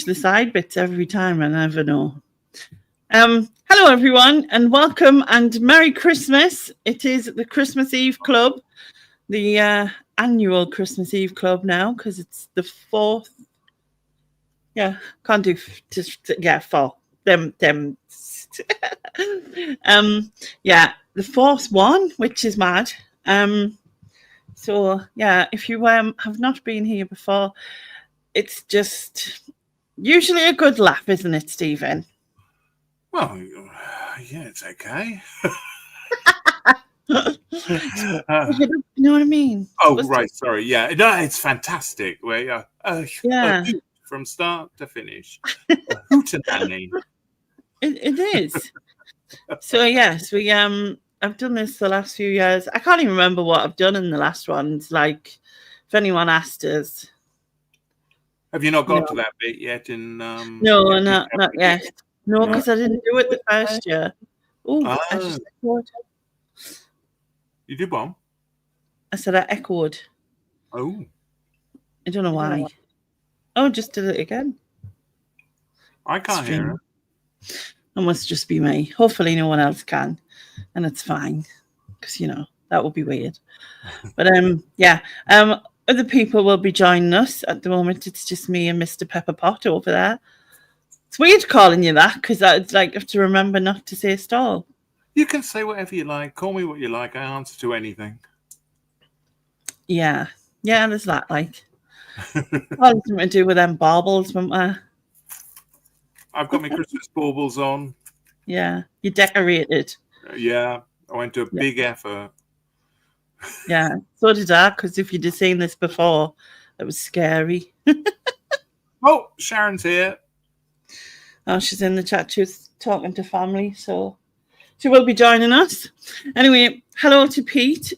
change the side bits every time. I never know. Hello, everyone, and welcome and Merry Christmas. It is the Christmas Eve Club, the annual Christmas Eve Club now, because it's the 4th. Yeah, can't do just four. Them. Yeah, the 4th one, which is mad. So yeah, if you have not been here before, it's just usually a good laugh, isn't it, Stephen? Well, yeah, it's okay. You know what I mean? Right, sorry. Yeah, no, it's fantastic. Where a hoot from start to finish, a hootenanny. It is. So yes, I've done this the last few years. I can't even remember what I've done in the last ones. Like, if anyone asked us, have you not got to that bit yet? No, not yet. No, because I didn't do it the first year. Oh, I just echoed. You did one? I said I echoed. Oh, I don't know why. Oh, just did it again. I can't hear it. It must just be me. Hopefully no one else can, and it's fine, because that would be weird. But other people will be joining us. At the moment it's just me and Mr. Pepper Pot over there. It's weird calling you that, because it's like I have to remember not to say stall. You can say whatever you like. Call me what you like. I answer to anything. Yeah, there's that. Like, all something to do with them baubles, won't I? I've got my Christmas baubles on. Yeah, you decorated. Yeah, I went to a big effort. Yeah, so did I, because if you'd have seen this before, it was scary. Oh, Sharon's here. Oh, she's in the chat. She was talking to family, so she will be joining us. Anyway, hello to Pete,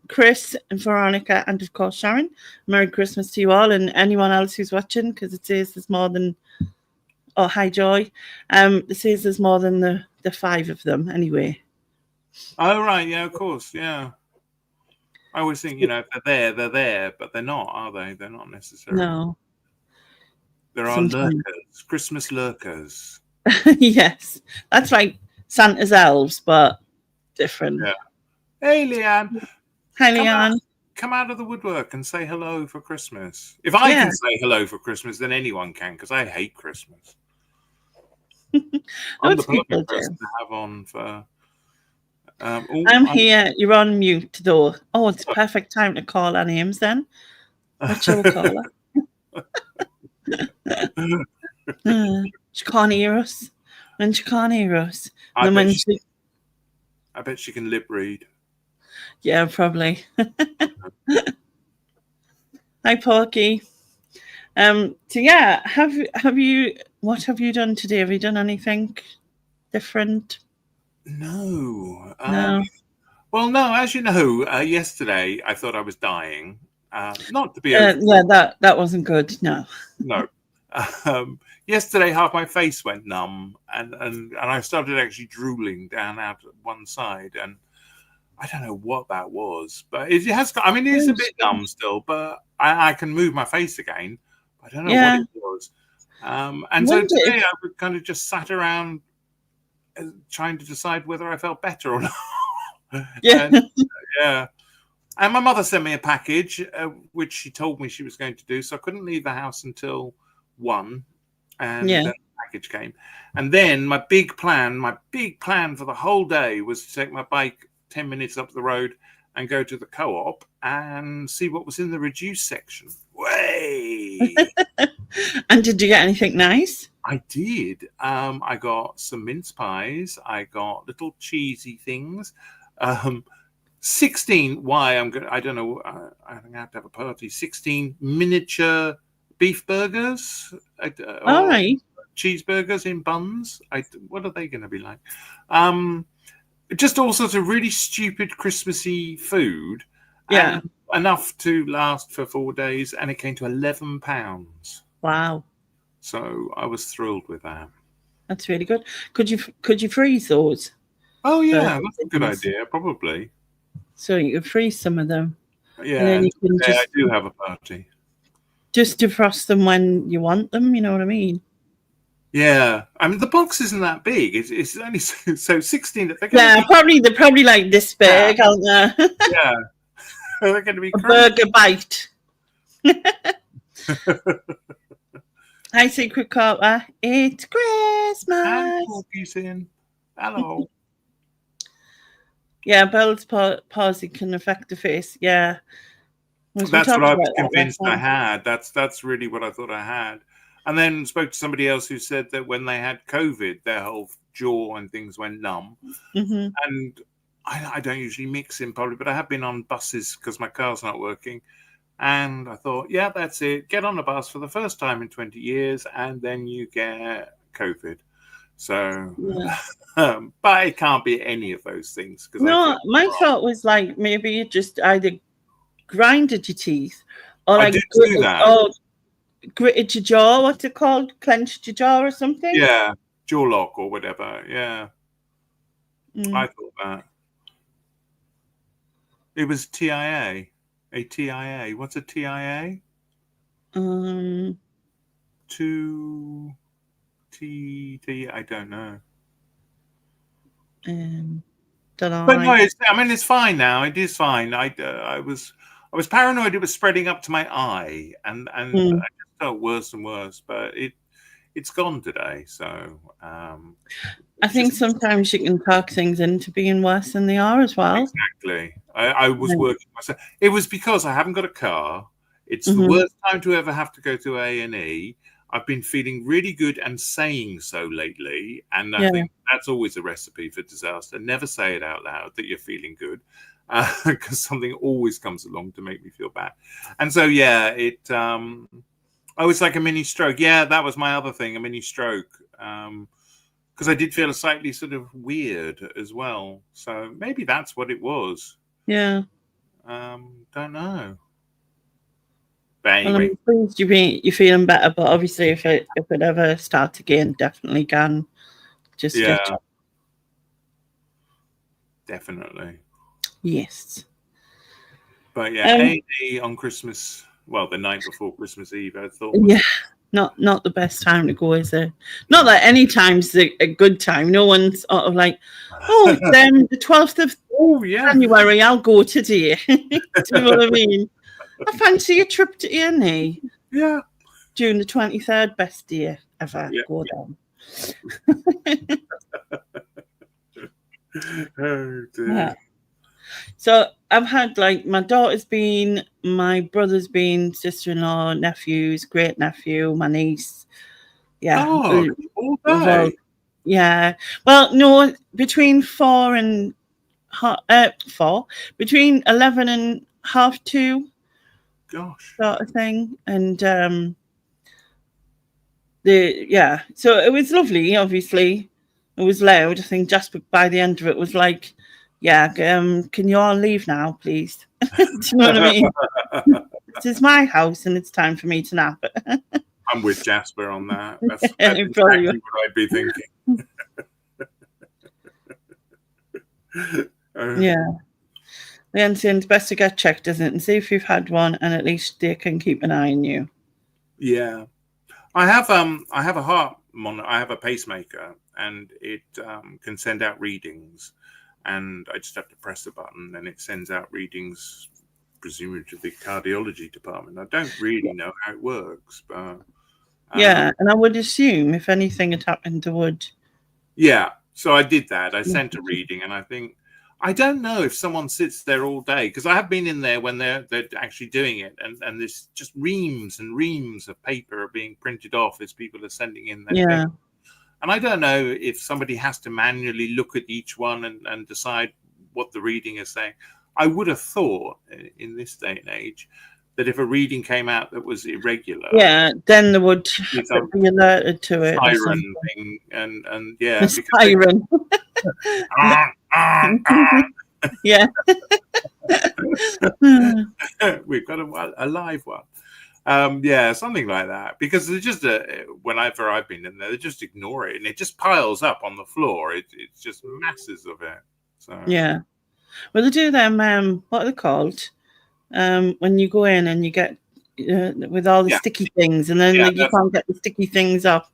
Chris, and Veronica, and of course Sharon. Merry Christmas to you all, and anyone else who's watching, because it says there's more than... Oh, hi, Joy. It says there's more than the 5 of them, anyway. Oh, right, yeah, of course, yeah. I always think, if they're there, but they're not, are they? They're not necessarily. No. There are lurkers, Christmas lurkers. Yes, that's like Santa's elves, but different. Yeah. Hey, Leanne. Hi, Leanne. Come out of the woodwork and say hello for Christmas. If I can say hello for Christmas, then anyone can, because I hate Christmas. I'm the perfect person to have on for... I'm here. You're on mute, though. Oh, it's perfect time to call our names, then. What shall we call her? She can't hear us. When she can't hear us. I bet she can lip read. Yeah, probably. Hi, Porky. So yeah, what have you done today? Have you done anything different? No. No. Well, no. As you know, yesterday I thought I was dying. Not to be. That wasn't good. No. No. Yesterday, half my face went numb, and I started actually drooling down out one side, and I don't know what that was, but it has. I mean, it's a bit numb still, but I can move my face again. I don't know what it was. And so today I kind of just sat around trying to decide whether I felt better or not. Yeah. And my mother sent me a package, which she told me she was going to do, so I couldn't leave the house until 1, and then the package came. And then my big plan for the whole day was to take my bike 10 minutes up the road and go to the co-op and see what was in the reduced section. Way! And did you get anything nice? I did. I got some mince pies. I got little cheesy things. 16. I don't know. I think I have to have a party. 16 miniature beef burgers. All right. Cheeseburgers in buns. What are they going to be like? Just all sorts of really stupid Christmassy food. Yeah. And enough to last for 4 days, and it came to £11. Wow. So I was thrilled with that. That's really good. Could you freeze those? Oh yeah, that's a good idea. Probably. So you could freeze some of them. Yeah, and I do have a party. just defrost them when you want them. You know what I mean? Yeah, I mean the box isn't that big. It's only so 16. They're going to Yeah, be they're probably like this yeah, big, aren't they? yeah. They're going to be A crazy. burger bite. Hi, Secret Quarter. It's And Christmas. Corky's in. Hello. Yeah, Bell's palsy can affect the face. Yeah, we That's what talked I about was that last convinced I time. had. That's really what I thought I had. And then spoke to somebody else who said that when they had COVID, their whole jaw and things went numb. Mm-hmm. And I don't usually mix in public, but I have been on buses because my car's not working. And I thought, yeah, that's it. Get on a bus for the first time in 20 years, and then you get COVID. So, Yeah. but it can't be any of those things because I No, feel my wrong. thought was like maybe you just either grinded your teeth or I like did do that. gritted your jaw. What's it called? Clenched your jaw or something? Yeah, jaw lock or whatever. Yeah, Mm. I thought that. It was TIA. A TIA. What's a TIA? Um, Two T. I don't know. don't know. But no, I mean, it's fine now. It is fine. I was paranoid it was spreading up to my eye, and I Mm. just felt worse and worse. But it's gone today. So I it's think just sometimes you can talk things into being worse than they are as well. exactly. I was Right. working myself. It was because I haven't got a car. It's the Mm-hmm. worst time to ever have to go to A&E. I've been feeling really good and saying so lately, and I Yeah, think that's always a recipe for disaster. Never say it out loud that you're feeling good, because something always comes along to make me feel bad. And so, yeah, oh, it's like a mini stroke. Yeah, that was my other thing, a mini stroke. Because I did feel slightly sort of weird as well. So maybe that's what it was. yeah. Don't know. But Well, anyway, I'm pleased you're feeling better, but obviously, if it ever starts again, definitely can just stitch. yeah, definitely. Yes. But yeah, Um. A&E on Christmas, well, the night before Christmas Eve, I thought Yeah. was Not the best time to go, is it? Not no. that any time's a good time. No one's sort of like, oh, it's the 12th of Oh, yeah. January. I'll go today. Do you know what I mean? I fancy a trip to A&E. Yeah. June the 23rd, best day ever. Yeah. Go down. Oh, dear. Yeah. So I've had like my daughter's been, my brother's been, sister-in-law, nephews, great nephew, my niece. Yeah, Oh, all we've all, day. yeah. Well, no, between 4, between 11 and half 2, Gosh. sort of thing, and so it was lovely. Obviously, it was loud. I think just by the end of it was like, yeah, can you all leave now, please? Do you know what I mean? This is my house, and it's time for me to nap. I'm with Jasper on that. That's Probably, exactly what I'd be thinking. yeah. Then it's best to get checked, isn't it, and see if you've had one, and at least they can keep an eye on you. Yeah. I have a heart monitor. I have a pacemaker, and it can send out readings, and I just have to press the button, and it sends out readings, presumably to the cardiology department. I don't really know how it works, but Yeah, and I would assume if anything had happened, they would. yeah. So I did that. I sent a reading, and I don't know if someone sits there all day, because I have been in there when they're actually doing it, and there's just reams and reams of paper are being printed off as people are sending in their Yeah, thing. And I don't know if somebody has to manually look at each one and decide what the reading is saying. I would have thought in this day and age that if a reading came out that was irregular, yeah. Then they would it's a be alerted to it or siren something. thing, and yeah, A because they, siren. Yeah. we've got a live one. Yeah, something like that. Because they're just whenever I've been in there, they just ignore it, and it just piles up on the floor. It's just masses of it. So Yeah. Well, they do them. What are they called? When you go in and you get with all the Yeah. sticky things, and then Yeah, like, you can't get the sticky things off.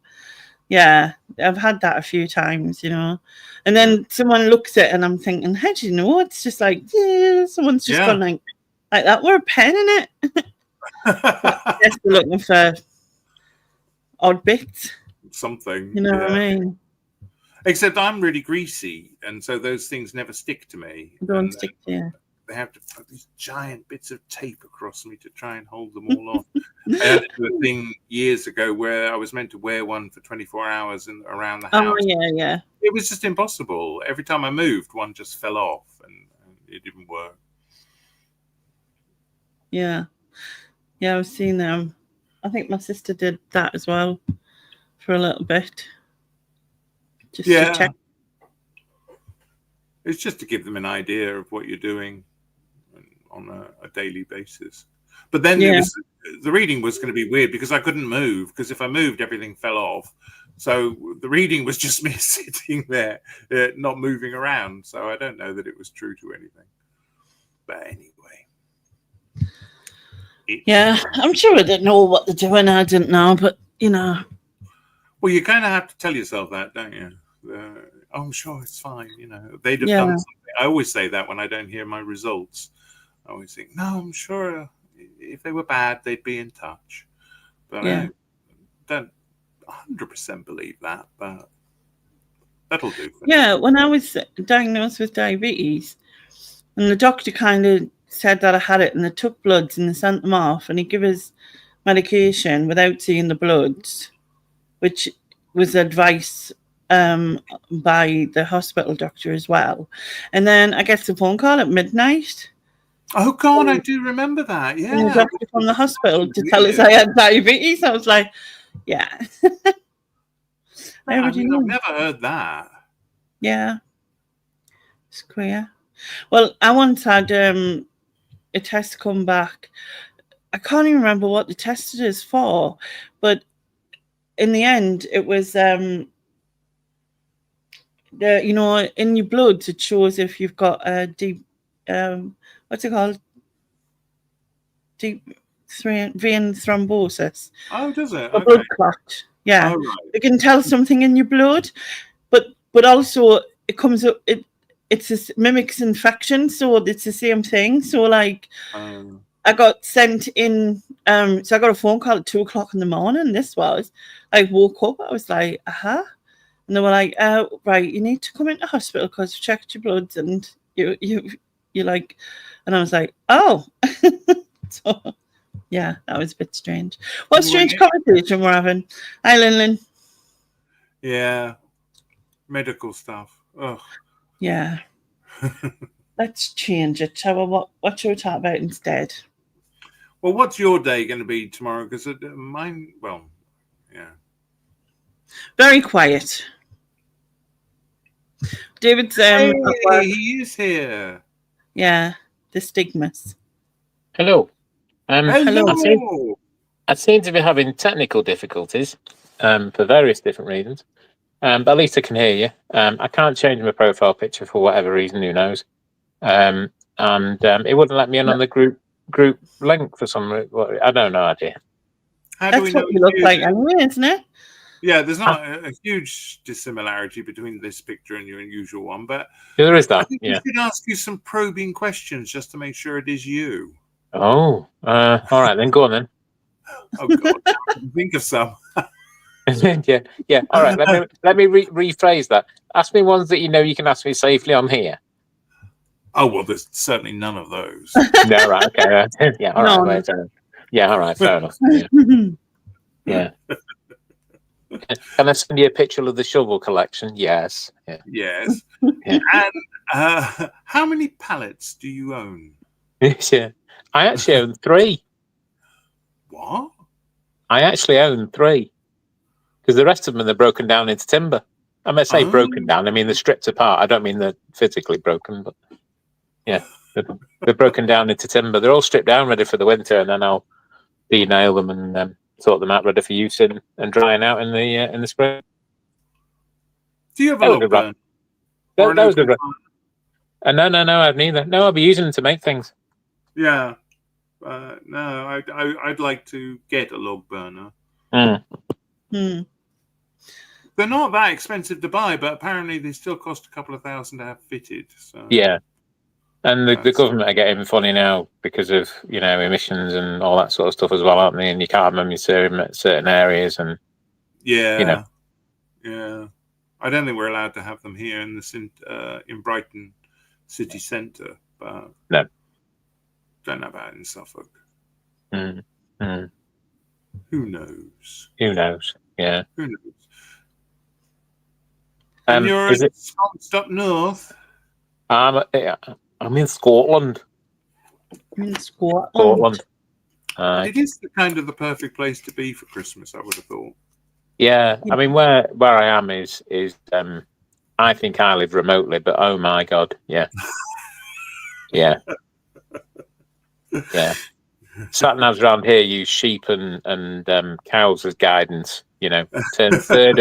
Yeah, I've had that a few times, and then someone looks at it, and I'm thinking, how do you know? It's just like, yeah, someone's just gone like that. We're a pen in it. But I guess they're looking for odd bits. something. You know what Yeah. I mean? Except I'm really greasy, and so those things never stick to me. Don't And stick to you. they have to put these giant bits of tape across me to try and hold them all on. I had to do a thing years ago where I was meant to wear one for 24 hours around the Oh house. yeah. It was just impossible. Every time I moved, one just fell off, and it didn't work. Yeah, I've seen them. I think my sister did that as well for a little bit, just to check. It's just to give them an idea of what you're doing on a daily basis. But then the reading was going to be weird because I couldn't move, because if I moved, everything fell off. So the reading was just me sitting there, not moving around. So I don't know that it was true to anything. But anyway. I'm sure I didn't know what they're doing. I didn't know, but Well, you kind of have to tell yourself that, don't you? I'm sure it's fine. They'd have done something. I always say that when I don't hear my results. I always think, no, I'm sure if they were bad, they'd be in touch. But I don't 100% believe that, but that'll do. When I was diagnosed with diabetes, and the doctor kind of said that I had it, and they took bloods and they sent them off, and he gave us medication without seeing the bloods, which was advice by the hospital doctor as well. And then I get the phone call at midnight. Oh God, I do remember that. Yeah, and the doctor from the hospital to tell us I had diabetes. I was like, yeah. I've never heard that. Yeah, it's queer. Well, I once had a test come back. I can't even remember what the test it is for, but in the end, it was in your bloods, it shows if you've got a deep, what's it called? Deep vein thrombosis. Oh, does it? A blood clot. Yeah, you can tell something in your blood, but also it comes up. It mimics infection, so it's the same thing. So like, I got sent in. So I got a phone call at 2:00 in the morning. This was, I woke up. I was like, and they were like, right, you need to come into hospital because we checked your bloods and you like, and I was like, oh. So, yeah, that was a bit strange. What strange conversation we're having. Hi, Linlin. Yeah, medical stuff. Ugh. Yeah. Let's change it. What should we talk about instead? Well, what's your day going to be tomorrow? Because mine, very quiet. David's hey, he is here. Yeah, the stigmas. Hello. Hello. I seem to be having technical difficulties for various different reasons. But at least I can hear you. I can't change my profile picture for whatever reason, who knows. And it wouldn't let me in on the group link for some reason. I don't know idea. How do we know what you look like anyway, isn't it? Yeah, there's not a huge dissimilarity between this picture and your usual one, but there is that. I think we should ask you some probing questions just to make sure it is you. Oh, all right, then go on then. Oh God, think of some. yeah. All right, let me rephrase that. Ask me ones that you can ask me safely on here. Oh well, there's certainly none of those. No, right, okay, yeah, all right, wait, yeah, all right, fair enough. Yeah. Can I send you a picture of the shovel collection? Yes. Yeah. Yes. Yeah. And how many pallets do you own? Yeah, I actually own 3. What? I actually own 3 because the rest of them are broken down into timber. I say broken down. I mean they're stripped apart. I don't mean they're physically broken, but yeah, they're broken down into timber. They're all stripped down, ready for the winter, and then I'll denail them and sort them out, ready for use and drying out in the spring. Do you have a log burn? That was good. No, I've neither. No, I'll be using them to make things. Yeah. No, I'd like to get a log burner. Hmm. They're not that expensive to buy, but apparently they still cost a couple of $1,000 to have fitted. So Yeah. And the government are getting funny now because of, emissions and all that sort of stuff as well, aren't they? And you can't have them in certain areas. And yeah. I don't think we're allowed to have them here in in Brighton city centre, but no, don't know about it in Suffolk. Mm. Mm. Who knows? Who knows? Yeah. Who knows? And you're is it up north. I'm in Scotland. In Scotland. It is the perfect place to be for Christmas, I would have thought. Yeah, I mean, where I am is I think I live remotely, but oh my god, yeah, yeah. Sat navs around here use sheep and cows as guidance. Turn third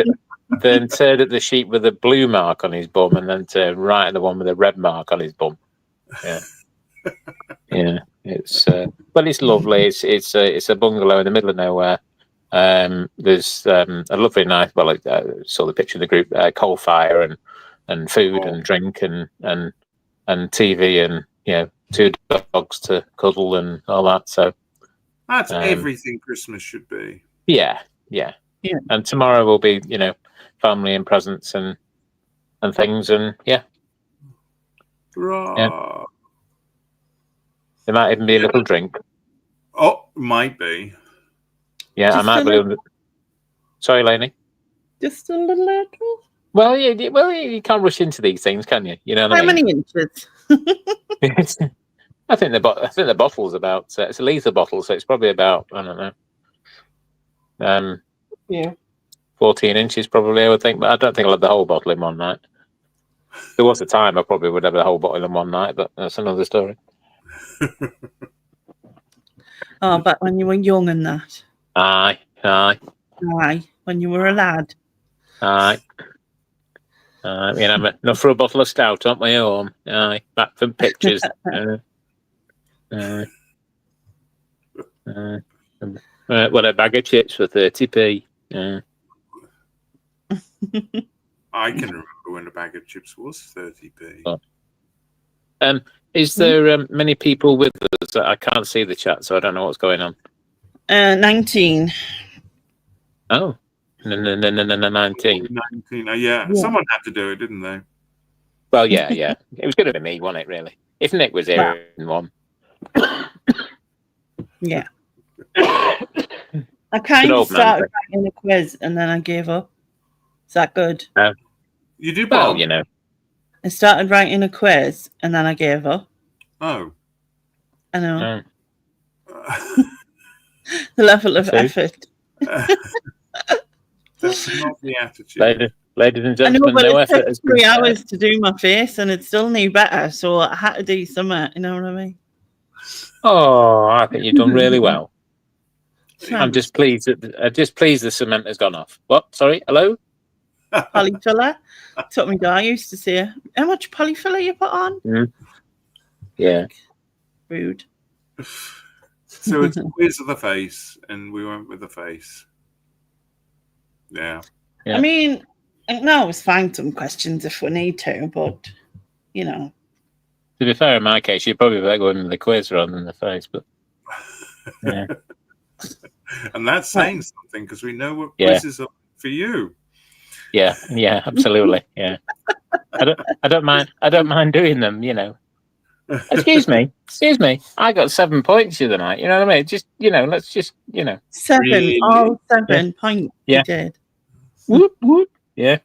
at the sheep with a blue mark on his bum, and then turn right at the one with a red mark on his bum. Yeah, yeah. It's it's lovely. It's a bungalow in the middle of nowhere. There's a lovely nice, saw the picture of the group, coal fire and food and drink and TV and 2 dogs to cuddle and all that. So that's everything Christmas should be. Yeah. And tomorrow will be family and presents and things and yeah. There might even be a little drink. Oh, might be. Yeah, I might be. Sorry, Lainey. Just a little. Well, you can't rush into these things, can you? You know what I mean? How many inches? I think the bottle's about. It's a litre bottle, so it's probably about, I don't know. 14 inches probably, I would think, but I don't think I'll have the whole bottle in one night. If there was a time, I probably would have the whole bottle in one night, but that's another story. Oh, but when you were young and that. Aye. When you were a lad. Aye. Enough for a bottle of stout, aren't we, home? Aye. Back from pictures. Well, a bag of chips for 30p. I can remember when a bag of chips was 30p. Is there many people with us? I can't see the chat, so I don't know what's going on. 19. Oh, no, 19. 19. Yeah, someone had to do it, didn't they? Well, yeah. It was going to be me, wasn't it, really? If Nick was here in one. Yeah. I kind of started writing a quiz and then I gave up. Is that good? You do well, I started writing a quiz and then I gave up. Oh. I know. The level of effort. That's not the attitude. Ladies and gentlemen, I know, but no it effort. took 3 hours to do my face and it still knew better, so I had to do something, you know what I mean? Oh, I think you've done really well. Thanks. I'm just pleased the cement has gone off. What? Sorry? Hello? Polyfiller. That's what my dad used to say. How much polyfiller you put on? Yeah. Rude. So it's a quiz of the face, and we went with the face. Yeah. I mean, no, it's fine some questions if we need to, but, To be fair, in my case, you'd probably better go into the quiz rather than the face, but... Yeah. And that's saying something, because we know what quizzes are for you. Yeah, absolutely. Yeah. I don't mind doing them, Excuse me. I got 7 points the other night. You know what I mean? Just, let's just, 7. Really? All 7 points. Yeah. You did. Whoop, whoop. Yeah.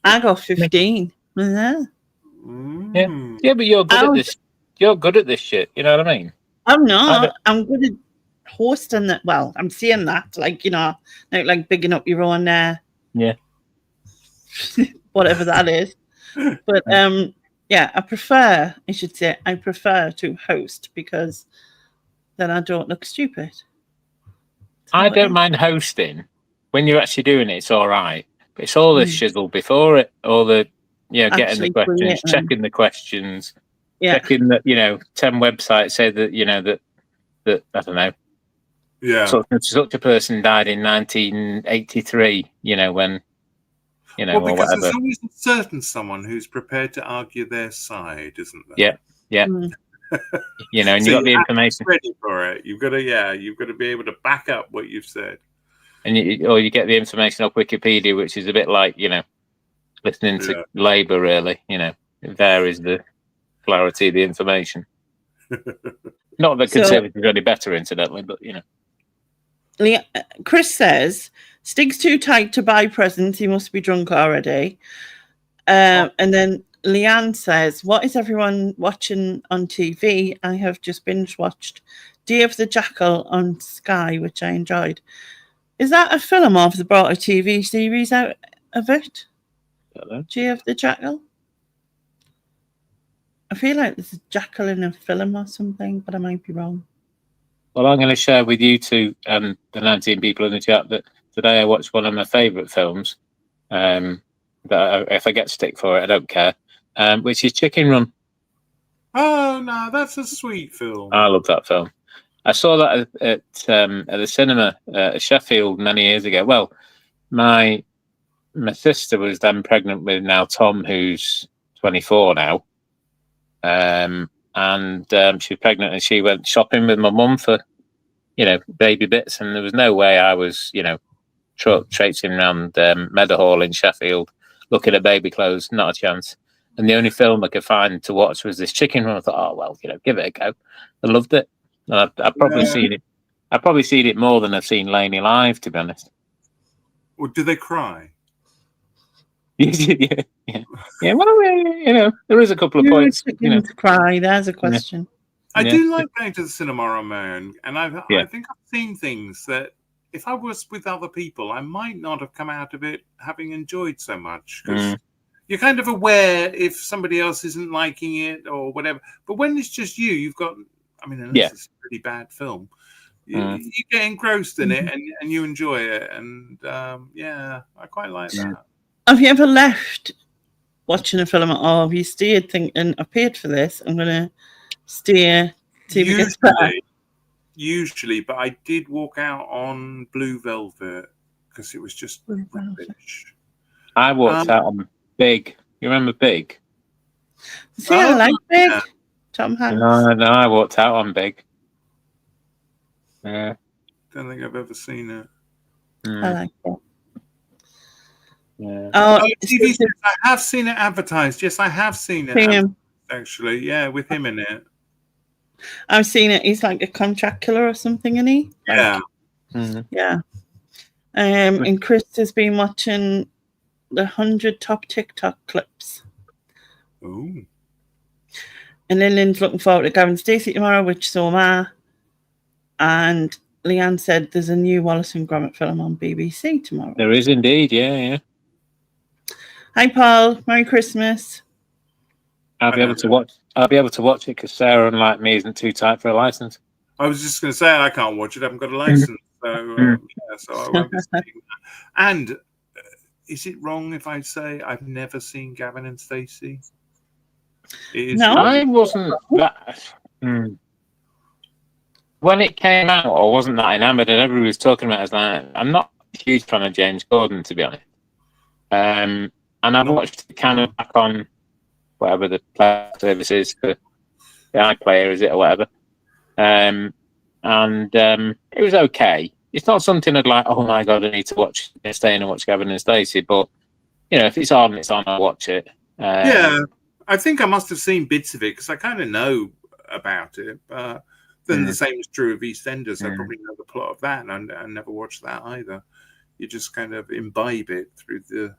I got 15. Yeah, but you're good at this. You're good at this shit. You know what I mean? I'm not. I'm good at hosting that. Well, I'm saying that, like bigging up your own. Whatever that is. But I prefer to host because then I don't look stupid. I don't mind hosting when you're actually doing it. It's all right. But it's all the shizzle before it, all the getting the questions, checking the questions, checking that 10 websites say that that I don't know. Yeah. Such a person died in 1983. When Well, or because whatever. there's always a certain someone who's prepared to argue their side, isn't there? Yeah. Mm. And So you got the you have to be information, ready for it. You've got to be able to back up what you've said. and you get the information off Wikipedia, which is a bit like listening to Labour. Really, there is the clarity of the information. Not that Conservatives are any better, incidentally, but Chris says Stig's too tight to buy presents. He must be drunk already. And then Leanne says, "What is everyone watching on TV? I have just binge watched Day of the Jackal on Sky, which I enjoyed." Is that a film, or have they brought a TV series out of it? Day of the Jackal? I feel like there's a jackal in a film or something, but I might be wrong. Well, I'm going to share with you two and the 19 people in the chat that today I watched one of my favourite films. If I get stick for it, I don't care. Which is Chicken Run. Oh no, that's a sweet film. I love that film. I saw that at the cinema at Sheffield many years ago. Well, my sister was then pregnant with now Tom, who's 24 now. And she was pregnant, and she went shopping with my mum for, baby bits, and there was no way I was, traipsing around Meadowhall in Sheffield looking at baby clothes. Not a chance. And the only film I could find to watch was this Chicken Run. I thought, oh well, give it a go. I loved it. And I've probably seen it. I've probably seen it more than I've seen Laney live, to be honest. Well, do they cry? Yeah. Well, there is a couple of points. To cry. There's a question. I do like going to the cinema on my own, and I think I've seen things that if I was with other people, I might not have come out of it having enjoyed so much, because you're kind of aware if somebody else isn't liking it or whatever. But when it's just you, you've got, unless it's a pretty bad film, you get engrossed in it and you enjoy it, and I quite like that. Have you ever left watching a film, or have you stayed thinking, I paid for this, I'm going to stay, see if it gets better? Usually, but I did walk out on Blue Velvet because it was just rubbish. I walked out on Big. You remember Big? See, I like Big. Yeah. Tom Hanks. No, I walked out on Big. Yeah. Don't think I've ever seen it. I like it. Yeah. TV series, I have seen it advertised. Yes, I have seen it. Actually, yeah, with him in it. I've seen it. He's like a contract killer or something, isn't he? Yeah. Yeah. And Chris has been watching the 100 top TikTok clips. Ooh. And Lillian's looking forward to Gavin Stacey tomorrow, which so am I. And Leanne said there's a new Wallace and Gromit film on BBC tomorrow. There is indeed, yeah. Hi, Paul. Merry Christmas. I'll be able to watch it because Sarah, unlike me, isn't too tight for a license. I was just going to say I can't watch it. I haven't got a license, so I won't be seeing that. And is it wrong if I say I've never seen Gavin and Stacey? No, I wasn't that. When it came out, I wasn't that enamoured, and everybody was talking about it. Like, I'm not a huge fan of James Corden, to be honest. And I watched it kind of back on whatever the play service is for the iPlayer, is it, or whatever. And it was okay. It's not something I'd like, oh my God, I need to stay in and watch Gavin and Stacey. But, if it's on, I'll watch it. Yeah, I think I must have seen bits of it because I kind of know about it. Then the same is true of EastEnders. I probably know the plot of that, and I never watched that either. You just kind of imbibe it through the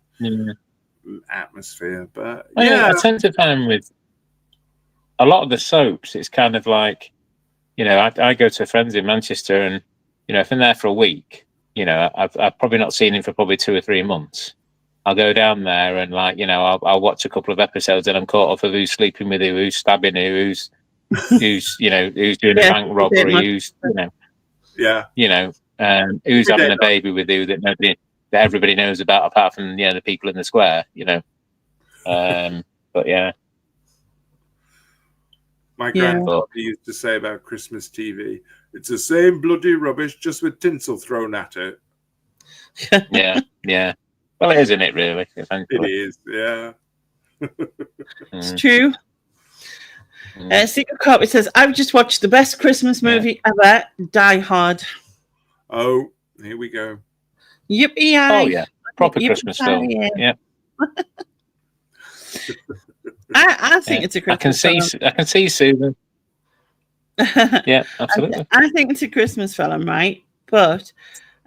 atmosphere. But I tend to find with a lot of the soaps, it's kind of like, I go to friends in Manchester, and if I'm there for a week, I've probably not seen him for probably 2 or 3 months. I'll go down there and I'll watch a couple of episodes, and I'm caught up of who's sleeping with who, who's stabbing who, who's doing a bank robbery, who's who's having a baby with who that everybody knows about apart from the people in the square, but yeah. My grandfather used to say about Christmas TV, It's the same bloody rubbish, just with tinsel thrown at it. Yeah, yeah. Well, it is, isn't it, really? It Eventually. is, yeah. It's true. Mm. Secret Copy says, I've just watched the best Christmas movie ever, Die Hard. Oh, here we go. Yippee! Oh, yeah. Proper Yippee, Christmas film. Yeah. I think it's a Christmas film. I can see Susan. Yeah, absolutely. I think it's a Christmas film, right? But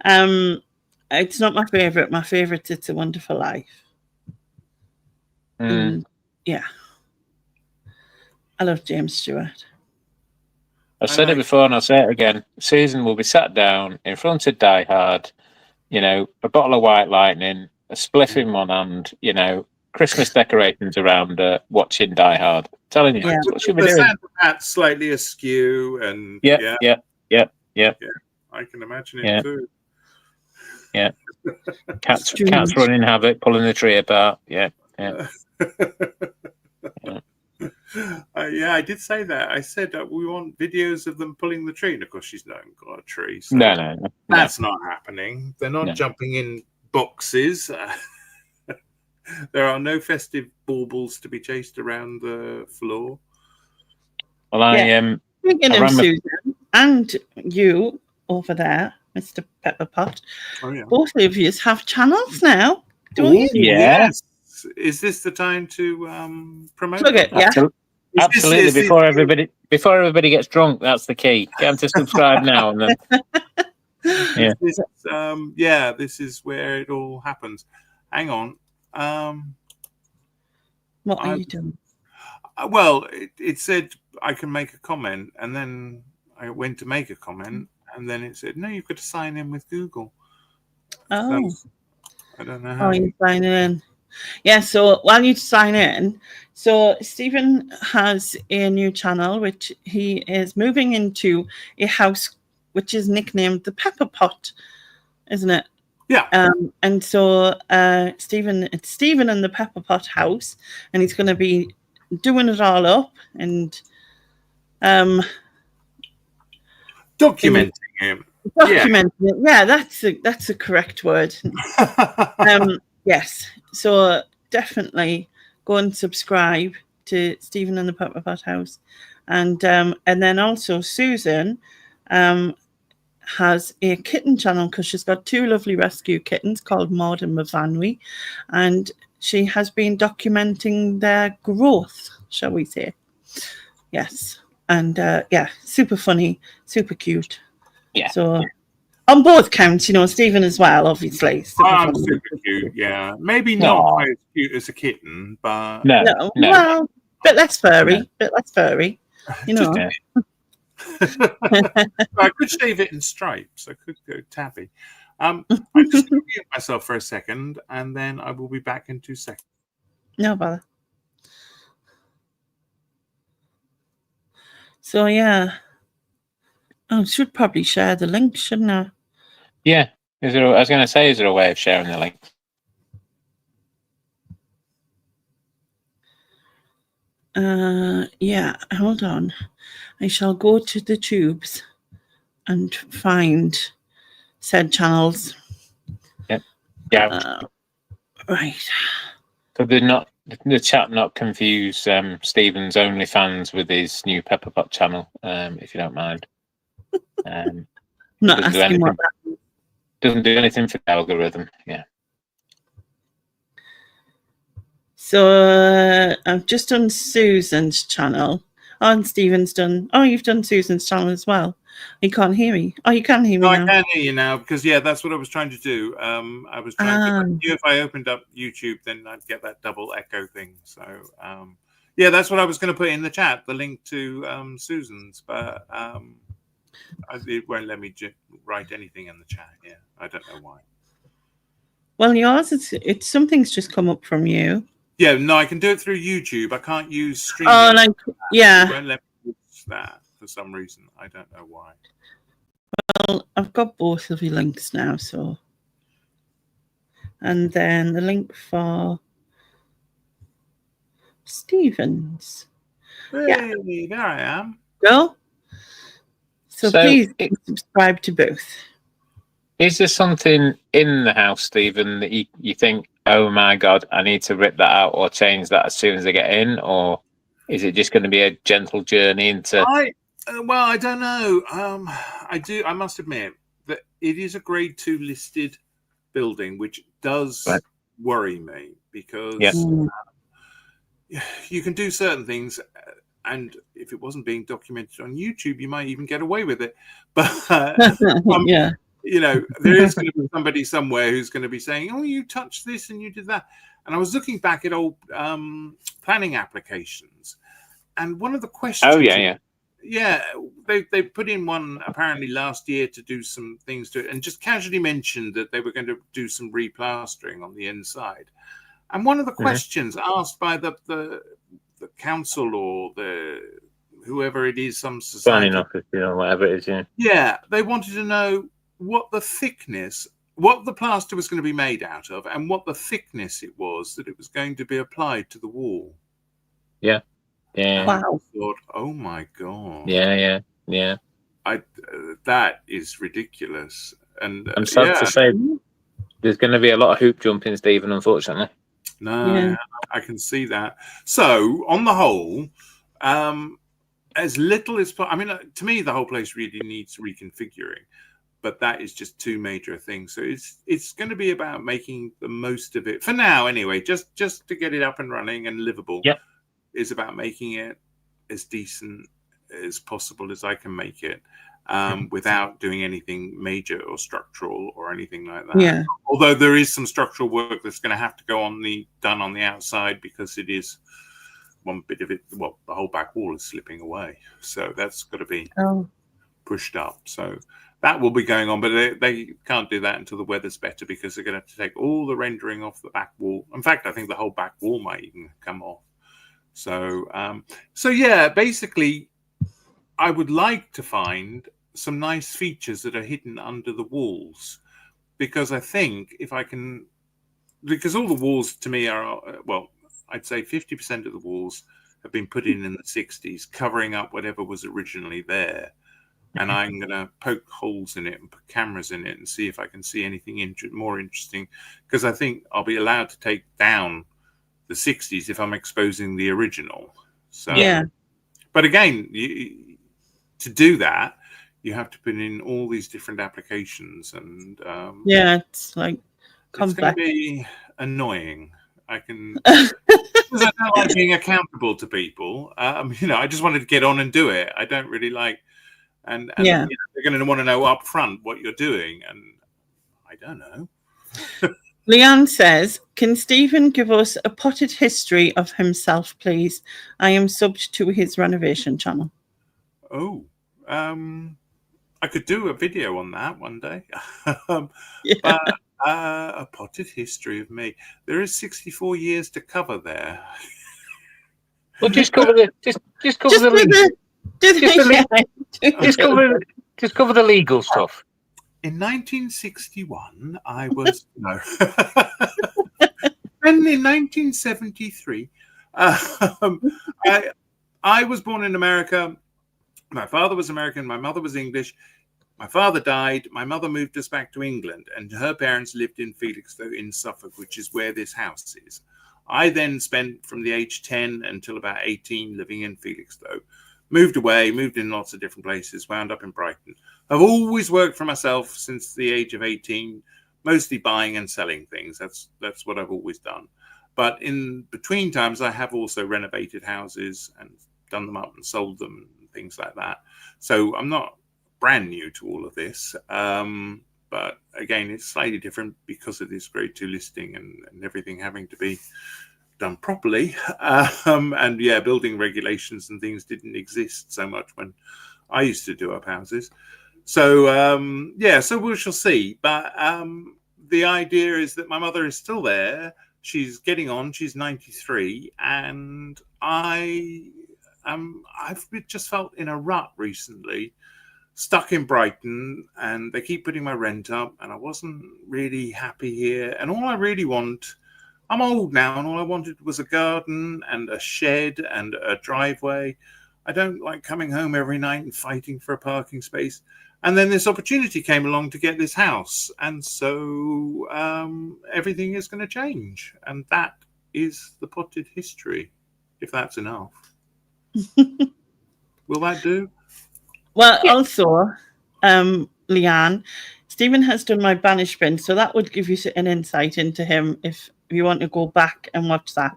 it's not my favorite. My favorite, It's a Wonderful Life. And, yeah, I love James Stewart. I've said it before and I'll say it again. Susan will be sat down in front of Die Hard, you know, a bottle of White Lightning, a spliff in one hand, you know, Christmas decorations around her, watching Die Hard. I'm telling you, that's what she'll be doing. The Santa hat slightly askew, and yeah. I can imagine it too. Yeah, cats running havoc, pulling the tree apart. Yeah. I did say that. I said we want videos of them pulling the tree, and of course she's not got a tree. So no, that's not happening. They're not jumping in boxes. There are no festive baubles to be chased around the floor. Well, I Speaking of Susan and you over there, Mr. Pepperpot, both of you have channels now, don't you? Yes. Is this the time to promote? Plug it, yeah. Absolutely. Before everybody gets drunk, that's the key. Get them to subscribe now and then. This is where it all happens. Hang on. What are you doing? Well, it said I can make a comment, and then I went to make a comment, and then it said, no, you've got to sign in with Google. Oh. So, I don't know how. Oh, you sign in. Yeah, so while you sign in, so Stephen has a new channel, which he is moving into a house which is nicknamed the Pepper Pot, isn't it? Yeah. And so it's Stephen and the Pepper Pot house, and he's going to be doing it all up and documenting him. Documenting it. Yeah, that's a correct word. Yes. So definitely go and subscribe to Stephen and the Pepper Pot House. And then also Susan has a kitten channel because she's got two lovely rescue kittens called Maud and Mavanwi, and she has been documenting their growth, shall we say. Yes. And super funny, super cute. Yeah. So on both counts, Stephen as well, obviously. I'm super cute, yeah. Maybe not quite as cute as a kitten, but no. Well, bit less furry, I could shave it in stripes. I could go tabby. I'm just going to mute myself for a second, and then I will be back in 2 seconds. No bother. So yeah, I should probably share the link, shouldn't I? Yeah. I was going to say, is there a way of sharing the link? Yeah, hold on. I shall go to the tubes and find said channels. Yep. Yeah. Right. So the chat not confuse Stephen's OnlyFans with his new Pepper Pot channel, if you don't mind. Not asking what that means. Doesn't do anything for the algorithm. Yeah. So I've just done Susan's channel. Oh, and Stephen's done. Oh, you've done Susan's channel as well. You can't hear me. Oh, you can hear me now. I can hear you now because that's what I was trying to do. I was trying to. If I opened up YouTube, then I'd get that double echo thing. So that's what I was going to put in the chat. The link to Susan's, but it won't let me write anything in the chat. Yeah, I don't know why. Well, yours, it's something's just come up from you. Yeah, no, I can do it through YouTube. I can't use streaming. Oh, yeah. It won't let me use that for some reason. I don't know why. Well, I've got both of your links now, so. And then the link for Stephen's. Hey, there I am. Go. So please subscribe to both. Is there something in the house, Stephen, that you think, oh my God, I need to rip that out or change that as soon as I get in? Or is it just going to be a gentle journey into... Well, I don't know. I must admit that it is a grade 2 listed building, which does worry me because you can do certain things, and if it wasn't being documented on YouTube, you might even get away with it. But you know, there is going to be somebody somewhere who's going to be saying, "Oh, you touched this and you did that." And I was looking back at old planning applications, and one of the questions. Oh yeah. Yeah, they put in one apparently last year to do some things to it, and just casually mentioned that they were going to do some replastering on the inside. And one of the questions asked by the council or the whoever it is, some society, planning office, whatever it is, yeah, they wanted to know what the thickness, what the plaster was going to be made out of, and what the thickness it was that it was going to be applied to the wall. Yeah. Wow. I thought, oh my God. Yeah. That is ridiculous. And I'm sad to say there's going to be a lot of hoop jumping, Stephen, unfortunately. No, I can see that. So on the whole, as little as I mean, to me, the whole place really needs reconfiguring. But that is just two major things. So it's going to be about making the most of it for now, anyway. Just to get it up and running and livable. Yep. Is about making it as decent as possible as I can make it, without doing anything major or structural or anything like that. Yeah. Although there is some structural work that's going to have to go done on the outside, because it is one bit of it. Well, the whole back wall is slipping away, so that's got to be pushed up. So that will be going on, but they can't do that until the weather's better, because they're going to have to take all the rendering off the back wall. In fact, I think the whole back wall might even come off. So yeah, basically, I would like to find some nice features that are hidden under the walls, because I think if I can, because all the walls to me are, well, I'd say 50% of the walls have been put in the 60s, covering up whatever was originally there. And I'm going to poke holes in it and put cameras in it and see if I can see anything more interesting, because I think I'll be allowed to take down the 60s if I'm exposing the original. So, but again, to do that, you have to put in all these different applications, and it's like it's going to be annoying. I can, because I don't like being accountable to people. I just wanted to get on and do it. I don't really like, and they're going to want to know up front what you're doing, and I don't know. Leanne says, can Stephen give us a potted history of himself, please? I am subbed to his Renovation channel. Oh, I could do a video on that one day. But a potted history of me. There is 64 years to cover there. Well, just cover the legal stuff. In 1961, I was no. And in 1973, I was born in America. My father was American. My mother was English. My father died. My mother moved us back to England, and her parents lived in Felixstowe in Suffolk, which is where this house is. I then spent from the age 10 until about 18 living in Felixstowe. Moved away, moved in lots of different places, wound up in Brighton. I've always worked for myself since the age of 18, mostly buying and selling things. That's what I've always done. But in between times, I have also renovated houses and done them up and sold them and things like that. So I'm not brand new to all of this. But again, it's slightly different because of this grade 2 listing and everything having to be done properly. And yeah, building regulations and things didn't exist so much when I used to do up houses. So so we shall see. But the idea is that my mother is still there. She's getting on. She's 93, and I've just felt in a rut recently, stuck in Brighton, and they keep putting my rent up, and I wasn't really happy here. And all I really want, I'm old now, and all I wanted was a garden and a shed and a driveway. I don't like coming home every night and fighting for a parking space. And then this opportunity came along to get this house. And so everything is going to change. And that is the potted history, if that's enough. Will that do? Well, also, Leanne, Stephen has done my banishment, so that would give you an insight into him if you want to go back and watch that,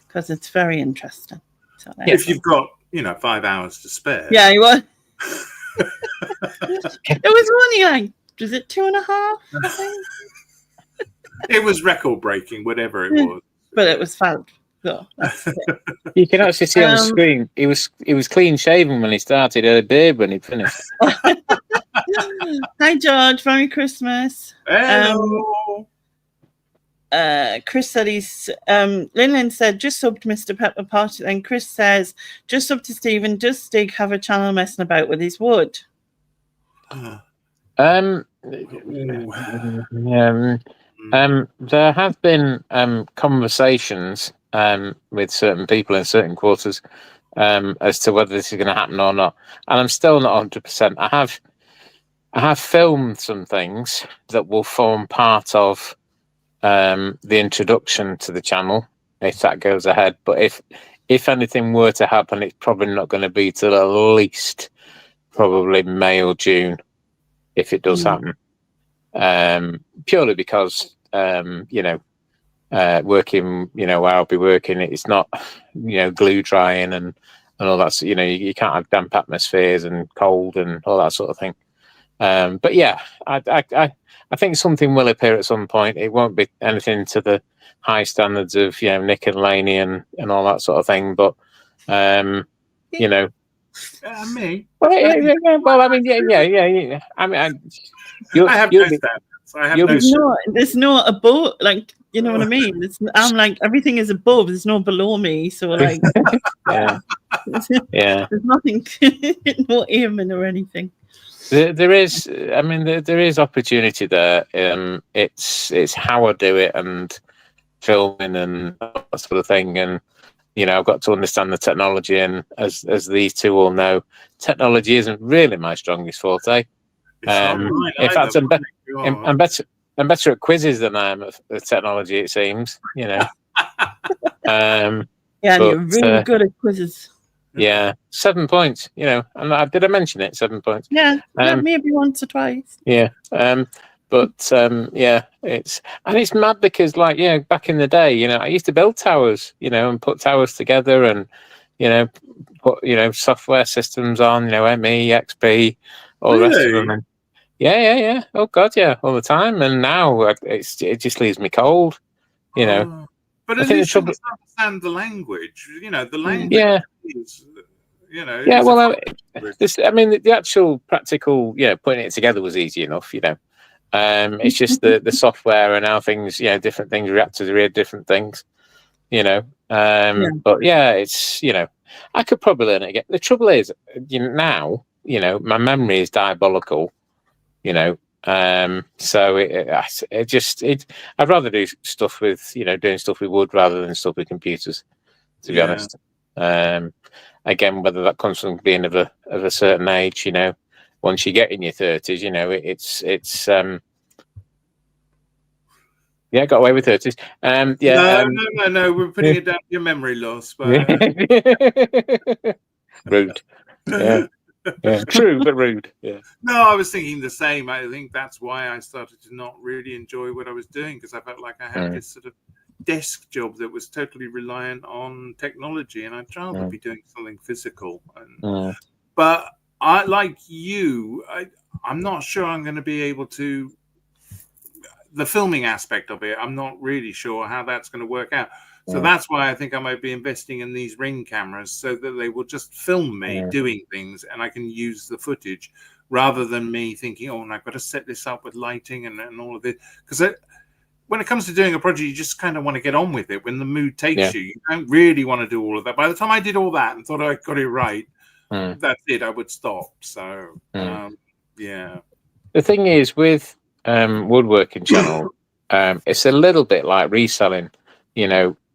because it's very interesting. So if you've got 5 hours to spare. Yeah, you was. It was only like, was it 2.5? I think? It was record breaking, whatever it was. But it was fun. So that's it. You can actually see on the screen he was clean shaven when he started, had a beard when he finished. Hi George, Merry Christmas. Hello. Chris said Lynn said just subbed Mr. Pepper Pot, and Chris says just up to Stephen, does Stig have a channel messing about with his wood? There have been conversations with certain people in certain quarters as to whether this is going to happen or not, and I'm still not 100%. I have filmed some things that will form part of the introduction to the channel if that goes ahead. But if anything were to happen, it's probably not going to be till at least probably May or June if it does happen. Purely because working, where I'll be working, it's not, glue drying and all that. So, you can't have damp atmospheres and cold and all that sort of thing. But yeah, I think something will appear at some point. It won't be anything to the high standards of Nick and Laney and all that sort of thing. But me. Well, well, I mean, yeah. I mean, I have no standards. There's no above, like, you know what I mean? I'm like, everything is above. There's no below me. So like, there's nothing, no aiming or anything. There is, I mean, there is opportunity there. It's how I do it and filming and that sort of thing. And I've got to understand the technology. And as these two all know, technology isn't really my strongest forte. In fact, I'm better at quizzes than I am at technology. It seems, and you're really good at quizzes. Yeah, 7 points. And did I mention it? 7 points. Yeah, maybe once or twice. Yeah, it's mad because, like, back in the day, I used to build towers, and put towers together, and put software systems on, ME, XP, all the rest of them. And yeah. Oh God, yeah, all the time. And now it just leaves me cold, But at least you understand the language. The language is, Yeah, well, the actual practical, putting it together was easy enough. It's just the software and how things, different things react to different things. But yeah, it's I could probably learn it again. The trouble is, now, my memory is diabolical. So I'd rather do stuff with, doing stuff with wood rather than stuff with computers, to be honest. Again, whether that comes from being of a certain age, once you get in your 30s, it's got away with 30s. No, we're putting it down to your memory loss. But... Rude. Yeah, true, but rude. Yeah. No, I was thinking the same. I think that's why I started to not really enjoy what I was doing, because I felt like I had this sort of desk job that was totally reliant on technology, and I'd rather be doing something physical. But I, like you, I'm not sure I'm going to be able to. The filming aspect of it, I'm not really sure how that's going to work out. So that's why I think I might be investing in these Ring cameras, so that they will just film me doing things and I can use the footage, rather than me thinking, and I've got to set this up with lighting and all of it. Because when it comes to doing a project, you just kind of want to get on with it. When the mood takes you, you don't really want to do all of that. By the time I did all that and thought I got it right, that's it. I would stop. So, The thing is with woodworking channel, it's a little bit like reselling.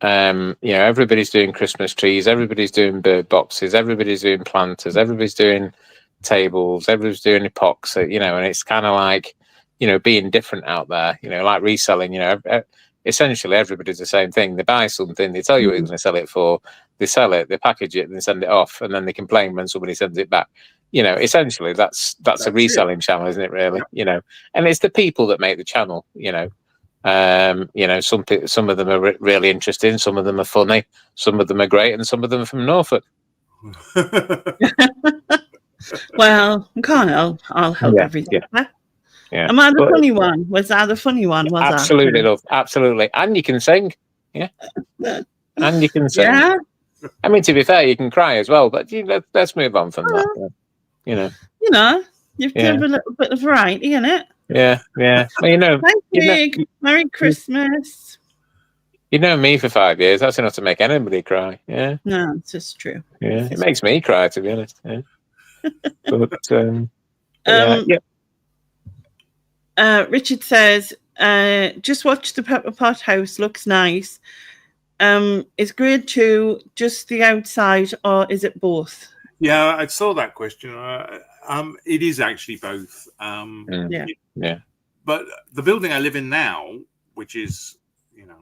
everybody's doing Christmas trees, everybody's doing bird boxes, everybody's doing planters, everybody's doing tables, everybody's doing epoxy, and it's kind of like, being different out there, like reselling, essentially everybody's the same thing. They buy something, they tell you what you're going to sell it for, they sell it, they package it, and they send it off, and then they complain when somebody sends it back. Essentially that's a reselling channel, isn't it? Really, and it's the people that make the channel. Some of them are really interesting, some of them are funny, some of them are great, and some of them are from Norfolk. Well, I can't help. I'll help everything. Yeah. Am I the funny one? Was that the funny one? Was absolutely, love, absolutely. And you can sing, and you can sing. Yeah. I mean, to be fair, you can cry as well. But let's move on from that. You've given a little bit of variety in it. Yeah. Well, Thank you. Merry Christmas. You know me for 5 years. That's enough to make anybody cry. Yeah. No, it's just true. Yeah, it makes me cry, to be honest. Yeah. Richard says, just watch the Pepper Pot house. Looks nice. Is grade 2 just the outside, or is it both? Yeah, I saw that question. It is actually both. But the building I live in now, which is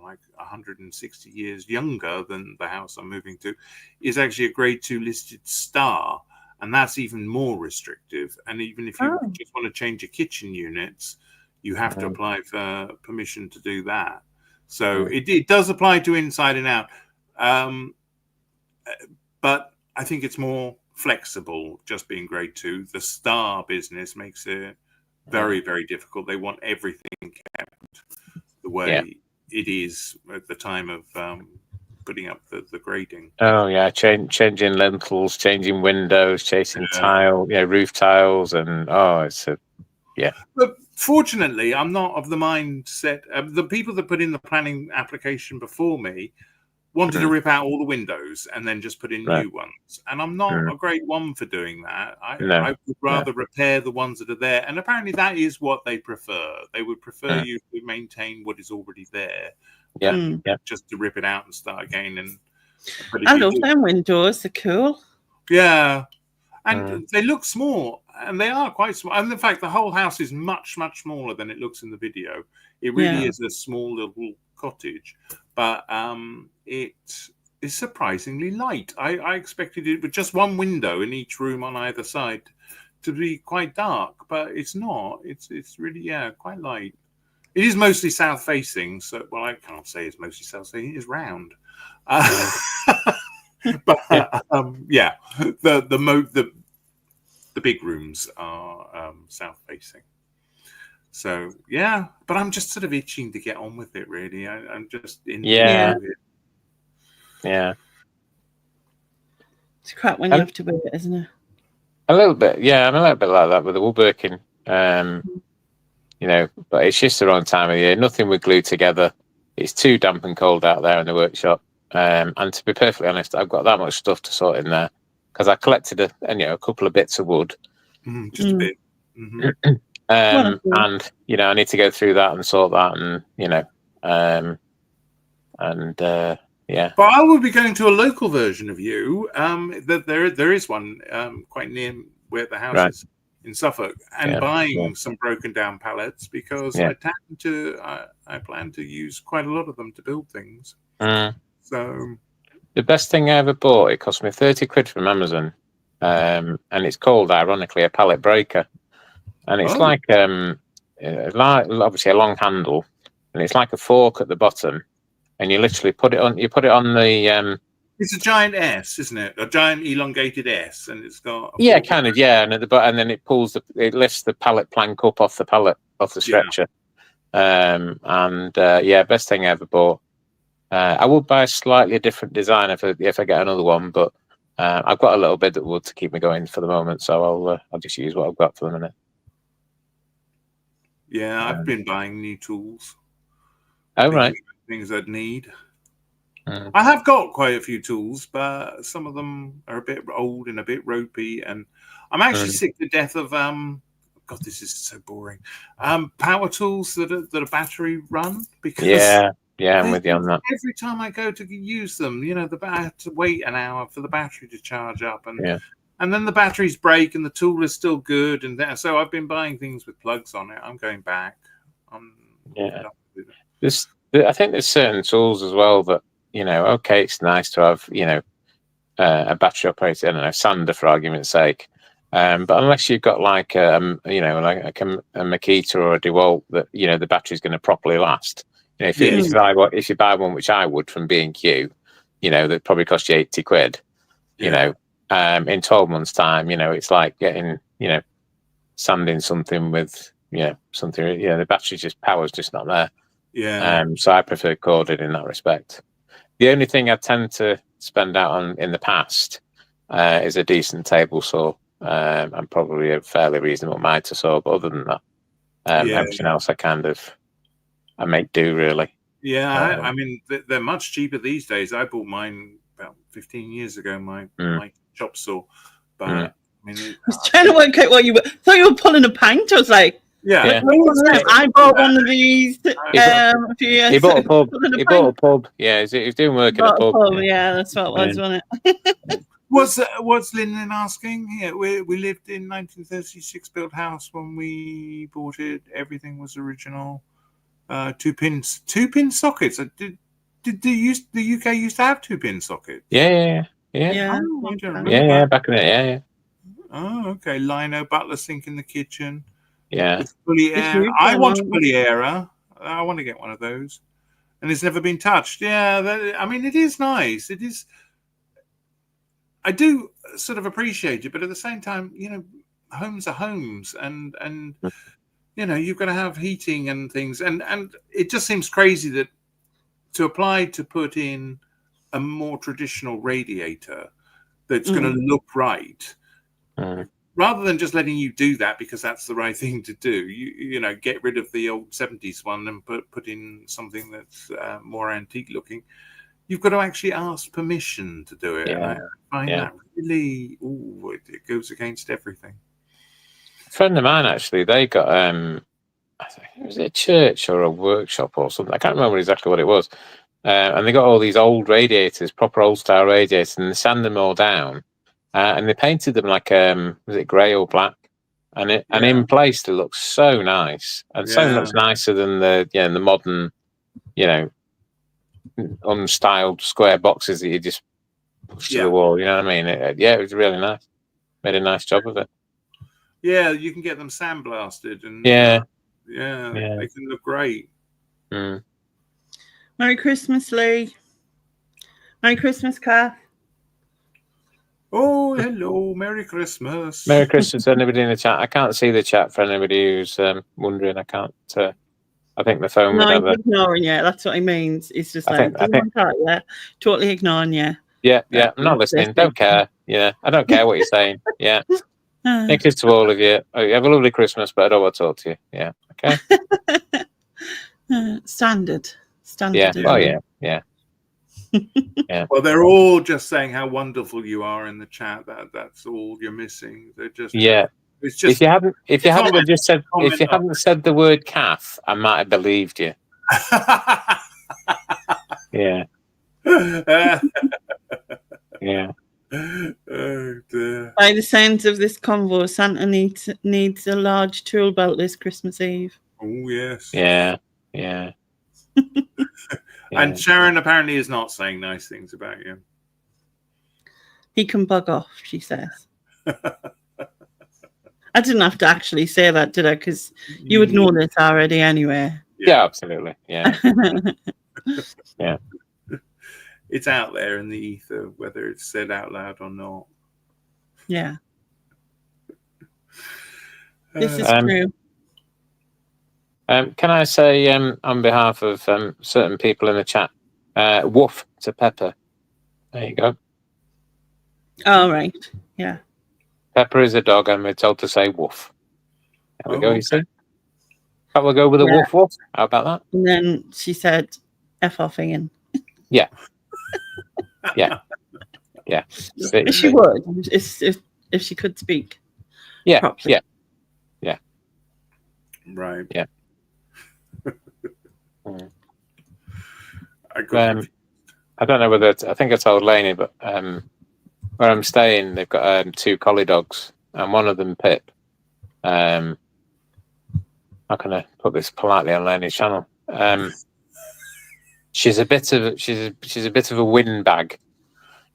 like 160 years younger than the house I'm moving to, is actually a grade 2 listed star, and that's even more restrictive. And even if you just want to change your kitchen units, you have to apply for permission to do that. So it does apply to inside and out, but I think it's more flexible just being grade 2. The star business makes it very, very difficult. They want everything kept the way it is at the time of putting up the grading. Oh yeah, changing lintels, changing windows, chasing tile, roof tiles, and But fortunately, I'm not of the mindset. The people that put in the planning application before me wanted to rip out all the windows and then just put in new ones. And I'm not a great one for doing that. I would rather repair the ones that are there. And apparently that is what they prefer. They would prefer you to maintain what is already there. Just to rip it out and start again. I love them windows. They're cool. Yeah. And they look small, and they are quite small. And in fact, the whole house is much, much smaller than it looks in the video. It really is a small little cottage, but it is surprisingly light. I expected it with just one window in each room on either side to be quite dark, but it's not. It's really quite light. It is mostly south facing, so I can't say it's mostly south facing. It is round. But the big rooms are south facing. So but I'm just sort of itching to get on with it. Really, I'm just in. Yeah. It's crap when you have to do it, isn't it? A little bit, yeah. I'm a little bit like that with the woodworking. But it's just the wrong time of year. Nothing would glue together. It's too damp and cold out there in the workshop. And to be perfectly honest, I've got that much stuff to sort in there because I collected a couple of bits of wood, just a bit. And I need to go through that and sort that, But I will be going to a local version of you. There is one quite near where the house is in Suffolk, and buying some broken down pallets because I plan to use quite a lot of them to build things. So the best thing I ever bought, it cost me 30 quid from Amazon, and it's called, ironically, a pallet breaker, and it's like obviously a long handle, and it's like a fork at the bottom, and you literally put it on the it's a giant S, isn't it? A giant elongated S, and it's got kind of, and at the bottom, and then it lifts the pallet plank up off the stretcher. Best thing I ever bought. I would buy a slightly different design if I get another one, but I've got a little bit of wood to keep me going for the moment, so I'll just use what I've got for the minute. Yeah, I've been buying new tools. Oh, right. Things I'd need. I have got quite a few tools, but some of them are a bit old and a bit ropey, and I'm actually sick to death of this is so boring. Power tools that are battery run, because Yeah, I'm with you on that. Every time I go to use them, I have to wait an hour for the battery to charge up, and then the batteries break, and the tool is still good, and so I've been buying things with plugs on it. I'm going back. I think there's certain tools as well that okay, it's nice to have a battery operated, I don't know, sander for argument's sake. But unless you've got like like a Makita or a DeWalt that the battery's going to properly last. If you buy one, which I would from B&Q, that probably cost you 80 quid. In 12 months' time, it's like getting sanding something with something. The battery power's just not there. So I prefer corded in that respect. The only thing I tend to spend out on in the past is a decent table saw. And probably a fairly reasonable miter saw, but other than that, everything else I make do really. Yeah, I mean they're much cheaper these days. I bought mine about 15 years ago. My chop saw, but I mean, I was trying to work out what you were. I thought you were pulling a pint. I was like, I bought one of these a few years. He bought a pub. He bought a pub. Yeah, he was doing work in a pub. Yeah, that's what it was, wasn't it? What's Lyndon asking? Yeah, we lived in 1936 built house when we bought it. Everything was original. 2-pin sockets. Did the UK used to have 2-pin sockets? Yeah. Oh, I don't remember. Yeah, back in it. Yeah. Oh, okay. Lino butler sink in the kitchen. Yeah. With fully air. I want a fully airer. I want to get one of those, and it's never been touched. Yeah, I mean, it is nice. It is. I do sort of appreciate it, but at the same time, homes are homes, and you've got to have heating and things, and it just seems crazy that to put in a more traditional radiator that's going to look right, rather than just letting you do that because that's the right thing to do. You get rid of the old 70s one and put in something that's more antique looking. You've got to actually ask permission to do it. Yeah. And I find that really, it goes against everything. A friend of mine, actually, they got, I think it was a church or a workshop or something. I can't remember exactly what it was. And they got all these old radiators, proper old style radiators, and they sanded them all down. And they painted them like, was it grey or black? And in place, they look so nice. And so much nicer than the modern, unstyled square boxes that you just push to the wall. You know what I mean? It was really nice. Made a nice job of it. Yeah, you can get them sandblasted, and they can look great. Merry Christmas, Lee. Merry Christmas, Kath. Oh, hello, Merry Christmas. Merry Christmas, anybody in the chat. I can't see the chat for anybody who's wondering. I can't. I think the phone. No, he's ignoring you. That's what he means. It's just totally ignoring you. Yeah. I'm not listening. Don't care. Yeah, I don't care what you're saying. Yeah. Thank you to all of you. Oh, you have a lovely Christmas, but I don't want to talk to you. Yeah. Okay. Standard. Yeah. Oh, yeah. Yeah. Well, they're all just saying how wonderful you are in the chat. That's all you're missing. They're just it's just if you hadn't said the word calf, I might have believed you. Yeah. Yeah. Oh, dear. By the sounds of this convo, Santa needs a large tool belt this Christmas Eve. Oh, yes. Yeah. And Sharon apparently is not saying nice things about you. He can bug off, she says. I didn't have to actually say that, did I? Because you would know this already anyway. Yeah, absolutely. Yeah. Yeah. It's out there in the ether, whether it's said out loud or not. Yeah. This is true. Can I say, on behalf of certain people in the chat, woof to Pepper? There you go. All right. Yeah. Pepper is a dog, and we're told to say woof. There we go. You see? Can't we go with a woof woof? How about that? And then she said, "F off Ian." Yeah. Yeah. She would if she could speak. Yeah. Properly. Yeah. Right. Yeah. I don't know whether I think I told Lainey, but where I'm staying, they've got 2 collie dogs, and one of them, Pip. How can I put this politely on Lainey's channel? She's a bit of a windbag.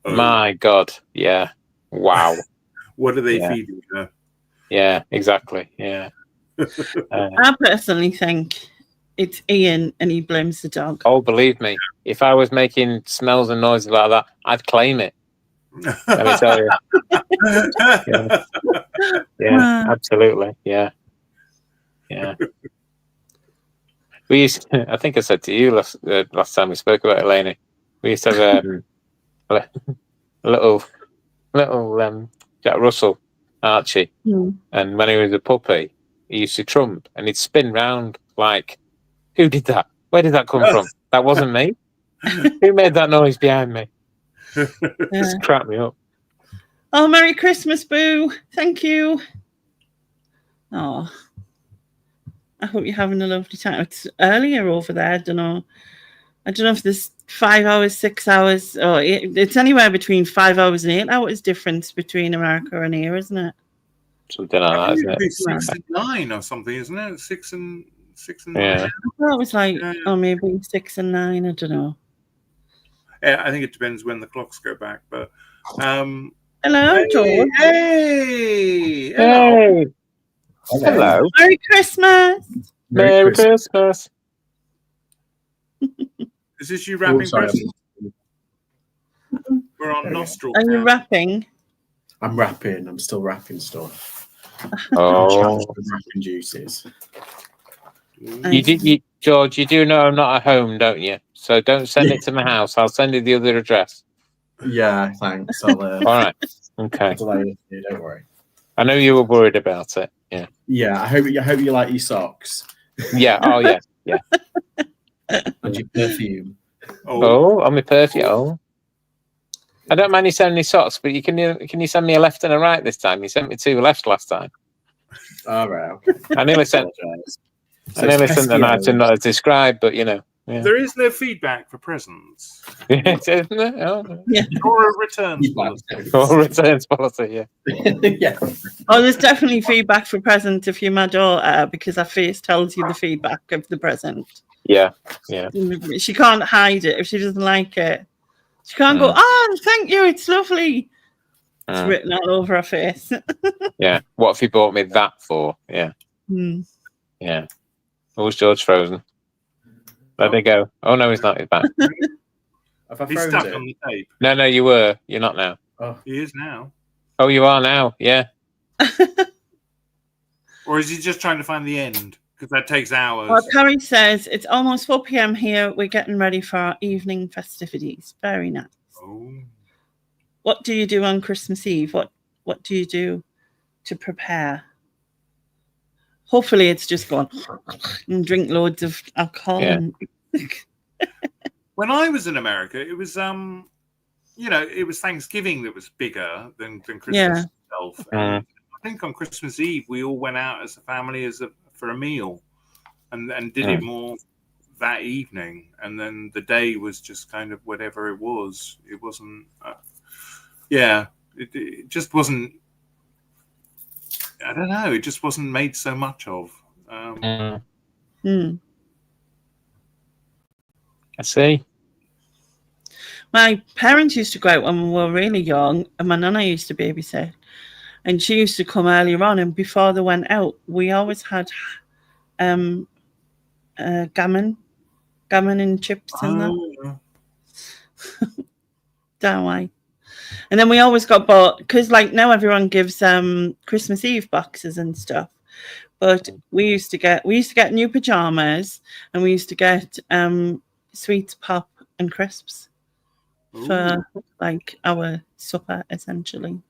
Oh. My God, yeah, wow. What are they feeding her? Yeah, exactly. Yeah. I personally think it's Ian, and he blames the dog. Oh, believe me, if I was making smells and noises like that, I'd claim it. Let me tell you. Yeah, absolutely. Yeah. We used to, I think I said to you last time we spoke about Eleni, we used to have a little Jack Russell, Archie, and when he was a puppy, he used to trump and he'd spin round like, who did that? Where did that come from? That wasn't me. Who made that noise behind me? Just crap me up. Oh, Merry Christmas, Boo. Thank you. Oh, I hope you're having a lovely time. It's earlier over there. I don't know if there's 5 hours, 6 hours, or it's anywhere between 5 hours and 8 hours difference between America and here, isn't it? Something like that, isn't it? 6 and 9 or something, isn't it? 6 and 9. I thought it was like, maybe 6 and 9. I don't know. Yeah, I think it depends when the clocks go back. But hello, hey, George. Hey, hello. Hello. Merry Christmas. Merry Christmas. Is this you wrapping presents? We're on nostril. Are you wrapping? I'm wrapping. I'm still wrapping stuff. Wrapping juices. George, you do know I'm not at home, don't you? So don't send it to my house. I'll send you the other address. Yeah, thanks. All right. Okay. Don't worry. I know you were worried about it. Yeah. Yeah. I hope you like your socks. Yeah. Oh yeah. Yeah. And your perfume. On my perfume. Oh. I don't mind you sending me socks, but can you send me a left and a right this time? You sent me 2 lefts last time. All right. Okay. I nearly sent the night to not describe, but you know. Yeah. There is no feedback for presents. Isn't there? Oh. Yeah. Or a returns policy. Or returns policy, yeah. Yeah. Oh, there's definitely feedback for present if you're my daughter, because her face tells you the feedback of the present. Yeah. She can't hide it if she doesn't like it. She can't go, oh, thank you, it's lovely. It's written all over her face. Yeah. What have you bought me that for? Yeah. Yeah. Oh, was George frozen? There they go. Oh no, he's not. He's back. He's stuck on the tape. No, you were. You're not now. Oh, he is now. Oh, you are now. Yeah. Or is he just trying to find the end? Because that takes hours. Well, Carrie says it's almost 4 p.m. here. We're getting ready for our evening festivities. Very nice. Oh. What do you do on Christmas Eve? What do you do to prepare? Hopefully, it's just gone and drink loads of alcohol. Yeah. When I was in America, it was it was Thanksgiving that was bigger than Christmas itself. I think on Christmas Eve we all went out as a family for a meal, and did it more that evening, and then the day was just kind of whatever it was. It wasn't. It just wasn't. I don't know. It just wasn't made so much of. I see. My parents used to go out when we were really young, and my nana used to babysit, and she used to come earlier on. And before they went out, we always had gammon and chips in that. Don't I? And then we always got bought, because like now everyone gives Christmas Eve boxes and stuff. But we used to get new pajamas, and we used to get sweets, pop, and crisps for like our supper essentially.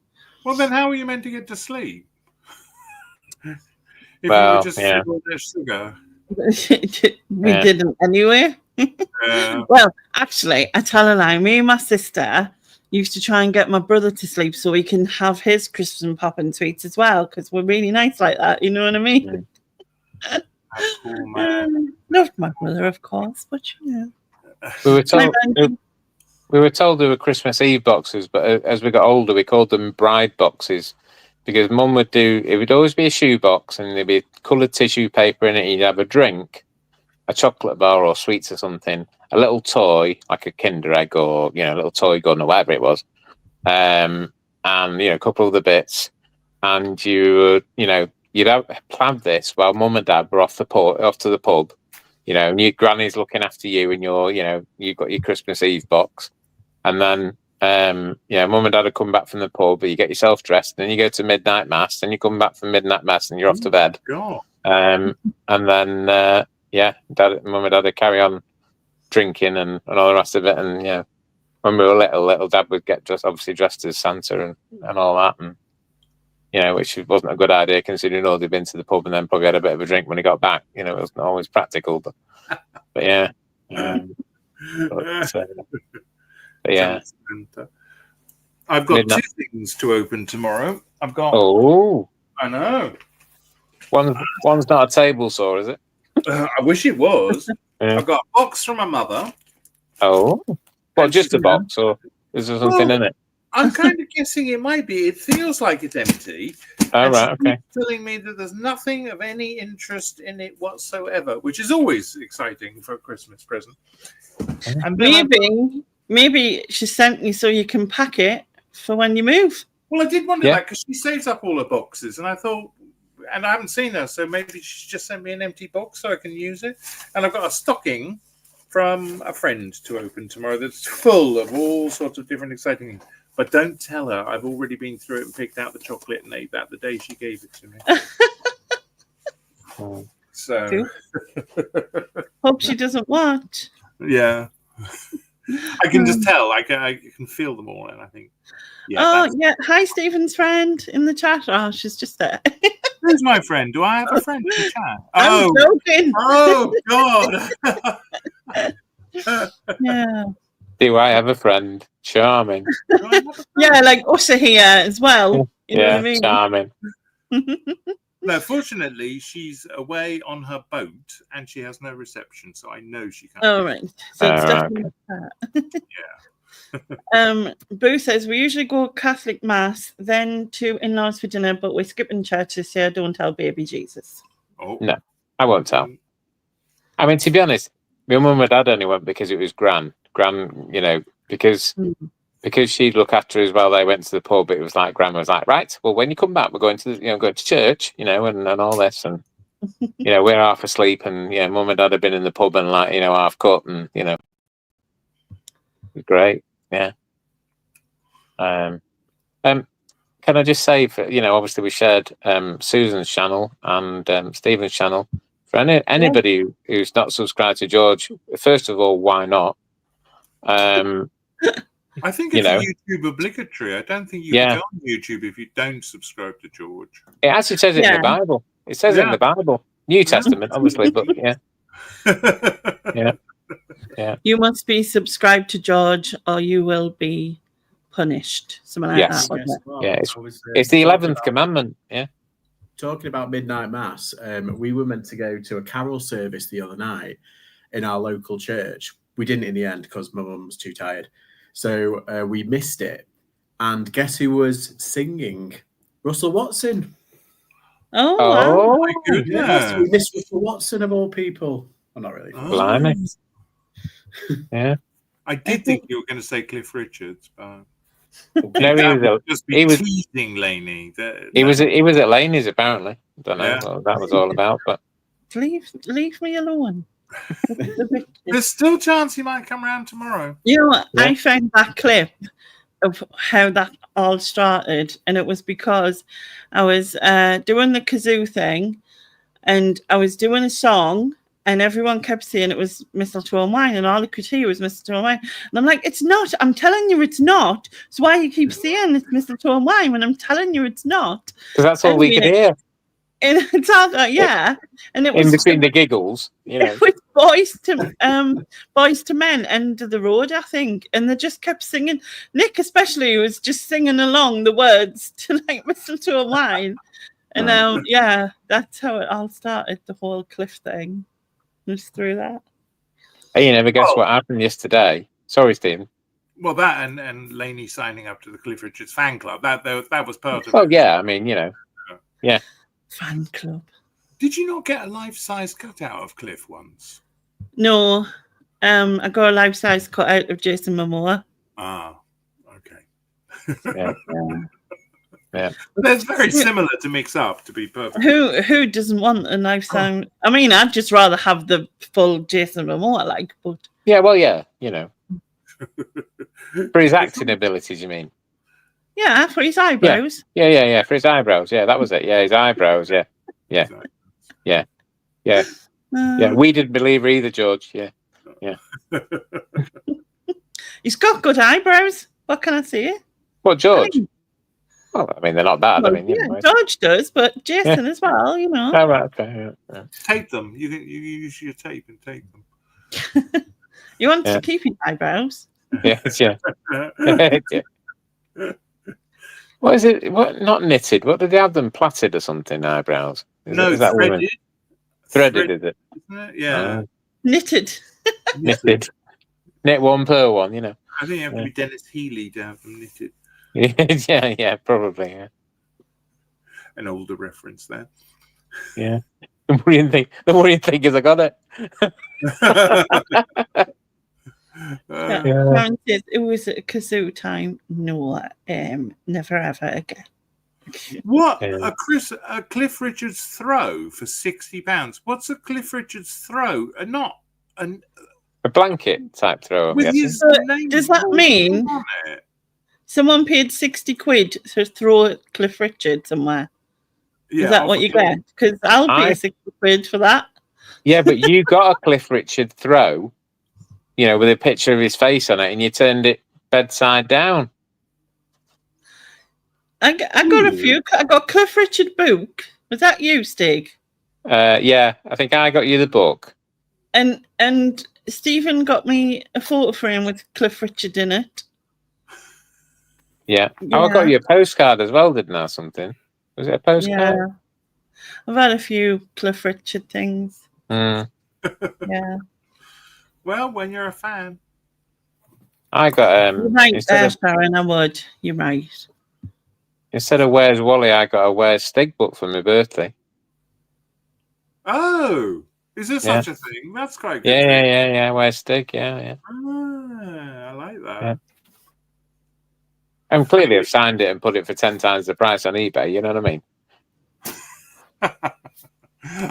Well, then how are you meant to get to sleep? If you were just all that sugar. We didn't anyway. Well, actually, I tell a lie. Me and my sister used to try and get my brother to sleep so he can have his crisps and pop and sweets as well, because we're really nice like that. You know what I mean? Cool, man. Loved my brother, of course, but you know. We were Hi, told Mandy. we were told they were Christmas Eve boxes, but as we got older, we called them bride boxes because Mum would it would always be a shoe box, and there'd be coloured tissue paper in it. You'd have a drink, a chocolate bar or sweets or something, a little toy like a Kinder Egg or a little toy gun or whatever it was, and a couple of the bits, and you'd have planned this while Mum and Dad were off to the pub, and your granny's looking after you, and you've got your Christmas Eve box, and then Mum and Dad would come back from the pub, you get yourself dressed, then you go to midnight mass, then you come back from midnight mass, and you're off to bed. God. And then Mum and Dad would carry on drinking and all the rest of it, and when we were little Dad would get dressed as Santa and all that, and which wasn't a good idea considering all they'd been to the pub and then probably had a bit of a drink when he got back. It wasn't always practical, but yeah. But yeah. I've got two things to open tomorrow. I've got. Oh, I know. One's not a table saw, is it? I wish it was. Yeah. I've got a box from my mother. Oh, well, just a box, or is there something in it? I'm kind of guessing it might be. It feels like it's empty. Oh, right, okay. She's telling me that there's nothing of any interest in it whatsoever, which is always exciting for a Christmas present. And Maybe she sent you so you can pack it for when you move. Well, I did wonder that because she saves up all her boxes, and I thought, and I haven't seen her, so maybe she just sent me an empty box so I can use it. And I've got a stocking from a friend to open tomorrow that's full of all sorts of different exciting things. But don't tell her I've already been through it and picked out the chocolate and ate that the day she gave it to me. So hope she doesn't watch. Yeah. I can just tell. I can feel them all, and I think. Yeah, Hi, Stephen's friend in the chat. Oh, she's just there. Who's my friend? Do I have a friend in the chat? I'm joking. Oh God. Yeah. Do I have a friend? Charming. Yeah, like Usher here as well. You know what I mean? Charming. No, fortunately, she's away on her boat and she has no reception, so I know she can't. Oh, right. So it's definitely Yeah. Boo says we usually go Catholic mass, then to in-laws for dinner, but we're skipping church this year. Don't tell baby Jesus. Oh. No, I won't tell. I mean, to be honest, my mum and dad only went because it was Gran, because she'd look after us while they went to the pub. It was like Grandma was like, right, well, when you come back, we're going to go to church, and all this, and we're half asleep, and mum and dad had been in the pub and half cut, and it was great, yeah. Can I just say, for obviously we shared Susan's channel and Stephen's channel. For anybody who's not subscribed to George, first of all, why not? I think it's YouTube obligatory. I don't think you can go on YouTube if you don't subscribe to George. It actually says it in the Bible. It says it in the Bible. New Testament, obviously, but yeah. You must be subscribed to George or you will be punished. Something like that. Yes. Well, yeah, it's the 11th commandment. Yeah. Talking about midnight mass, we were meant to go to a carol service the other night in our local church. We didn't in the end because my mum was too tired. So we missed it. And guess who was singing? Russell Watson. Oh, my goodness. Yes, we missed Russell Watson of all people. I'm not really. Blimey. Yeah. I did think you were going to say Cliff Richards, but no, he was teasing Lainey. He was at Laney's apparently. I don't know what that was all about, but leave me alone. There's still a chance he might come around tomorrow. You know what? I found that clip of how that all started, and it was because I was doing the kazoo thing, and I was doing a song, and everyone kept saying it was mistletoe and wine, and all I could hear was mistletoe and wine. And I'm like, it's not. I'm telling you it's not. So why you keep saying it's mistletoe and wine when I'm telling you it's not? Because that's all we could hear. And it's all and it was in between the giggles, It was boys to men, end of the road, I think, and they just kept singing. Nick, especially, was just singing along the words to like mistletoe and wine, and that's how it all started. The whole Cliff thing. Just through that. Hey, you never guess what happened yesterday. Sorry, Stephen. Well, that and Lainey signing up to the Cliff Richards fan club. That was part of Well, it. yeah, I mean, yeah. Fan club. Did you not get a life-size cutout of Cliff once? No, I got a life-size cutout of Jason Momoa. Ah, okay. Yeah. Yeah. That's very similar to mix up, to be perfect. Who doesn't want a life-size? I mean, I'd just rather have the full Jason Momoa, but Yeah, well, yeah, for his acting abilities, you mean? yeah, for his eyebrows. Yeah, for his eyebrows. Yeah, that was it. Yeah, his eyebrows. Yeah. We didn't believe her either, George. Yeah. He's got good eyebrows. What can I say? What, George? Well, I mean, they're not bad. Well, I mean, yeah, George does, but Jason as well, Oh, right, okay. Yeah. Tape them. You use your tape and tape them. He wants to keep his eyebrows. Yeah. What is it? What? Not knitted. What did they have them? Plaited or something? Eyebrows? Is that threaded. woman? Threaded, is it? Isn't it? Yeah. Knitted. Knitted. Knit one per one. I think you have to be Dennis Healy to have them knitted. yeah, probably. Yeah. An older reference there. Yeah. The more you think is I got it. Karen says it was a kazoo time. No, never ever again. What a Cliff Richards throw for £60? What's a Cliff Richards throw? Not a blanket type throw. With his name. Does that mean someone paid 60 quid to throw Cliff Richard somewhere? Yeah, is that what you get? Because I'll pay 60 quid for that. Yeah, but you got a Cliff Richard throw, with a picture of his face on it, and you turned it bedside down. I got a few. I got Cliff Richard book. Was that you, Stig? Yeah, I think I got you the book. And Stephen got me a photo frame with Cliff Richard in it. Yeah. Oh, I got you a postcard as well, didn't I? Something. Was it a postcard? Yeah. I've had a few Cliff Richard things. Mm. Yeah. Well, when you're a fan. I got You're right there, Sharon, I would. You're right. Instead of Where's Wally, I got a Where's Stig book for my birthday. Oh, is there such a thing? That's quite good. Yeah. Where's Stig? Yeah. Ah, I like that. Yeah. And clearly I've signed it and put it for 10 times the price on eBay, you know what I mean?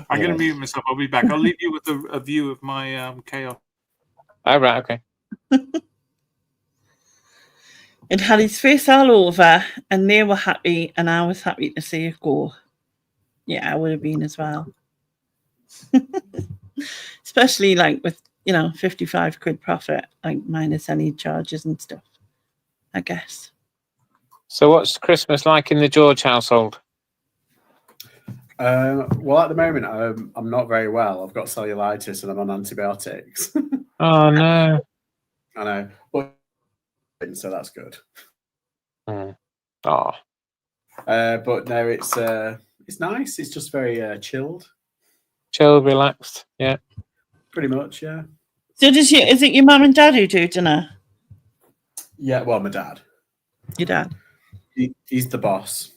I'm going to mute myself. I'll be back. I'll leave you with a view of my chaos. Oh, right, okay. It had his face all over, and they were happy, and I was happy to see it go. Yeah, I would have been as well. Especially with 55 quid profit, minus any charges and stuff, I guess. So what's Christmas like in the George household? Well, at the moment, I'm not very well. I've got cellulitis and I'm on antibiotics. Oh, no. I know. But, so that's good. Mm. Oh. But no, it's nice. It's just very chilled. Chilled, relaxed, yeah. Pretty much, yeah. So is it your mum and dad who do dinner? Yeah, well, my dad. Your dad? He's the boss.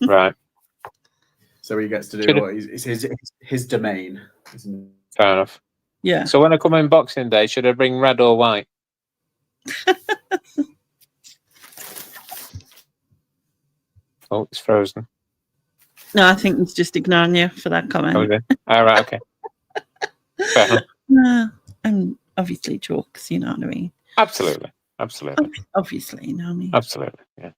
Right. So he gets to do it's his domain. Fair enough. Yeah. So when I come in Boxing Day, should I bring red or white? Oh, it's frozen. No, I think he's just ignoring you for that comment. Okay. All right, okay. Fair enough. And obviously jokes, you know what I mean? Absolutely. Obviously, you know what I mean? Absolutely, yeah.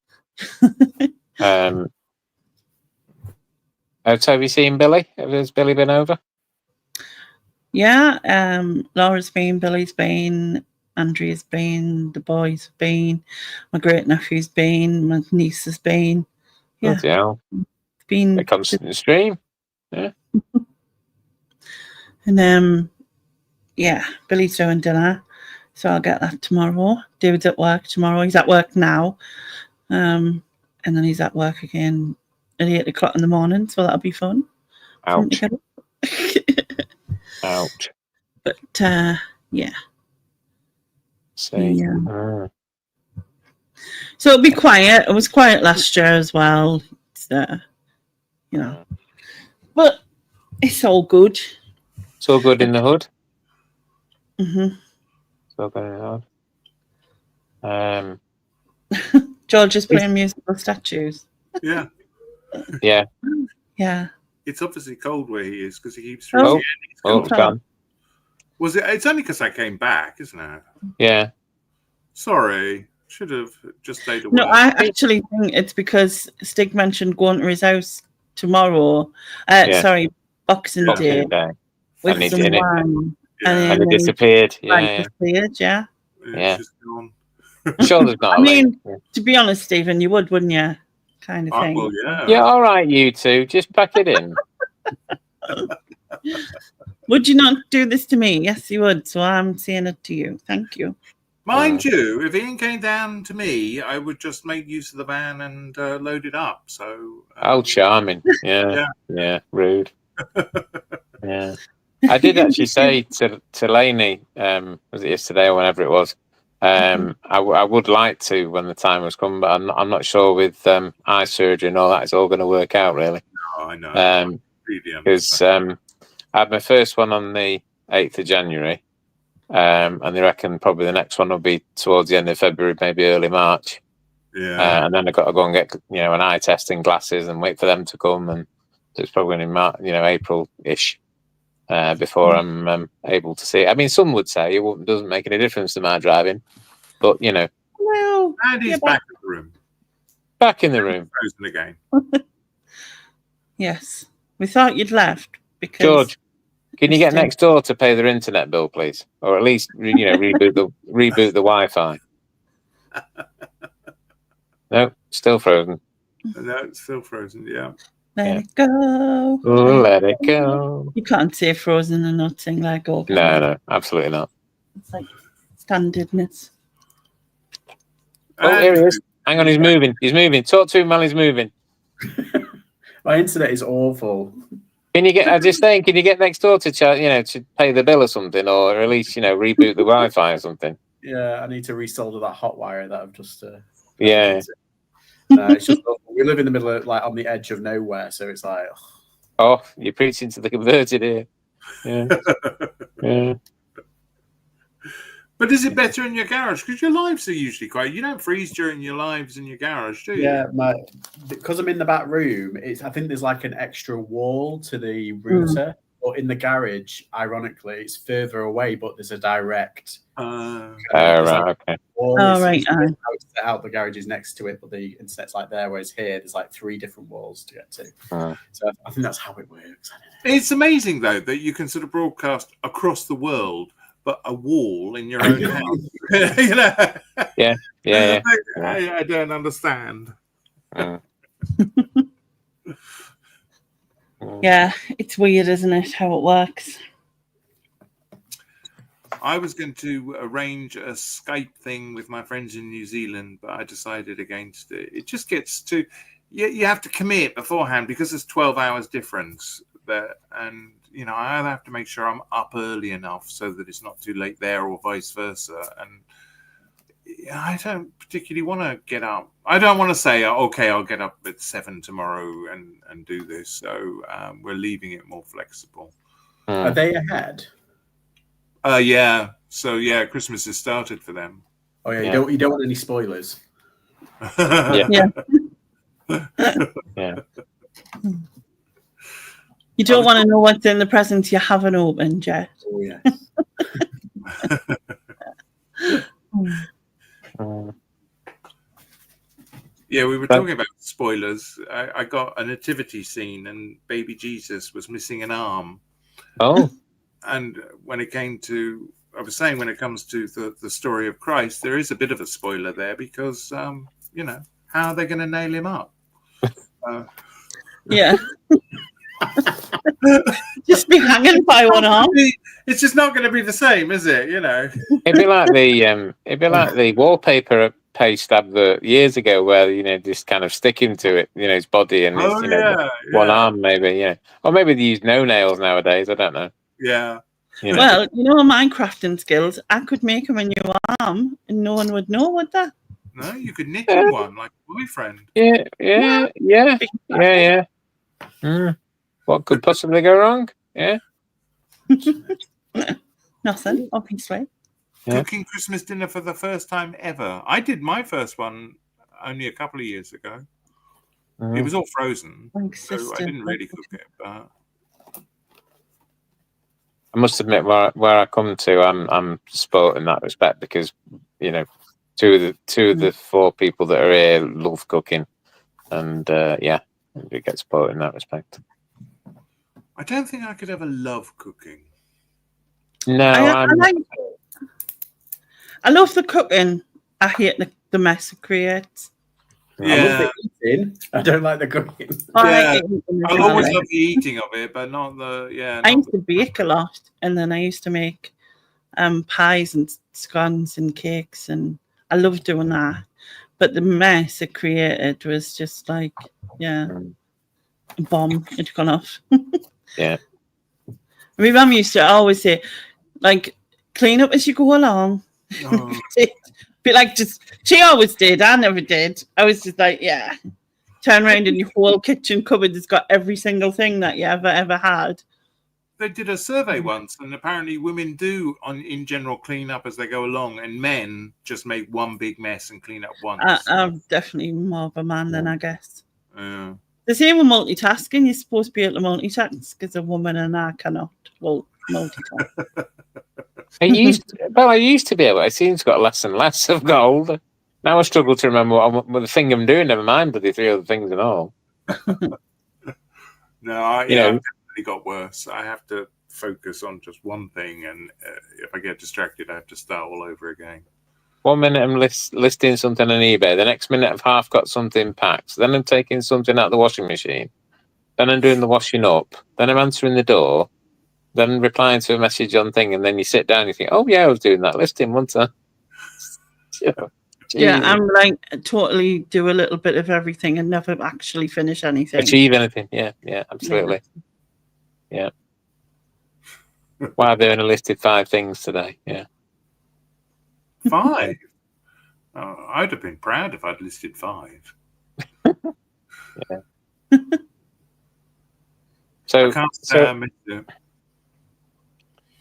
So have you seen Billy? Has Billy been over? Yeah, Laura's been, Billy's been, Andrea's been, the boys have been, my great nephew's been, my niece has been. Yeah, it's been a constant stream. Yeah, and Billy's doing dinner, so I'll get that tomorrow. David's at work tomorrow. He's at work now, and then he's at work again at 8 o'clock in the morning. So that'll be fun. Ouch. Ouch. But yeah. See. Yeah. Ah. So it'll be quiet. It was quiet last year as well. It's, but it's all good. It's all good in the hood. Mm-hmm. It's all good in the hood. George is playing musical statues. Yeah. Yeah. Yeah. It's obviously cold where he is because he keeps Oh. freezing. Oh, it's gone. Was it? It's only because I came back, isn't it? Yeah. Sorry, should have just stayed away. No, I actually think it's because Stig mentioned going to his house tomorrow. Sorry, Boxing Day. Boxing Day. With And he some did it. wine. Yeah. And it disappeared. Yeah. Disappeared, yeah. Yeah. She's gone. Sure, there's not. I mean, to be honest, Stephen, you would, wouldn't you? Kind of thing. Well, yeah. Yeah, all right, you two. Just pack it in. Would you not do this to me? Yes, you would. So I'm saying it to you. Thank you. Mind you, if Ian came down to me, I would just make use of the van and load it up. So. Oh, charming. Yeah. Yeah. Rude. Yeah. I did actually say to Lainey, was it yesterday or whenever it was, I would like to when the time has come, but I'm not sure with eye surgery and all that it's all going to work out really. No, I know. Because I had my first one on the 8th of January, and they reckon probably the next one will be towards the end of February, maybe early March. Yeah. And then I've got to go and get an eye test and glasses and wait for them to come, and so it's probably in April-ish. Before I'm able to see it. I mean, some would say it doesn't make any difference to my driving, but Well, and he's back in the room. Back in the room. Frozen again. Yes, we thought you'd left because George, can you get next door to pay their internet bill, please, or at least reboot the Wi-Fi? No, still frozen. No, it's still frozen. Yeah. Let it go. Let it go. You can't say Frozen and not sing Let It Go. No, absolutely not. It's like standardness. Oh, here he is. Hang on, he's moving. He's moving. Talk to him while he's moving. My internet is awful. Can you get? I was just saying, can you get next door to to pay the bill or something, or at least reboot the Wi-Fi or something? Yeah, I need to resolder that hot wire that I've just. Yeah. It's just we live in the middle of on the edge of nowhere, so it's like. Oh, you're preaching to the converted here. Yeah. Yeah. But is it better in your garage? Because your lives are usually quite. You don't freeze during your lives in your garage, do you? Yeah, because I'm in the back room. I think there's like an extra wall to the router, but in the garage, ironically, it's further away. But there's a direct. Right. Okay. Right. How it's set out, the garage is next to it, but the internet's like there. Whereas here, there's like 3 different walls to get to. So I think that's how it works. It's amazing though that you can sort of broadcast across the world. But a wall in your own house, Yeah. I don't understand. Yeah, it's weird, isn't it, how it works? I was going to arrange a Skype thing with my friends in New Zealand, but I decided against it. It just gets to you have to commit beforehand because there's 12 hours difference there, and I either have to make sure I'm up early enough so that it's not too late there, or vice versa. And I don't particularly want to get up. I don't want to say, okay, I'll get up at 7 tomorrow and do this. So we're leaving it more flexible. Are they ahead? Yeah. So yeah, Christmas has started for them. Oh yeah, you don't want any spoilers. Yeah. Yeah. You don't want to know what's in the presents you haven't opened yet. Oh yeah. Yeah, we were talking about spoilers. I got a nativity scene, and baby Jesus was missing an arm. Oh. And when it came to, I was saying, when it comes to the story of Christ, there is a bit of a spoiler there because, how are they going to nail him up? Yeah. Just be hanging by one arm. It's just not going to be the same, is it? It'd be like the wallpaper paste advert years ago, where just kind of stick him to it, his body and his, one arm, maybe, or maybe they use no nails nowadays. I don't know. Yeah, You know. Well, you know, my crafting skills, I could make them a new arm and no one would know, would they? No, you could knit him one like a boyfriend. Yeah. What could possibly go wrong? Yeah. Nothing, obviously. Yeah. Cooking Christmas dinner for the first time ever. I did my first one only a couple of years ago. It was all frozen, so I didn't really cook it. But I must admit, where I come to, I'm spoiled in that respect because, you know, two of the 4 people that are here love cooking, and yeah, it gets spoiled in that respect. I don't think I could ever love cooking. No, I love the cooking. I hate the mess it creates. Yeah. I love the eating. I don't like the cooking. I always love the eating of it, but not the I used to bake a lot, and then I used to make pies and scones and cakes, and I loved doing that. But the mess it created was just like, a bomb. It's gone off. Yeah. My mum used to always say, like, clean up as you go along. But like, just she always did. I never did. I was just like, turn around and your whole kitchen cupboard has got every single thing that you ever had. They did a survey once, and apparently women do, in general, clean up as they go along, and men just make one big mess and clean up once. I'm definitely more of a man than I guess. Yeah. The same with multitasking. You're supposed to be able to multitask as a woman, and I cannot. Well, multitask. I used to be able. It seems got less and less. I've got older. Now I struggle to remember what the thing I'm doing. Never mind, but the 3 other things and all. No, I've definitely got worse. I have to focus on just one thing, and if I get distracted, I have to start all over again. 1 minute I'm listing something on eBay. The next minute I've half got something packed. Then I'm taking something out of the washing machine. Then I'm doing the washing up. Then I'm answering the door. Then replying to a message on thing, and then you sit down and you think, oh yeah, I was doing that listing once. Yeah, I'm like totally do a little bit of everything and never actually finish anything. Achieve anything. Yeah, absolutely. Yeah. Why have they only listed 5 things today? Yeah. 5? I'd have been proud if I'd listed 5. Yeah. So,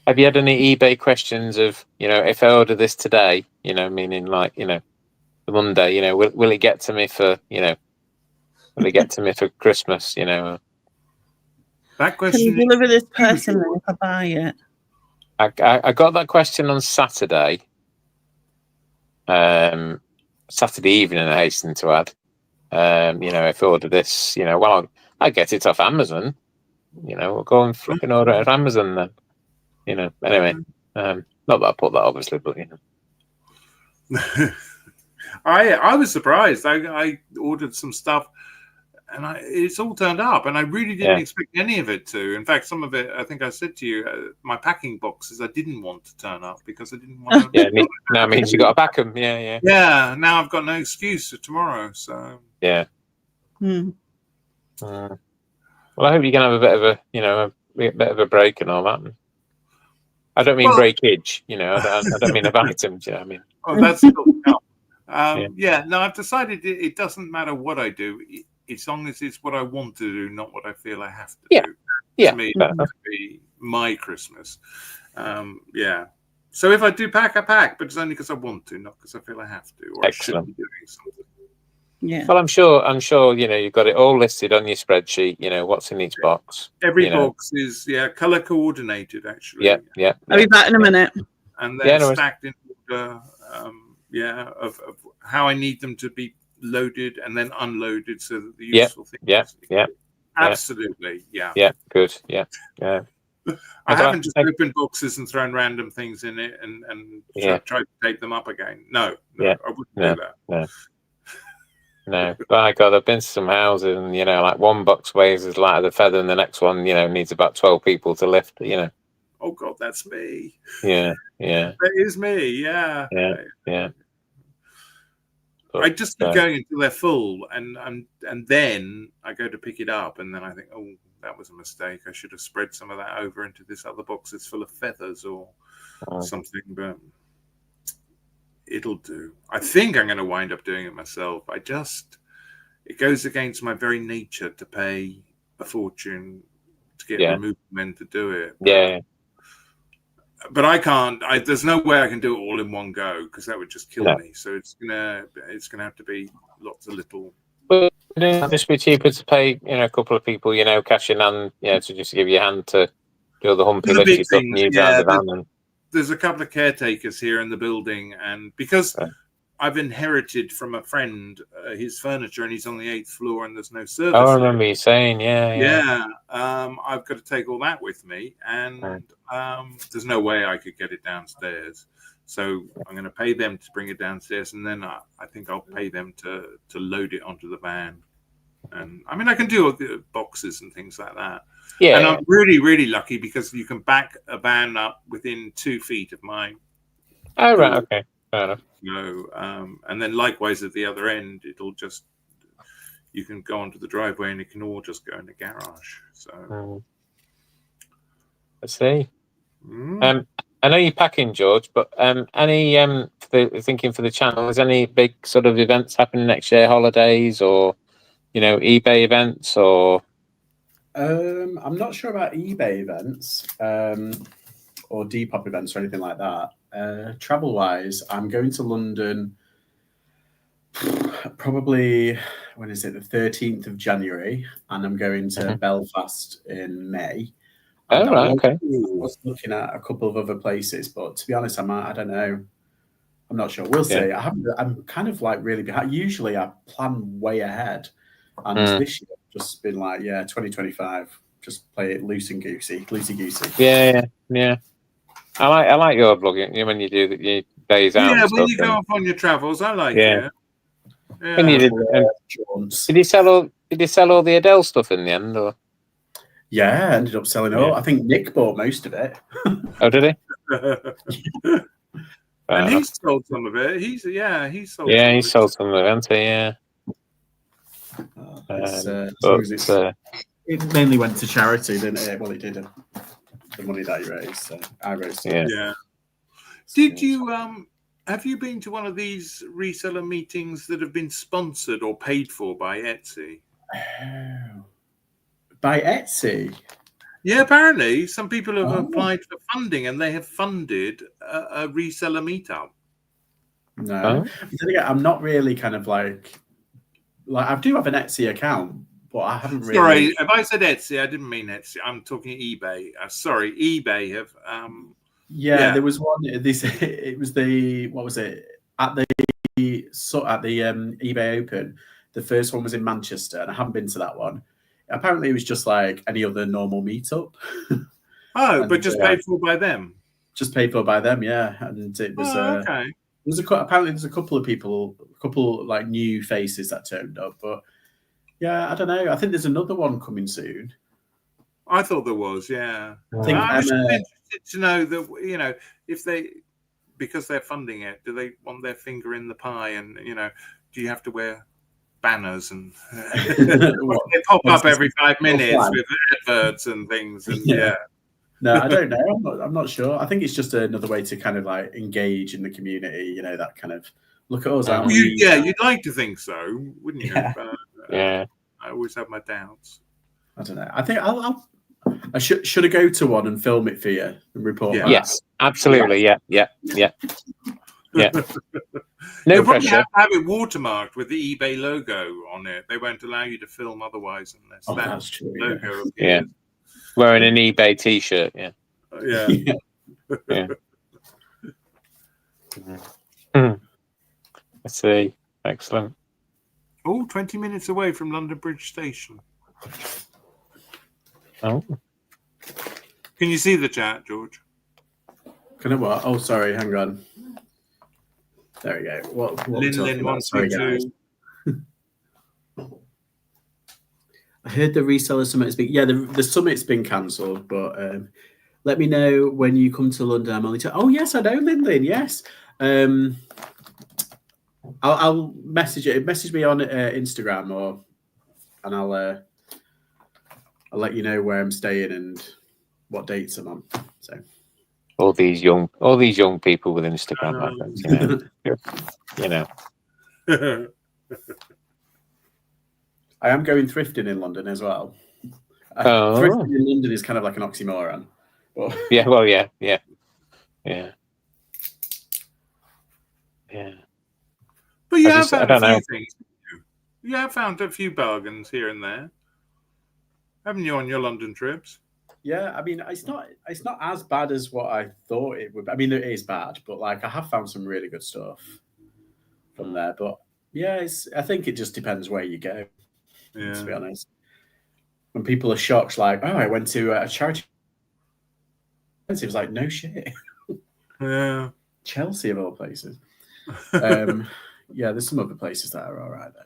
have you had any eBay questions of, if I order this today, meaning like, the Monday, will it get to me for, will it get to me for Christmas, That question. Can you deliver this personally if I buy it? I got that question on Saturday. Saturday evening, I hasten to add. If I order this, I get it off Amazon. We'll go and flipping order it at Amazon then. Anyway, not that I put that obviously, but I was surprised. I ordered some stuff, and it's all turned up, and I really didn't expect any of it to. In fact, some of it, I think I said to you, my packing boxes I didn't want to turn up because I didn't want to. Now it means you got to pack them. Yeah. Now I've got no excuse for tomorrow. So yeah. Well, I hope you can have a bit of a bit of a break and all that. I don't mean breakage, I don't mean of items, you know what I mean? Oh, that's still no. I've decided it doesn't matter what I do, as long as it's what I want to do, not what I feel I have to do. To me, that would be my Christmas. So if I do pack, I pack, but it's only because I want to, not because I feel I have to, or Excellent. I should be doing something. Yeah. Well, I'm sure, you've got it all listed on your spreadsheet, what's in each box. Every box is, color coordinated, actually. Yeah. I'll be back in a minute. And they're stacked in order, of how I need them to be loaded and then unloaded so that the useful things. Yeah. Absolutely, yeah. Yeah, good, yeah. I haven't just opened boxes and thrown random things in it and tried to take them up again. No, I wouldn't do that. No, by God, I've been to some houses and, like one box weighs as light as a feather and the next one, needs about 12 people to lift, Oh, God, that's me. Yeah. That is me, yeah. But, I just keep going until they're full and then I go to pick it up and then I think, oh, that was a mistake. I should have spread some of that over into this other box that's full of feathers or something, but it'll do. I think I'm going to wind up doing it myself. It goes against my very nature to pay a fortune to get removal men to do it. But I can't. There's no way I can do it all in one go because that would just kill me. So it's gonna have to be lots of little. Well, it'd just be cheaper to pay, a couple of people, cash in hand, to just give you a hand to do all the humpy lifty stuff and you drive the van. There's a couple of caretakers here in the building, and because I've inherited from a friend his furniture, and he's on the 8th floor, and there's no service. Oh, I remember you saying, yeah. I've got to take all that with me, and there's no way I could get it downstairs. So I'm going to pay them to bring it downstairs, and then I think I'll pay them to load it onto the van. And I mean, I can do all the boxes and things like that. Yeah, and I'm really, really lucky because you can back a van up within 2 feet of mine. Oh, right, okay, fair enough. And then likewise at the other end, you can go onto the driveway and it can all just go in the garage. So let's see. I know you're packing, George, but any thinking for the channel? Is any big sort of events happening next year? Holidays or eBay events or? I'm not sure about eBay events or Depop events or anything like that. Travel wise, I'm going to London probably, when is it, the 13th of January, and I'm going to Belfast in May. Oh, right, okay. I was looking at a couple of other places, but to be honest, I don't know. I'm not sure. We'll see. I'm kind of like really behind. Usually I plan way ahead, and this year I've just been like, 2025, just play it loosey goosey. Yeah. I like your vlogging. When you do your days out. Yeah, when you go off on your travels, I like it. Yeah. When you did you sell all the Adele stuff in the end, or? Yeah, I ended up selling it all. I think Nick bought most of it. Oh, did he? And he sold some of it. He sold. Yeah, he sold some of it, hasn't he? Yeah. It mainly went to charity, didn't it? Well, it did. The money that he raised, so I raised it. Yeah. Did you have you been to one of these reseller meetings that have been sponsored or paid for by Etsy? By Etsy? Yeah, apparently some people have applied for funding and they have funded a reseller meetup. No, I'm not really kind of like I do have an Etsy account, but I haven't really. Sorry, if I said Etsy, I didn't mean Etsy. I'm talking eBay. Sorry, eBay have. There was one. It was what was it at the eBay Open? The first one was in Manchester, and I haven't been to that one. Apparently, it was just like any other normal meetup. But just paid for by them. Just paid for by them, yeah. And it was okay. Apparently, there's a couple of people, like new faces that turned up. But yeah, I don't know. I think there's another one coming soon. I thought there was, yeah. I was interested to know that if because they're funding it, do they want their finger in the pie? And do you have to wear banners and they pop up every 5 minutes with adverts and things? And No, I don't know. I'm not sure. I think it's just another way to kind of like engage in the community. That kind of look at us. You'd like to think so, wouldn't you? Yeah. I always have my doubts. I don't know. I think I should I go to one and film it for you and report back? Yes, absolutely. Yeah. No pressure. Have it watermarked with the eBay logo on it. They won't allow you to film otherwise unless that's true, logo appears. Yeah. Wearing an eBay T-shirt. Yeah. I see. Excellent. 20 minutes away from London Bridge Station. Oh. Can you see the chat, George? Can I what? Oh, sorry. Hang on. There we go. What Lin 122. I heard the reseller summit's been. Yeah, the summit's been cancelled, but let me know when you come to London. I'm only. Oh yes, I know Lin. Yes. I'll message it. Message me on Instagram and I'll let you know where I'm staying and what dates I'm on. So all these young people with Instagram adverts, you know. I am going thrifting in London as well. Oh. Thrifting in London is kind of like an oxymoron. But... Yeah, well, yeah. But you have I found don't a few know. things. You have found a few bargains here and there, haven't you, on your London trips? Yeah, I mean, it's not as bad as what I thought it would be. I mean, it is bad, but like I have found some really good stuff from there. But yeah, I think it just depends where you go. Yeah. To be honest, when people are shocked, like, oh, I went to a charity, it was like, no shit. Yeah. Chelsea of all places. Yeah, there's some other places that are all right then.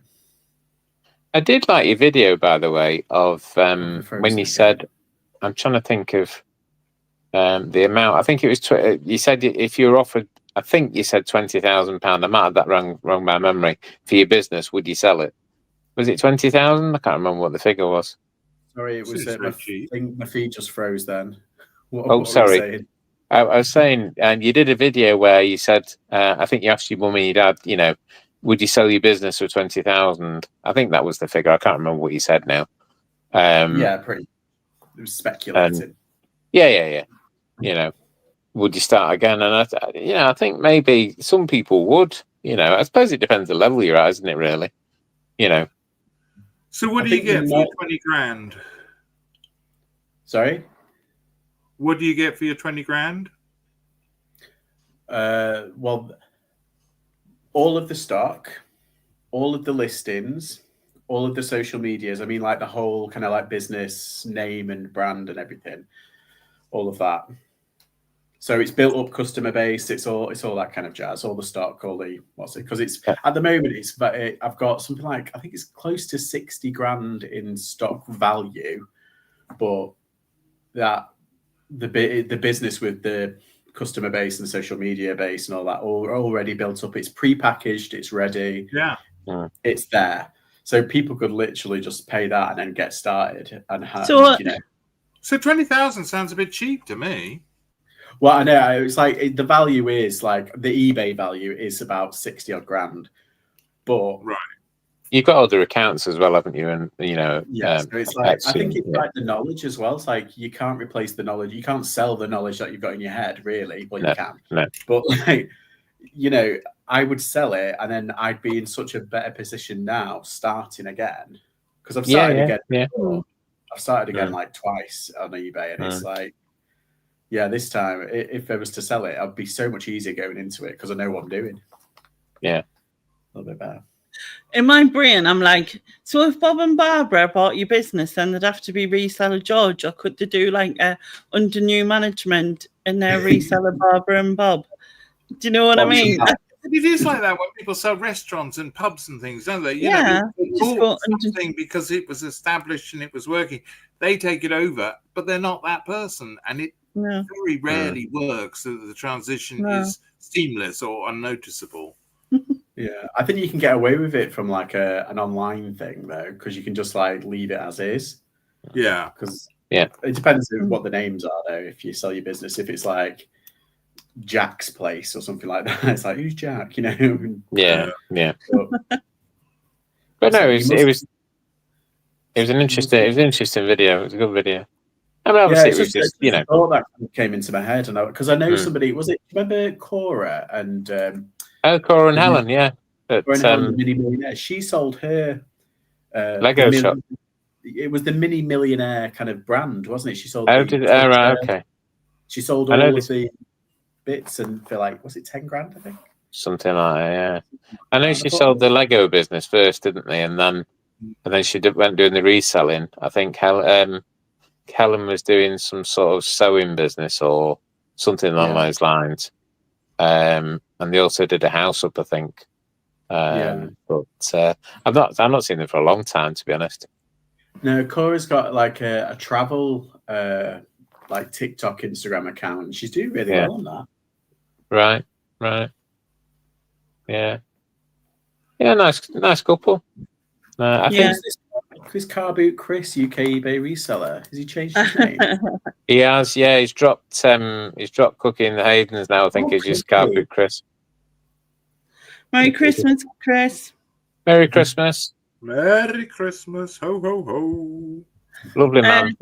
I did like your video, by the way, of when you said, I'm trying to think of the amount. I think it was you said if you were offered, I think you said £20,000. I might have that wrong by memory. For your business, would you sell it? Was it 20,000? I can't remember what the figure was. Sorry, it was my feed just froze then. What sorry. I was saying, and you did a video where you said, I think you asked your mum and your dad, would you sell your business for 20,000? I think that was the figure. I can't remember what you said now. Yeah, pretty. It was speculating. Yeah. Would you start again? And I think maybe some people would. I suppose it depends the level you're at, isn't it? Really, So what do you get for your 20 grand? Sorry. What do you get for your 20 grand? Well, all of the stock, all of the listings, all of the social medias. I mean, like the whole kind of like business name and brand and everything, all of that. So it's built up customer base. It's all that kind of jazz. All the stock, all the because it's at the moment I've got something like I think it's close to 60 grand in stock value, but that the business with the customer base and the social media base and all that already built up. It's pre-packaged. It's ready. Yeah, it's there. So people could literally just pay that and then get started and have So 20,000 sounds a bit cheap to me. Well, I know it's like the value is like the eBay value is about 60 odd grand, but right. You've got other accounts as well, haven't you? And yeah, so it's like I think it's like the knowledge as well. It's like you can't replace the knowledge. You can't sell the knowledge that you've got in your head, really. Well, you can, but like I would sell it, and then I'd be in such a better position now, starting again, because I've started again. Yeah. I've started again like twice on eBay, and it's like, yeah, this time if I was to sell it, I'd be so much easier going into it because I know what I'm doing. Yeah, a little bit better. In my brain, I'm like, so if Bob and Barbara bought your business, then they'd have to be reseller George, or could they do like under new management and their reseller Barbara and Bob? Do you know what I mean? It is like that when people sell restaurants and pubs and things, don't they? They bought something because it was established and it was working. They take it over, but they're not that person, and it very rarely works so that the transition is seamless or unnoticeable. Yeah, I think you can get away with it from like an online thing though, because you can just like leave it as is. Yeah, because it depends on what the names are though. If you sell your business, if it's like Jack's Place or something like that, it's like, who's Jack? Yeah. But no, it was an interesting video. It was a good video. I mean, obviously, it was just all that came into my head, and because I know somebody. Was it? Remember Cora and? Cora and Helen, yeah. But, Helen, the mini millionaire. She sold her Lego shop. It was the mini millionaire kind of brand, wasn't it? She sold. Right, okay. She sold all of the bits, and for like, was it 10 grand? I think something like that. Yeah, I know she sold the Lego business first, didn't they? And then she went doing the reselling. I think Helen was doing some sort of sewing business or something along those lines. And they also did a house up, I think. But I've not seen them for a long time, to be honest. No, Cora's got like a travel like TikTok, Instagram account, and she's doing really well on that. Right. Yeah, nice couple. I think this car boot Chris, UK eBay reseller? Has he changed his name? He has, yeah. He's dropped Cookie in the Haydens now. I think he's just car boot Chris. Merry Christmas, Chris. Merry Christmas. Merry Christmas, ho ho ho. Lovely man.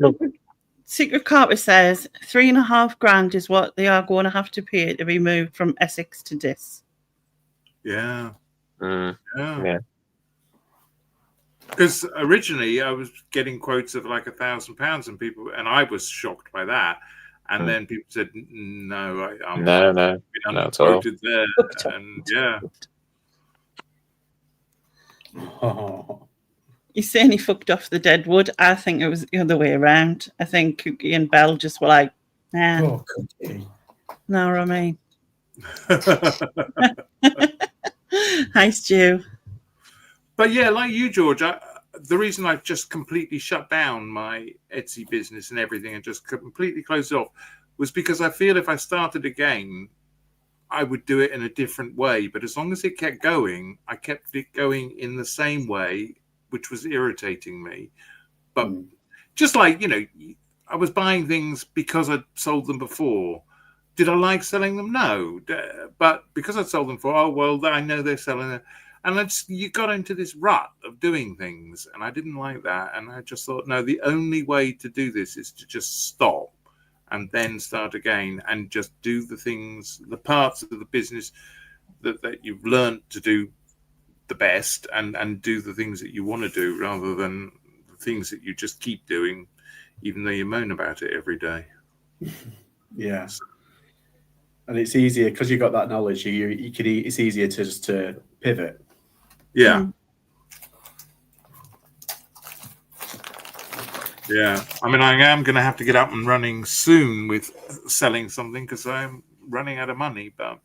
Secret Carpet says 3.5 grand is what they are going to have to pay to be moved from Essex to Dis. Yeah. Yeah. Because originally I was getting quotes of like £1,000, and I was shocked by that. And then people said, "No, I'm no, not at all." there." And yeah, Oh. He's saying he fucked off the dead wood. I think it was the other way around. I think Cookie and Belle just were like, nah, Oh, Cookie. no, I mean. Hi, Stu. But yeah, like you, George, the reason I've just completely shut down my Etsy business and everything and just completely closed it off was because I feel if I started again, I would do it in a different way. But as long as it kept going, I kept it going in the same way, which was irritating me. But just like, I was buying things because I'd sold them before. Did I like selling them? No. But because I'd sold them before, oh, well, I know they're selling it. And you got into this rut of doing things, and I didn't like that. And I just thought, no, the only way to do this is to just stop and then start again and just do the things, the parts of the business that you've learned to do the best, and do the things that you want to do rather than the things that you just keep doing, even though you moan about it every day. Yeah. And it's easier because you got that knowledge. It's easier to just to pivot. Yeah. Yeah. I mean, I am going to have to get up and running soon with selling something because I'm running out of money, but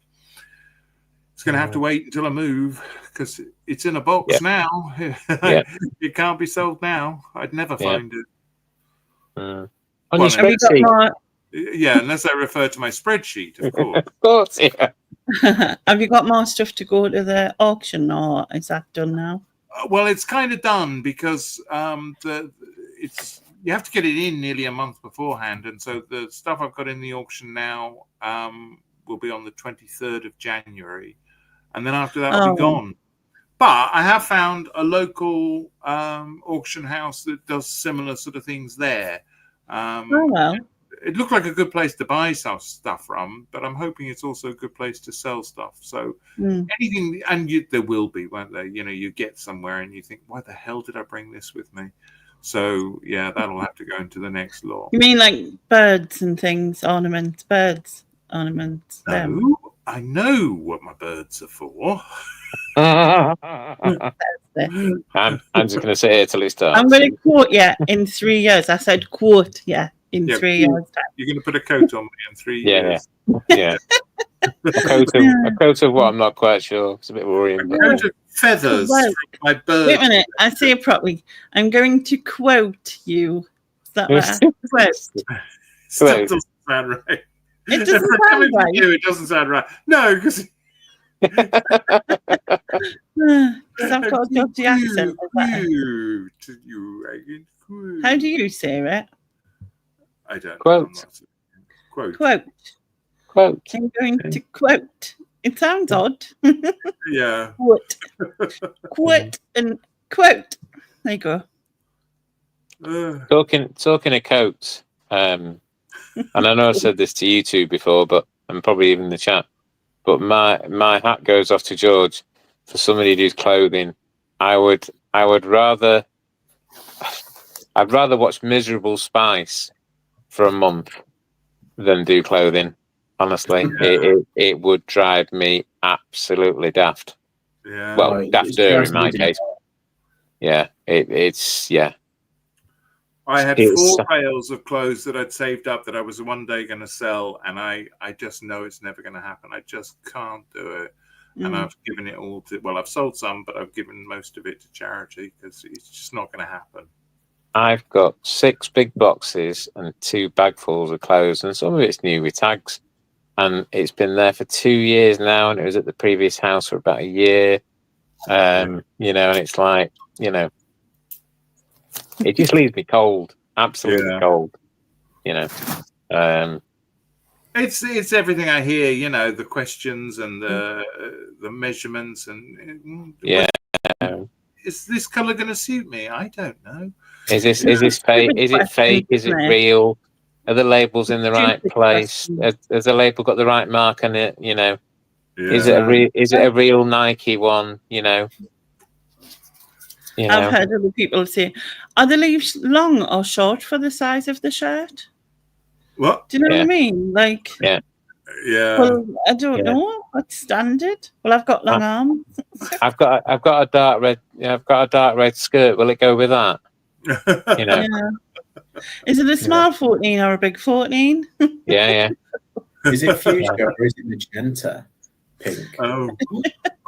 it's going to have to wait until I move because it's in a box now. It can't be sold now. I'd never find it. On your spreadsheet. Yeah, unless I refer to my spreadsheet, of course. Of course, yeah. Have you got more stuff to go to the auction, or is that done now? Well, it's kind of done because you have to get it in nearly a month beforehand, and so the stuff I've got in the auction now will be on the 23rd of January, and then after that will be gone. But I have found a local auction house that does similar sort of things there. It looked like a good place to buy some stuff from, but I'm hoping it's also a good place to sell stuff. So anything, and there will be, won't there? You get somewhere and you think, why the hell did I bring this with me? So yeah, that'll have to go into the next lot. You mean like birds and things, ornaments? No, I know what my birds are for. I'm just going to say it till it starts. I'm going to quote in 3 years. I said quote in 3 years. You're going to put a coat on me in 3 years. Yeah. A coat of what? I'm not quite sure. It's a bit worrying. A coat of feathers from my bird. Wait a minute. I say it properly. I'm going to quote you. Is that right? That doesn't sound right. It doesn't sound right. It doesn't sound right. No, because I've got a dodgy accent. How do you say it? I don't quote. Know. Quote. I'm going to quote. It sounds odd. Yeah. Quote and quote. There you go. Talking of coats, and I know I said this to you two before, and probably even in the chat, but my hat goes off to George for somebody who's clothing. I'd rather watch Miserable Spice for a month than do clothing. Honestly, it would drive me absolutely daft. Yeah. Well, dafter in my case. Yeah, it's. I had 4 bales of clothes that I'd saved up that I was one day going to sell, and I just know it's never going to happen. I just can't do it. And I've given it all to, I've sold some, but I've given most of it to charity because it's just not going to happen. I've got 6 big boxes and 2 bagfuls of clothes, and some of it's new with tags. And it's been there for 2 years now, and it was at the previous house for about a year. And it's like, It just leaves me cold, absolutely Yeah. cold. You know, It's everything I hear. You know, the questions and the measurements and yeah. Is this color going to suit me? I don't know. Is this fake? Is it fake? Is it real? Are the labels in the right place? Has the label got the right mark on it? You know, is it a real Nike one? You know. I've heard other people say, are the leaves long or short for the size of the shirt? What? Do you know what I mean? Like, yeah. Well, I don't know. What's standard? Well, I've got long arms. I've got a dark red. I've got a dark red skirt. Will it go with that? You know. Yeah. Is it a small 14 or a big 14? Yeah. Is it fuchsia or is it magenta pink? Oh,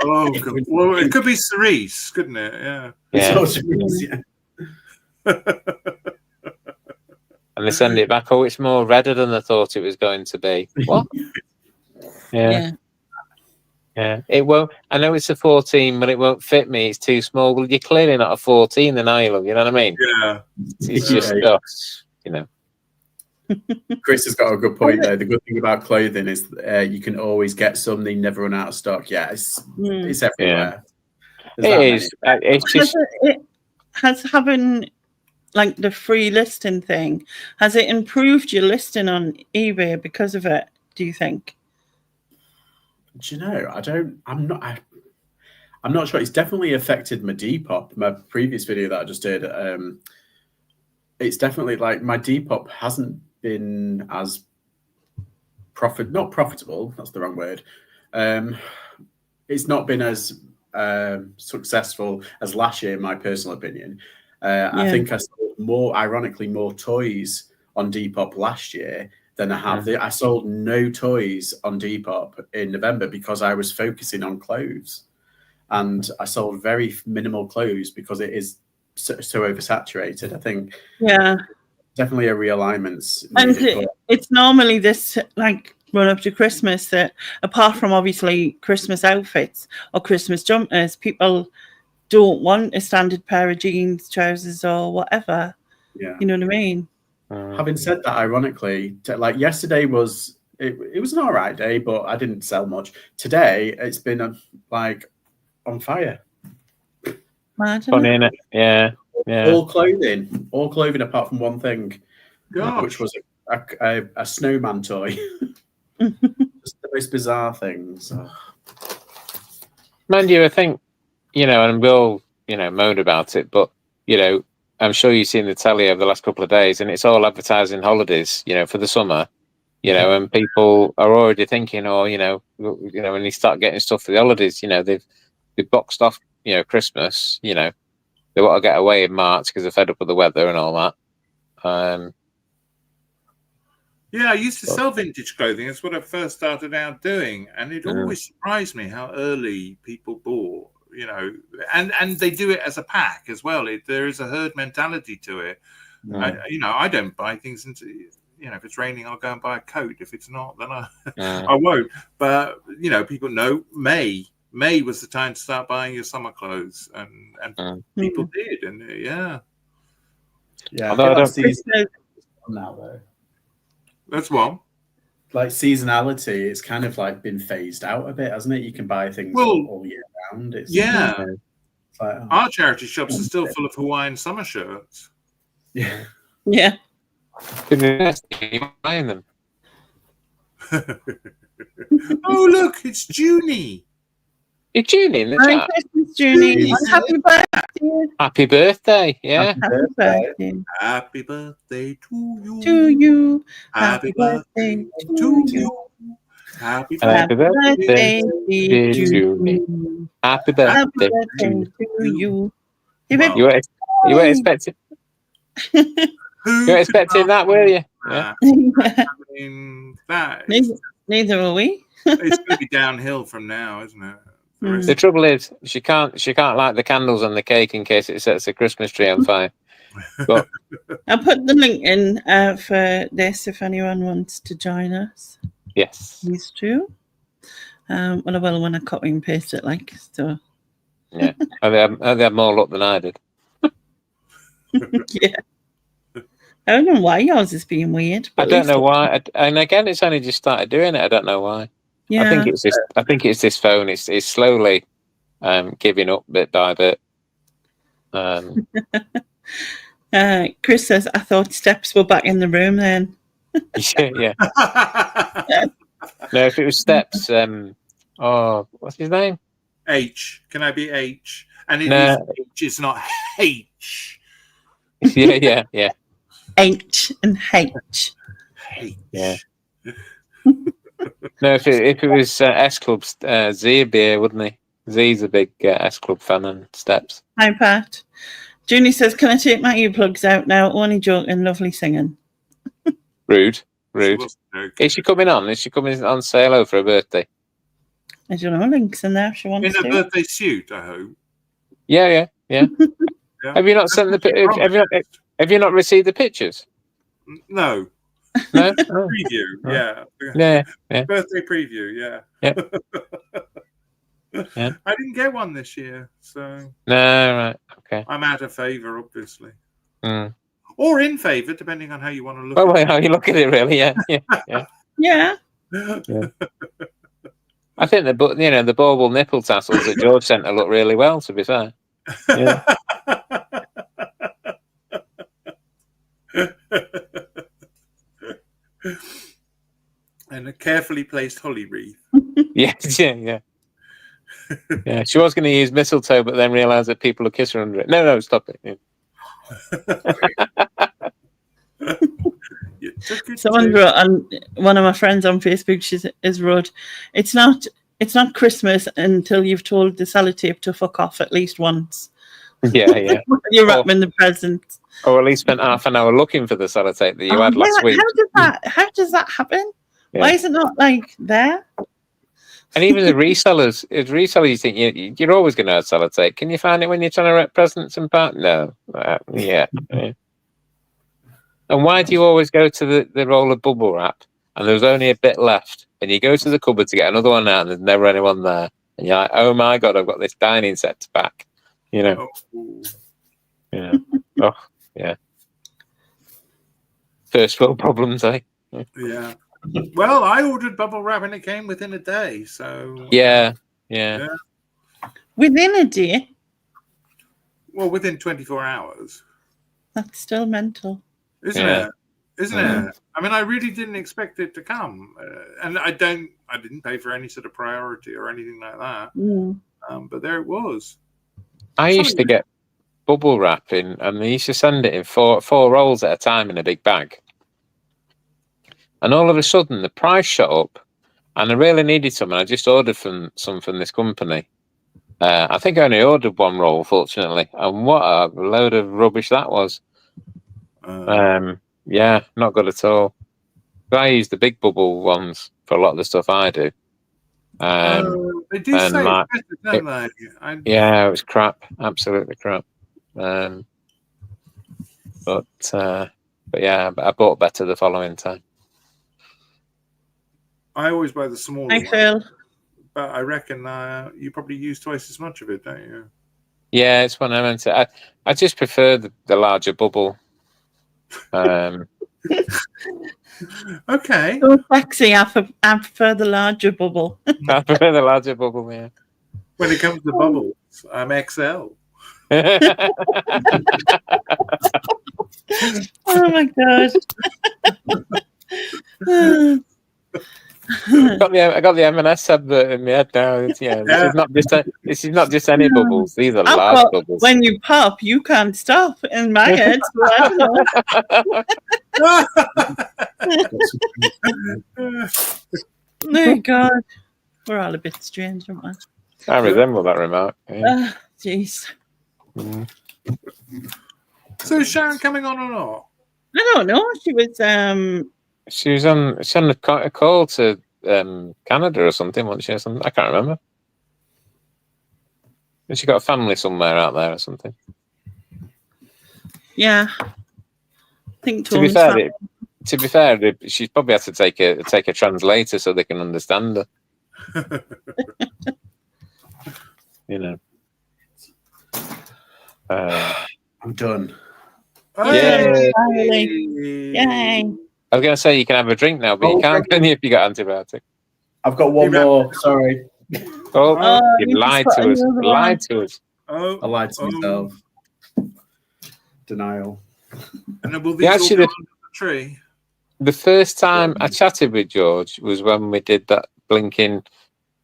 God. Well, it could be cerise, couldn't it? Yeah. And they send it back. Oh, it's more redder than I thought it was going to be. What? Yeah. It won't. I know it's a 14, but it won't fit me. It's too small. Well, you're clearly not a 14, then are you? You know what I mean? Yeah. It's just us, you know. Chris has got a good point there. The good thing about clothing is you can always get some. They never run out of stock. Yeah, it's everywhere. It is. It's just... It has having like the free listing thing. Has it improved your listing on eBay because of it? Do you think? Do you know? I'm not sure. It's definitely affected my Depop. My previous video that I just did. It's definitely like my Depop hasn't been as not profitable. That's the wrong word. It's not been as successful as last year, in my personal opinion. I think I sold ironically more toys on Depop last year than I have. I sold no toys on Depop in November because I was focusing on clothes, and I sold very minimal clothes because it is so oversaturated. I think definitely a realignment. And it's normally this like run up to Christmas that, apart from obviously Christmas outfits or Christmas jumpers, people don't want a standard pair of jeans, trousers, or whatever. Yeah, you know what I mean. Having said that, ironically, like yesterday was it was an all right day, but I didn't sell much. Today it's been like on fire. Funny, innit? Yeah. All clothing apart from one thing, which was a snowman toy. Just the most bizarre things. Mind you, I think, and we'll, moan about it, but, I'm sure you've seen the telly over the last couple of days, and it's all advertising holidays, for the summer, and people are already thinking, when you start getting stuff for the holidays, they've boxed off, Christmas, they want to get away in March because they're fed up with the weather and all that. Yeah, I used to sell vintage clothing. That's what I first started out doing, and it always surprised me how early people bought. And they do it as a pack as well. There is a herd mentality to it. I don't buy things into. If it's raining, I'll go and buy a coat. If it's not, then I won't. But people know May was the time to start buying your summer clothes, and people did, and yeah. Although I don't see now though. That's one. Like seasonality, it's kind of like been phased out a bit, hasn't it? You can buy things all year round. It's like, our charity shops are still full of Hawaiian summer shirts. Yeah. Yeah. You're buying them. Oh, look, it's Junie. It's Junie in the chat. Christmas, Junie. Happy birthday. Happy birthday. Yeah. Happy birthday. Happy birthday to you. To you. Happy birthday to you. Happy birthday, dear Junie. Happy birthday to you. You weren't expecting. You weren't expecting that, were you? Yeah. I mean, Neither are we. It's going to be downhill from now, isn't it? The trouble is, she can't light the candles on the cake in case it sets a Christmas tree on fire. But I'll put the link in for this if anyone wants to join us. Yes. These two. Well, I will when I copy and paste it, like so. Yeah. They had more luck than I did. Yeah. I don't know why yours is being weird. But I at don't least know why. And again, it's only just started doing it. I don't know why. Yeah. I think it's this. I think it's this phone. It's slowly giving up bit by bit. Chris says, I thought steps were back in the room then. Yeah. No, if it was steps. What's his name? H. Can I be H? And it No. is H. It's not H. Yeah. H and H. H. Yeah. No, if it was S Club, Z would be here, wouldn't he? Z's a big S Club fan and steps. Hi, Pat. Junie says, can I take my earplugs out now? Only joking, lovely singing. Rude. Okay. Is she coming on? Is she coming on sale over her birthday? I don't know, Link's in there if she wants In a to. birthday suit, I hope. Yeah. Yeah. Have you not sent the? Have you not received the pictures? No. No. Preview. Oh. Yeah. Yeah. Birthday preview. Yeah. Yeah. I didn't get one this year, so No. Right. Okay. I'm out of favour, obviously, Mm. or in favour, depending on how you want to look. Well, at how you look at it, really? Yeah. Yeah. it. I think the bauble nipple tassels that George sent her look really well. To be fair. Yeah. And a carefully placed holly wreath. Yeah. Yeah, she was going to use mistletoe, but then realised that people will kiss her under it. No, stop it. You took it Someone to- wrote on one of my friends on Facebook, is wrote, it's not Christmas until you've told the sellotape to fuck off at least once. Yeah. You're wrapping the presents. Or at least spent half an hour looking for the sellotape that you had last week. How does that happen? Yeah. Why is it not like there? And even the resellers, you think you're always going to have sellotape. Can you find it when you're trying to wrap presents and part? No. Yeah. And why do you always go to the roll of bubble wrap and there's only a bit left, and you go to the cupboard to get another one out and there's never anyone there, and you're like, oh my God, I've got this dining set to pack. Oh. Yeah. Oh, yeah. First world problems, eh? Yeah. Well, I ordered bubble wrap and it came within a day. So Yeah. Within a day? Well, within 24 hours. That's still mental. Isn't it? I mean, I really didn't expect it to come, and I didn't pay for any sort of priority or anything like that. But there it was. I used to get bubble wrap in, and they used to send it in four rolls at a time in a big bag. And all of a sudden, the price shot up, and I really needed some, and I just ordered some from this company. I think I only ordered one roll, fortunately, and what a load of rubbish that was. Yeah, not good at all. But I use the big bubble ones for a lot of the stuff I do. They do say it's better, don't they? Yeah, it was crap, absolutely crap. But yeah, I bought better the following time. I always buy the smaller I one, feel. but I reckon you probably use twice as much of it, don't you? Yeah, it's one I meant to. I just prefer the larger bubble. Okay. So sexy. I prefer the larger bubble. I prefer the larger bubble, yeah. When it comes to bubbles, I'm XL. Oh my God. I got the M&S advert in my head now. This is not just any bubbles. These are large bubbles. When you pop, you can't stop in my head. So I don't know. Oh God, we're all a bit strange, aren't we? I resemble that remark. Jeez. So is Sharon coming on or not? I don't know. She was on a call to Canada or something, wasn't she? Or something? I can't remember. She got a family somewhere out there or something. Yeah. I think to be fair, she's probably had to take a translator so they can understand her. I'm done. Hey! Yay. I was going to say you can have a drink now, but you can't, can you, if you got antibiotic? I've got one more. Sorry, Oh, you you just lied put to us. another Lied to us. Oh, I lied to myself. Denial. And then will Yeah, these all actually, go under the tree? The first time I chatted with George was when we did that blinking,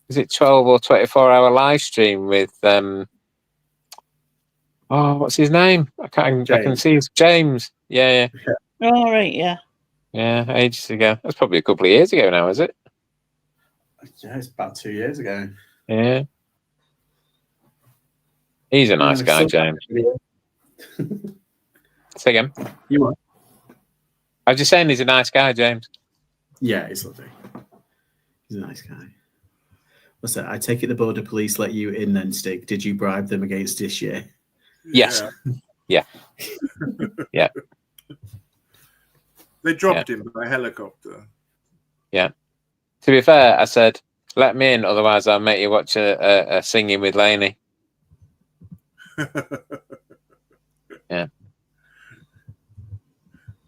is it 12 or 24-hour live stream with what's his name? I can James. see it's James. Yeah. All right, yeah. Yeah, ages ago. That's probably a couple of years ago now, is it? Yeah, it's about 2 years ago. Yeah. He's a nice guy, So- James. Say again. You are? I was just saying he's a nice guy, James. Yeah, he's lovely. He's a nice guy. What's that? I take it the border police let you in then, Stig. Did you bribe them against this year? Yes. Yeah. Yeah. They dropped him by helicopter. Yeah. To be fair, I said, let me in, otherwise I'll make you watch a singing with Lainey. Yeah.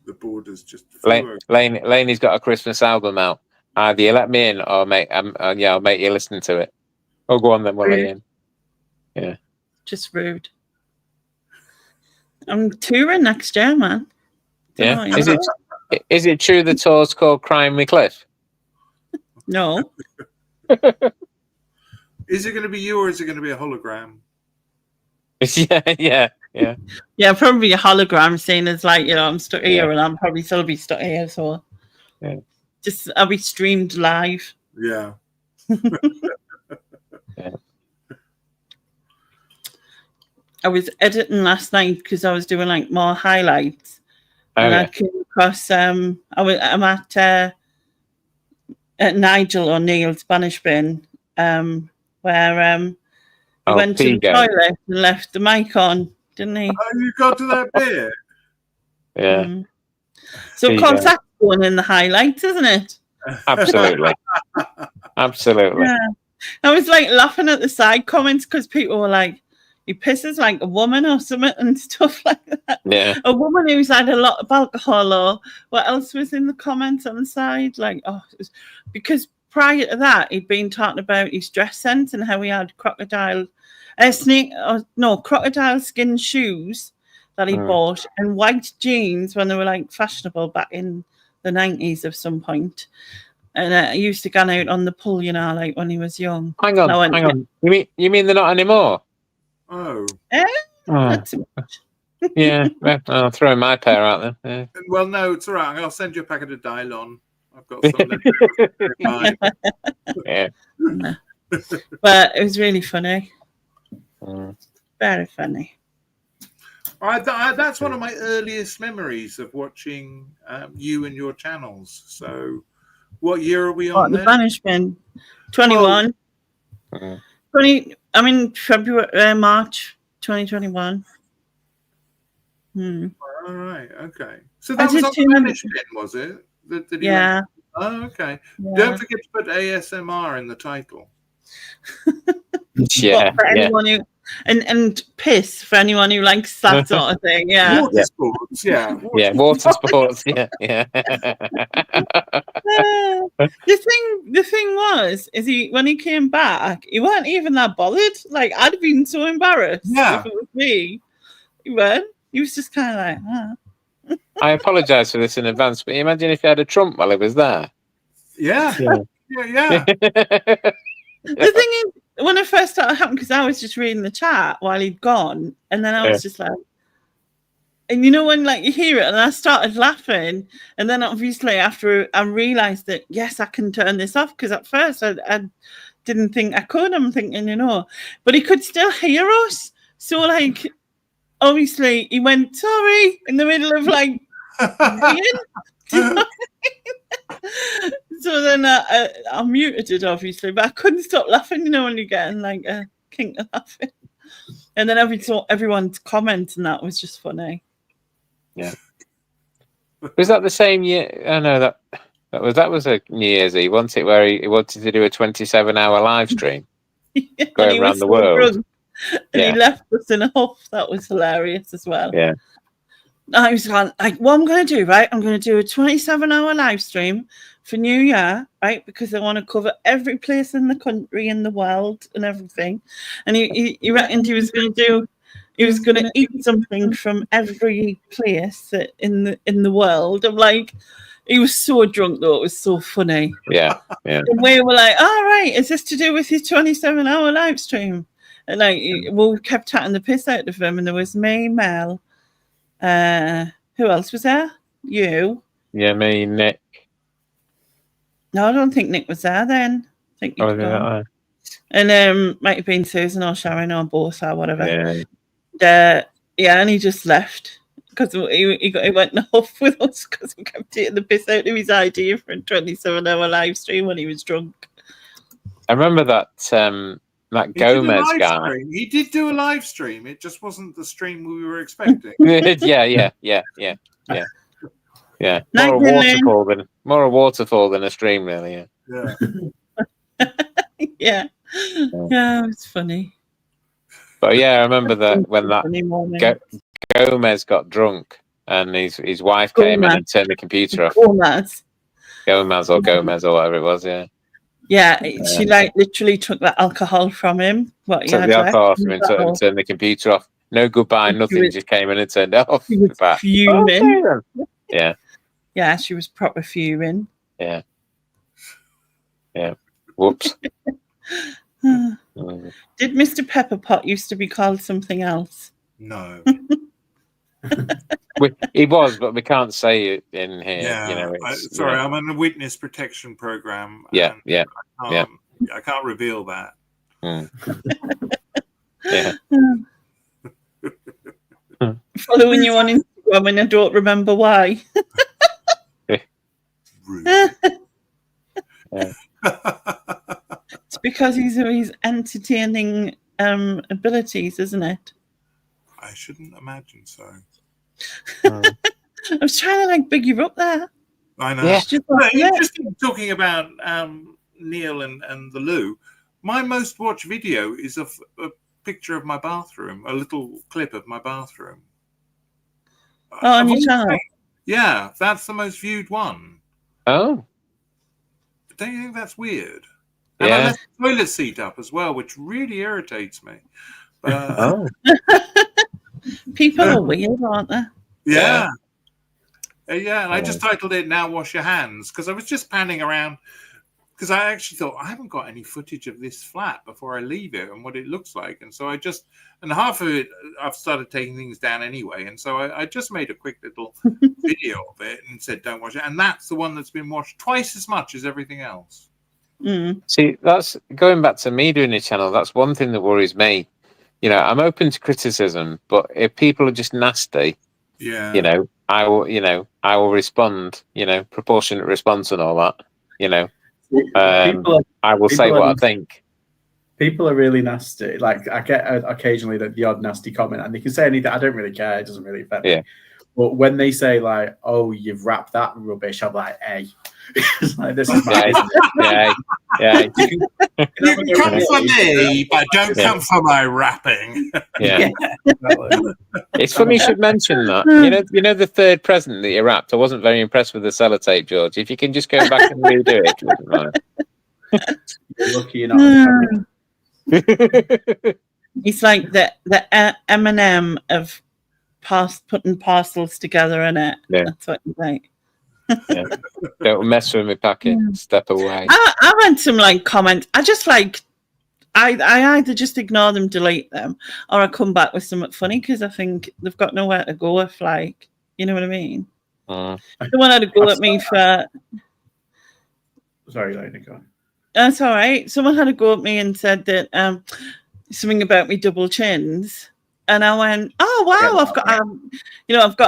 The borders just Lainey's got a Christmas album out. Either you let me in, or I'll make you listen to it. Oh, go on then, we'll let you in. Yeah. Just rude. I'm touring next year, man. Yeah. Don't know, Is it true the tour's called Crime with Cliff? No. Is it going to be you or is it going to be a hologram? Yeah. Yeah, probably a hologram saying as like, I'm stuck here and I'm probably still be stuck here. So just I'll be streamed live. Yeah. I was editing last night because I was doing like more highlights. And I came across I'm at Nigel or Neil Spanish Bin, where he went to the toilet and left the mic on, didn't he? Oh, you got to that bit? Yeah. So of course that's going in the highlights, isn't it? Absolutely. Absolutely. Yeah. I was like laughing at the side comments because people were like, he pisses like a woman or something and stuff like that. Yeah. A woman who's had a lot of alcohol, or what else was in the comments on the side? Like, because prior to that, he'd been talking about his dress sense and how he had crocodile skin shoes that he bought and white jeans when they were like fashionable back in the 90s of some point. And he used to go out on the pull, like when he was young. Hang on. You mean they're not anymore? Oh. Not too much. Yeah. I'll throw my pair out then. Yeah. Well, no, it's all right. I'll send you a packet of Dylon. I've got some. Yeah. But it was really funny. Very funny. That's one of my earliest memories of watching you and your channels. So, what year are we on? The Banishment, 21. 20. March 2021. All right. Okay. So that was on the Banishment, was it? Yeah. Oh, okay. Yeah. Don't forget to put ASMR in the title. Yeah. For anyone who and piss for anyone who likes that sort of thing. Yeah. Water sports. Yeah. Water sports. Yeah. The thing was, when he came back, he weren't even that bothered. Like, I'd been so embarrassed. Yeah. If it was me, he weren't. He was just kind of like, I apologise for this in advance, but imagine if he had a trump while he was there. Yeah. The thing is, when it first started happening, because I was just reading the chat while he'd gone, and then I was just like, and when like you hear it, and I started laughing, and then obviously after I realised that yes, I can turn this off, because at first I didn't think I could. I'm thinking, but he could still hear us, so like obviously he went sorry in the middle of like so then I muted it obviously, but I couldn't stop laughing, when you're getting like a kink of laughing. And then everyone's comment and that was just funny. Yeah. Was that the same year? I know that was a New Year's Eve, wasn't it? Where he wanted to do a 27-hour live stream going around the world. And he left us in a huff. That was hilarious as well. Yeah. I was like, what I'm going to do, right? I'm going to do a 27-hour live stream for New Year, right? Because I want to cover every place in the country, in the world, and everything. And he reckoned he was going to eat something from every place in the world. I'm like, he was so drunk though; it was so funny. Yeah. And we were like, all right, is this to do with his 27-hour live stream? And like, we kept chatting the piss out of him, and there was me, Mel. Who else was there? You. Yeah, me, Nick. No, I don't think Nick was there then. I think you'd gone. And might have been Susan or Sharon or both or whatever. Yeah. And he just left because he went in a huff with us because we kept taking the piss out of his idea for a 27-hour live stream when he was drunk. I remember that Gomez guy. He did do a live stream. It just wasn't the stream we were expecting. Yeah. More a waterfall than a stream, really. Yeah, it's funny. But yeah, I remember that when that Gomez got drunk and his wife came in and turned the computer off. Gomez or whatever it was. Yeah, she literally took the alcohol from him. Took the alcohol off him and turned the computer off. No goodbye, nothing. Just came in and turned it off. She was fuming. Yeah. Yeah, she was proper fuming. Yeah. Whoops. Did Mr. Pepperpot used to be called something else? No. He was, but we can't say it in here. Yeah. I'm on a witness protection program. Yeah. I can't reveal that. Yeah. Following you on Instagram, and I don't remember why. It's because he's his entertaining abilities, isn't it? I shouldn't imagine so. I was trying to big you up there. I know. Yeah. Interesting talking about Neil and the loo. My most watched video is a picture of my bathroom, a little clip of my bathroom. On your channel? Yeah, that's the most viewed one. Oh. Don't you think that's weird? And I left the toilet seat up as well, which really irritates me. People are weird, aren't they? Yeah. And I just titled it "Now Wash Your Hands" because I was just panning around because I actually thought I haven't got any footage of this flat before I leave it and what it looks like, and so and half of it I've started taking things down anyway, and so I just made a quick little video of it and said don't watch it, and that's the one that's been watched twice as much as everything else. See, that's going back to me doing a channel. That's one thing that worries me. I'm open to criticism, but if people are just nasty, I will respond. Proportionate response and all that. I will say what I think. People are really nasty. Like I get occasionally the odd nasty comment, and they can say anything. I don't really care. It doesn't really affect me. But when they say like, "Oh, you've wrapped that rubbish," I'm like, "Hey." It's like, this is my You can come for me, but don't come for my rapping. It's funny you should mention that. You know the third present that you wrapped. I wasn't very impressed with the sellotape, George. If you can just go back and redo it. You're lucky you're not. It's like the M&M of putting parcels together in it. Yeah. That's what you like. Don't mess with me packing. Step away. I want some comments. I just I either just ignore them, delete them, or I come back with something funny because I think they've got nowhere to go if you know what I mean. Someone had to go at me for. Sorry, go. That's all right. Someone had to go at me and said that something about me double chins. And I went, oh wow,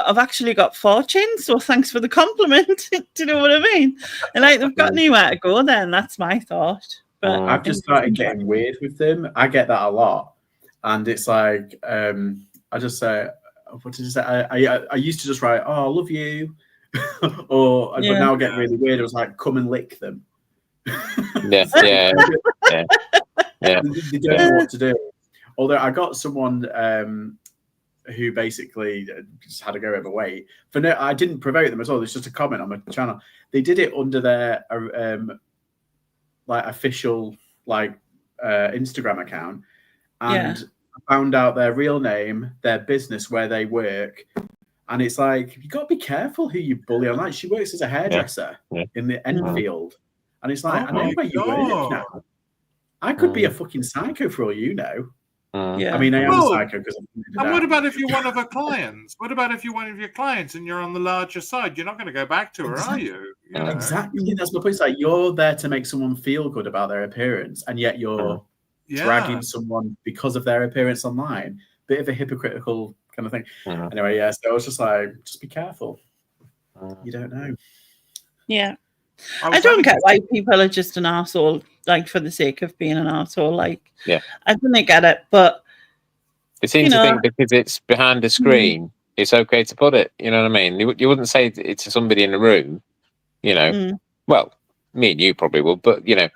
I've actually got 4 chins, so thanks for the compliment. Do you know what I mean? And they've got nowhere to go then. That's my thought. But I've just started getting weird with them. I get that a lot. And it's like, I just say, what did you say? I used to just write, oh, I love you. But now I get really weird. It was like, come and lick them. Yeah. They don't know what to do. Although I got someone who basically just had a go overweight. For no, I didn't promote them at all. It's just a comment on my channel. They did it under their like official Instagram account, and found out their real name, their business, where they work. And it's like, you got to be careful who you bully online. She works as a hairdresser in the Enfield. And it's like, I know where you work now. I could be a fucking psycho for all you know. Yeah. I mean, I am a psycho because and what about if you're one of her clients? What about if you're one of your clients and you're on the larger side? You're not going to go back to her, are you? You know? Exactly. That's my point. It's like, you're there to make someone feel good about their appearance, and yet you're dragging someone because of their appearance online. Bit of a hypocritical kind of thing. Anyway, so I was just like, just be careful. You don't know. Yeah. I don't get why people are just an arsehole, like, for the sake of being an arsehole. Like, I don't get it, but they seem to think because it's behind a screen, it's okay to put it. You know what I mean? You wouldn't say it to somebody in a room, you know. Well, me and you probably would, but, you know.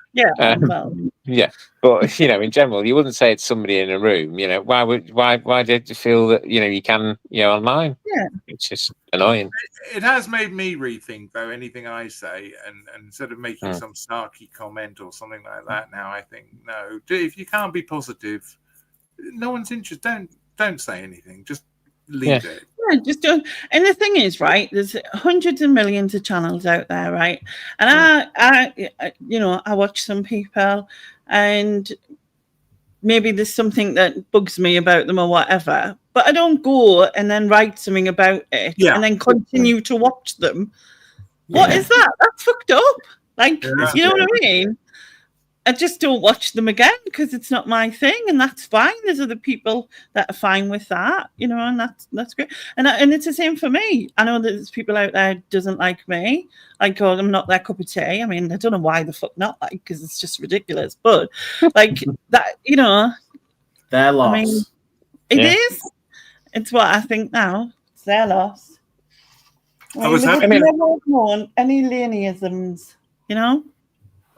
But, you know, in general, you wouldn't say it to somebody in a room, you know. Why did you feel that, you know, you can, you know, online? Yeah. It's just annoying. It has made me rethink, though, anything I say, and instead of making some snarky comment or something like that now, I think, no, if you can't be positive, no one's interested. Don't say anything. Just leave it. Yeah, just don't. And the thing is, right, there's hundreds of millions of channels out there, right? And I you know, I watch some people, and maybe there's something that bugs me about them or whatever, but I don't go and then write something about it and then continue to watch them. What is that? That's fucked up. Like, you know what I mean? I just don't watch them again because it's not my thing, and that's fine. There's other people that are fine with that, you know, and that's great. And it's the same for me. I know that there's people out there who doesn't like me. Like, oh, I'm not their cup of tea. I mean, I don't know why the fuck not, like, because it's just ridiculous. But like that, you know, their loss. I mean, it is. It's what I think now. It's their loss. I was happy. Never known any Leonisms, you know.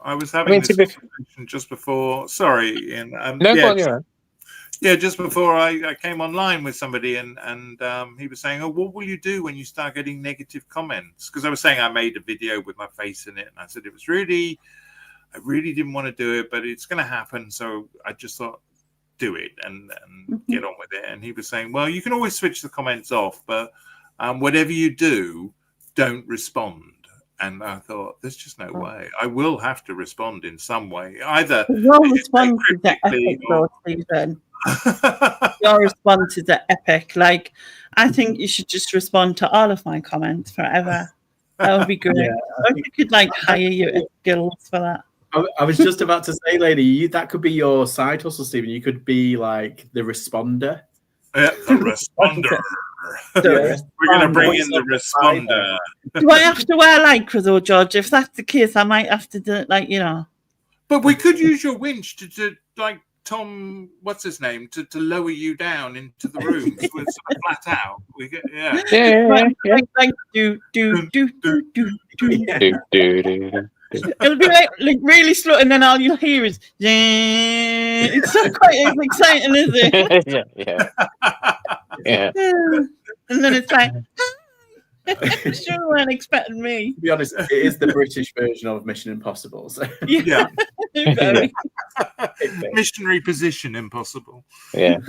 I was having this conversation just before. Sorry, Ian. Just before I came online with somebody, and he was saying, "Oh, what will you do when you start getting negative comments?" Because I was saying I made a video with my face in it, and I said I really didn't want to do it, but it's going to happen, so I just thought, do it and get on with it. And he was saying, well, you can always switch the comments off, but whatever you do, don't respond. And I thought, there's just no way. I will have to respond in some way. Either your response is epic, though, Stephen. Your response is epic. Like, I think you should just respond to all of my comments forever. That would be great. I think you could hire you at Guilds for that. I was just about to say, lady, that could be your side hustle, Stephen. You could be like the responder. The responder. We're going to bring in the responder. Do I have to wear lycra though, George? If that's the case, I might have to do it, you know. But we could use your winch to like Tom, what's his name, to lower you down into the room with some flat out. We get It'll be like really slow, and then all you'll hear is it's not quite as exciting, is it? Yeah. And then it's like, I'm sure you weren't expecting me. To be honest, it is the British version of Mission Impossible. So. Yeah. Missionary position impossible. Yeah.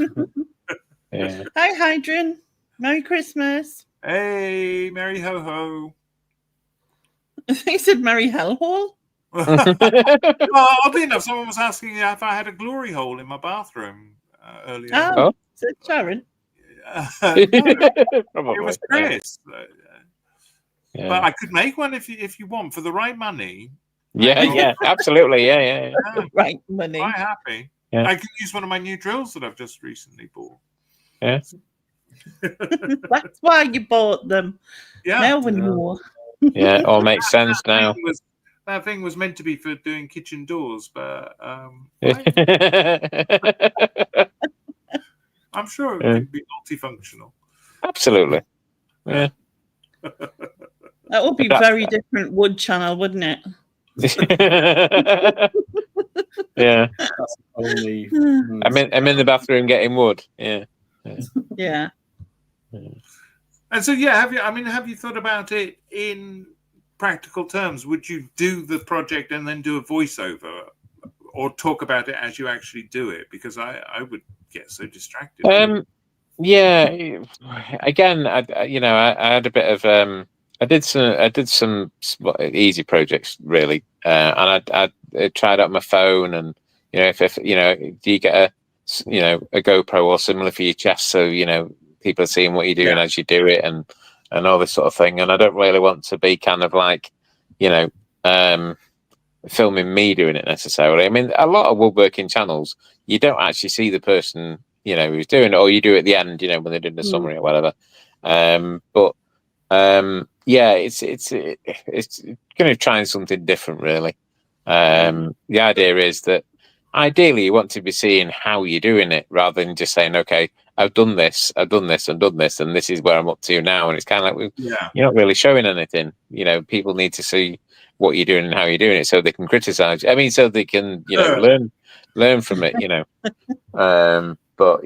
Hi, Hydrin. Merry Christmas. Hey, Merry ho ho. He said Merry hellhole. Well, oddly enough, someone was asking if I had a glory hole in my bathroom earlier. Oh, is it Sharon? It was Chris. But I could make one if you want for the right money. Yeah, absolutely. Yeah. Right money. Quite happy. Yeah. I can use one of my new drills that I've just recently bought. Yeah. That's why you bought them. Yeah. Now we know. Yeah, all makes sense now. That thing was meant to be for doing kitchen doors, but I'm sure it could be multifunctional. Absolutely. Yeah. That would be very different wood channel, wouldn't it? Yeah. That's only. I'm in the bathroom getting wood. Yeah. Yeah. And so, yeah, have you thought about it in practical terms? Would you do the project and then do a voiceover, or talk about it as you actually do it? Because I would get so distracted. Yeah. Again, I had a bit of I did some easy projects really, and I tried out my phone, and if do you get a GoPro or similar for your chest, so people are seeing what you're doing as you do it, and all this sort of thing. And I don't really want to be kind of like filming me doing it necessarily. I mean, a lot of woodworking channels, you don't actually see the person who's doing it, or you do it at the end, when they're doing the summary or whatever. Yeah, it's kind of trying something different, really. The idea is that ideally you want to be seeing how you're doing it, rather than just saying, okay, I've done this, and this is where I'm up to now. And it's kind of like, you're not really showing anything. People need to see what you're doing and how you're doing it, so they can criticize. I mean, so they can, learn from it. But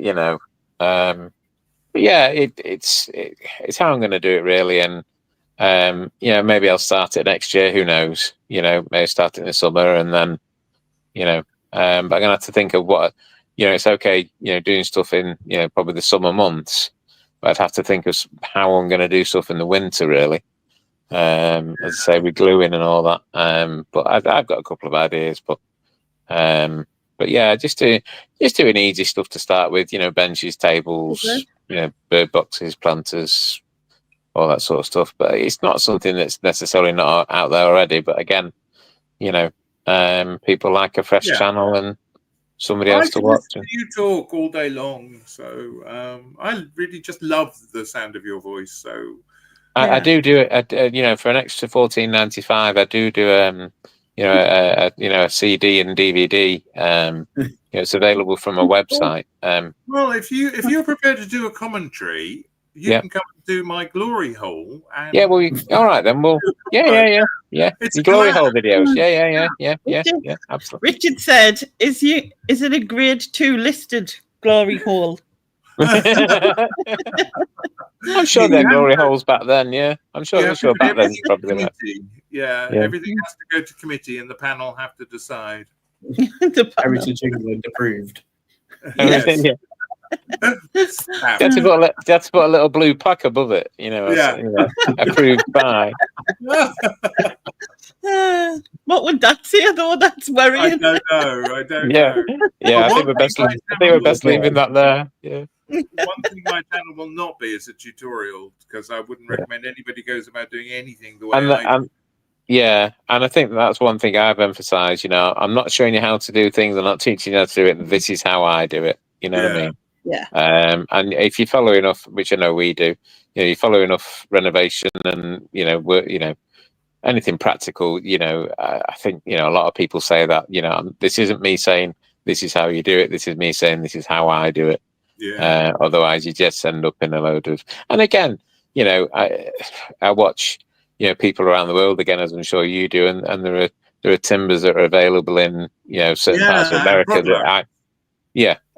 yeah, it's how I'm going to do it, really. And maybe I'll start it next year. Who knows? Maybe start it in the summer, and then but I'm gonna have to think of what it's okay. Doing stuff in probably the summer months, but I'd have to think of how I'm going to do stuff in the winter, really. As I say, with gluing and all that. But I've got a couple of ideas, but yeah, just doing easy stuff to start with. Benches, tables, bird boxes, planters, all that sort of stuff. But it's not something that's necessarily not out there already. But again, people like a fresh channel and somebody else to watch. You talk all day long, so I really just love the sound of your voice. So I do it. For an extra $14.95, I do a CD and DVD. It's available from a website. Well, if you're prepared to do a commentary, you can come and do my glory hole. And all right then. Well, yeah. It's the glory hole videos. Yeah. Absolutely. Richard said, "Is it a grade 2 listed glory hole?" I'm sure there are glory holes back then. Yeah, I'm sure back then probably. Everything has to go to committee, and the panel have to decide. Heritage England approved. Everything, yeah. You have to put a little blue plaque above it, approved by. What would that say, though? That's worrying. I don't know. Yeah. I think we're best leaving that there. Yeah. One thing my channel will not be is a tutorial, because I wouldn't recommend anybody goes about doing anything the way I do. Yeah, and I think that's one thing I've emphasised. I'm not showing you how to do things. I'm not teaching you how to do it. This is how I do it. What I mean? Yeah. And if you follow enough, which I know we do, you follow enough renovation and work, anything practical. I think a lot of people say that. This isn't me saying this is how you do it. This is me saying this is how I do it. Yeah. Otherwise, you just end up in a load of. And again, I watch people around the world, again, as I'm sure you do, and there are timbers that are available in certain parts of America that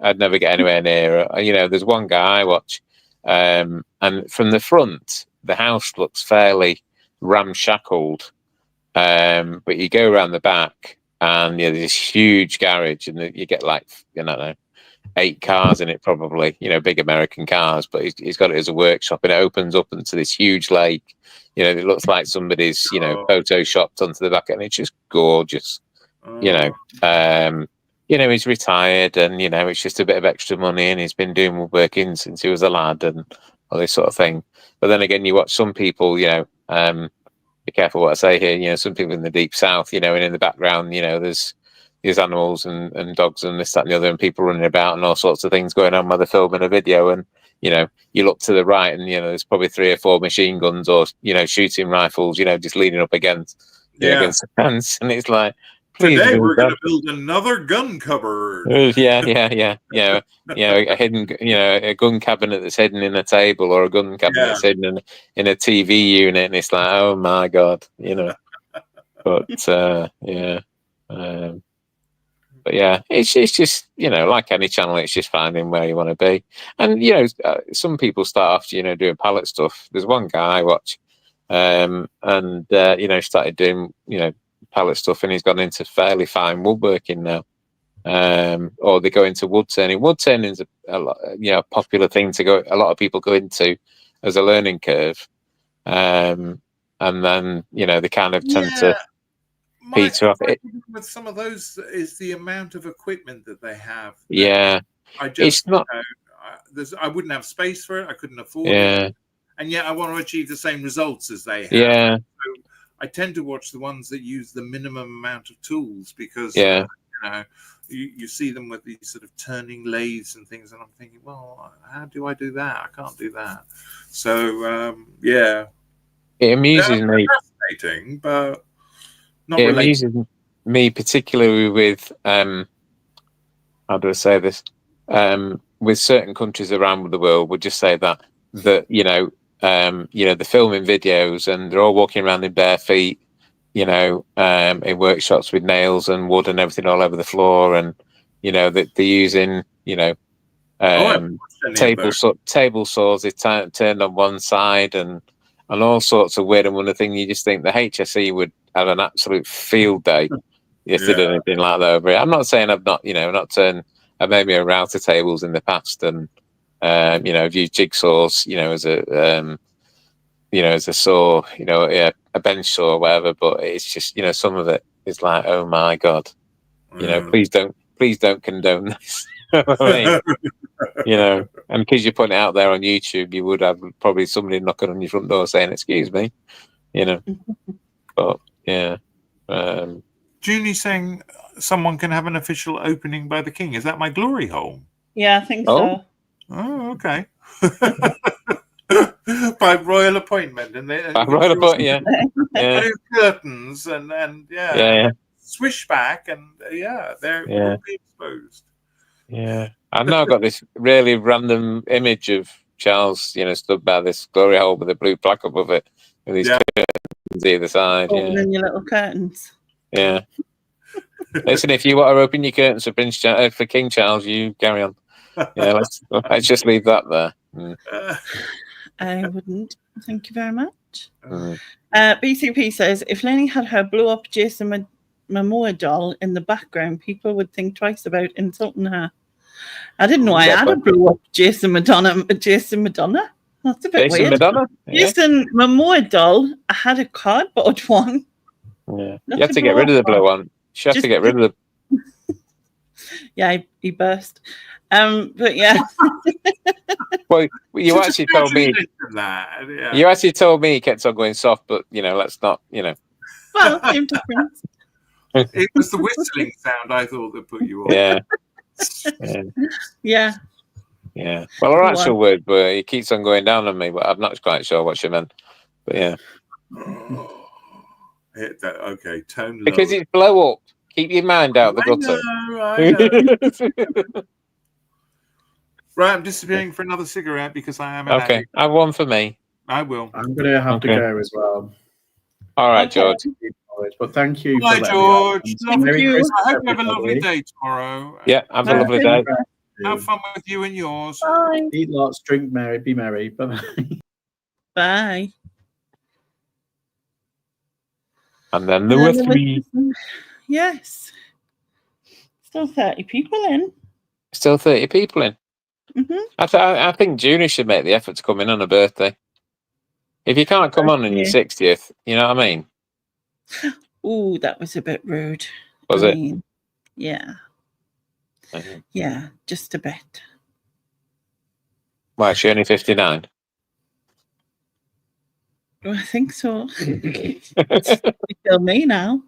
I'd never get anywhere near. There's one guy I watch, and from the front, the house looks fairly ramshackled, but you go around the back, and there's this huge garage, and you get like 8 cars in it, probably, big American cars, but he's got it as a workshop, and it opens up into this huge lake. It looks like somebody's, photoshopped onto the back, and it's just gorgeous. He's retired, and it's just a bit of extra money, and he's been doing woodworking since he was a lad, and all this sort of thing. But then again, you watch some people, be careful what I say here. Some people in the deep south, and in the background, there's animals and dogs and this, that, and the other, and people running about and all sorts of things going on while they're filming a video. And you look to the right, and there's probably 3 or 4 machine guns or shooting rifles, just leaning up against against the fence, and it's like, please. Today we're going to build another gun cupboard. Yeah. A hidden, a gun cabinet that's hidden in a table, or a gun cabinet that's hidden in a TV unit, and it's like, oh my god, But But yeah, it's just, you know, like any channel, it's just finding where you want to be. And you know, some people start off, you know, doing palette stuff. There's one guy I watch, and you know, started doing, you know, palette stuff, and he's gone into fairly fine woodworking now. Or they go into wood turning. Wood turning is a lot, you know, popular thing to go. A lot of people go into as a learning curve, and then you know they kind of tend to peter off. With some of those is the amount of equipment that they have. Yeah, I just, it's not. I wouldn't have space for it. I couldn't afford Yeah, it, and yet I want to achieve the same results as they have. yeah, So I tend to watch the ones that use the minimum amount of tools because yeah. you know, you see them with these sort of turning lathes and things, and I'm thinking, well, how do I do that? I can't do that. So yeah, It amuses me. Fascinating, but not It related. amuses me particularly with how do I say this? With certain countries around the world, we'll just say that you know, they're filming videos and they're all walking around in bare feet, you know, in workshops with nails and wood and everything all over the floor, and you know that they're using, you know, table saws is turned on one side and all sorts of weird and wonderful thing. You just think the HSE would have an absolute field day if they did anything like that over here. I'm not saying I've not, you know, I've made me a router tables in the past, and you know, I've used jigsaws, you know, as a you know, as a saw, you know, a bench saw or whatever. But it's just, you know, some of it is like, oh my god, you know, please don't condone this. You know what I mean? You know, and because you're putting it out there on YouTube, you would have probably somebody knocking on your front door saying, "Excuse me," you know. But yeah, Junie saying someone can have an official opening by the king. Is that my glory hole? Yeah, I think so. Oh, okay. By royal appointment, and by royal appointment, yeah, curtains and yeah, swish back, and they're will be exposed. Yeah, I've now got this really random image of Charles, you know, stood by this glory hole with a blue plaque above it, with these curtains either side. Opening your little curtains. Yeah. Listen, if you want to open your curtains for for King Charles, you carry on. Yeah, let's just leave that there. I wouldn't. Thank you very much. BCP says, if Lenny had her blow-up Jason Momoa doll in the background, people would think twice about insulting her. I didn't know I had a blow-up Jason Madonna. That's a bit weird. Madonna? Jason Momoa doll. I had a cardboard one. Yeah, you have to get rid of the blue one. You have to get rid of the. Yeah, he burst. But yeah. Well, you actually told me that. Yeah. You actually told me he kept on going soft, but you know, let's not, you know. Well, same difference. It was the whistling sound I thought that put you off. Yeah. Yeah. Well, our actual word, but he keeps on going down on me, but I'm not quite sure what she meant. But yeah. Hit that. Okay, tone low. Because it's blow up. Keep your mind out the gutter. I know. Right, I'm disappearing for another cigarette because I am an addict. Have one for me. I will. I'm going to have to go as well. All right, George. But thank you. Bye, George. Thank you. I hope you have a lovely day tomorrow. Yeah, have a lovely day. Have fun with you and yours. Bye. Eat lots, drink merry, be merry. Bye-bye. Bye. And then there were 3. Yes. Still 30 people in. Still 30 people in. Mm-hmm. I think Junie should make the effort to come in on her birthday. If you can't come on your 60th, you know what I mean? Oh, that was a bit rude. Was it? Yeah. Mm-hmm. Yeah, just a bit. Why, is she only 59? I think so. You tell me now.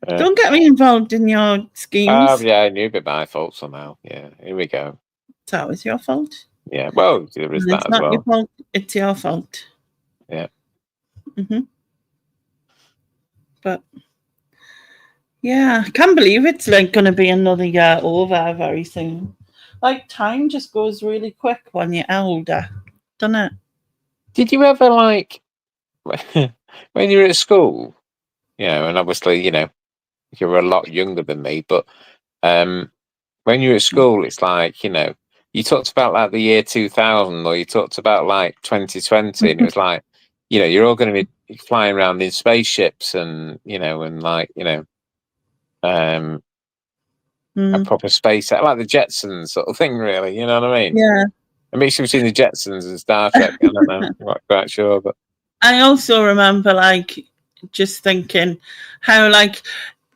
Don't get me involved in your schemes. Yeah, I knew it my fault somehow. Yeah, here we go. So it was your fault. Yeah, well, there is that as well. It's not your fault. It's your fault. Yeah. But yeah, I can't believe it's like going to be another year over very soon. Like time just goes really quick when you're older, doesn't it? Did you ever like when you were at school? You know, and obviously, you know, you were a lot younger than me, but when you're at school, it's like, you know, you talked about like the year 2000, or you talked about like 2020, and it was like, you know, you're all going to be flying around in spaceships, and you know, and like, you know, a proper space, like the Jetsons sort of thing, really. You know what I mean? Yeah. A mixture between the Jetsons and Star Trek. I don't know. I'm not quite sure, but I also remember like just thinking how like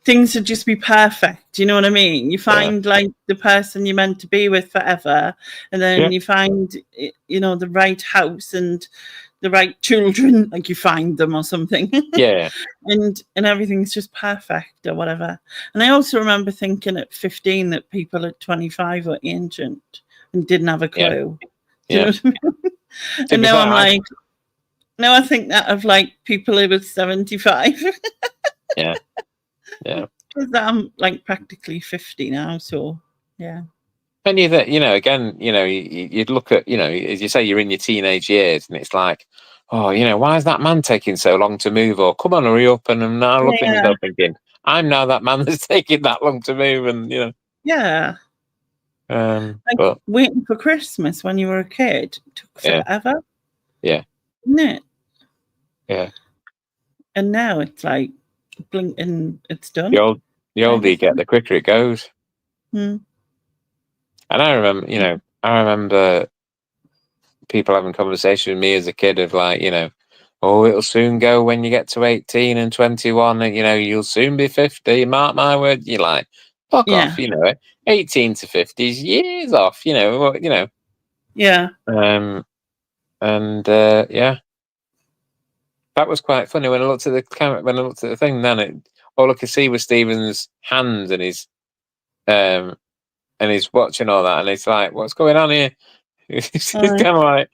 things would just be perfect. You know what I mean? You find like the person you're meant to be with forever, and then you find, you know, the right house and the right children, like you find them or something. yeah, and everything's just perfect or whatever. And I also remember thinking at 15 that people at 25 were ancient and didn't have a clue. Do you know what I mean? And now I'm like, now I think that of like people who were 75. yeah. Because I'm like practically 50 now, so yeah. And you know, again, you know, you'd look at, you know, as you say, you're in your teenage years, and it's like, oh, you know, why is that man taking so long to move? Or come on, hurry up! And I'm now looking at yourself thinking, I'm now that man that's taking that long to move, and you know, yeah. Like but waiting for Christmas when you were a kid took forever. Yeah. Didn't it? Yeah. And now it's like blink and it's done. The older you get, the quicker it goes. And I remember, you know, people having conversations with me as a kid of like, you know, oh, it'll soon go when you get to 18 and 21, and you know, you'll soon be 50. Mark my word. You're like, fuck off, you know. 18 to 50 is years off, you know. You know. Yeah. That was quite funny when I looked at the camera. When I looked at the thing, then all I could see was Stephen's hands and his watch and all that, and it's like, what's going on here? It's kind of like,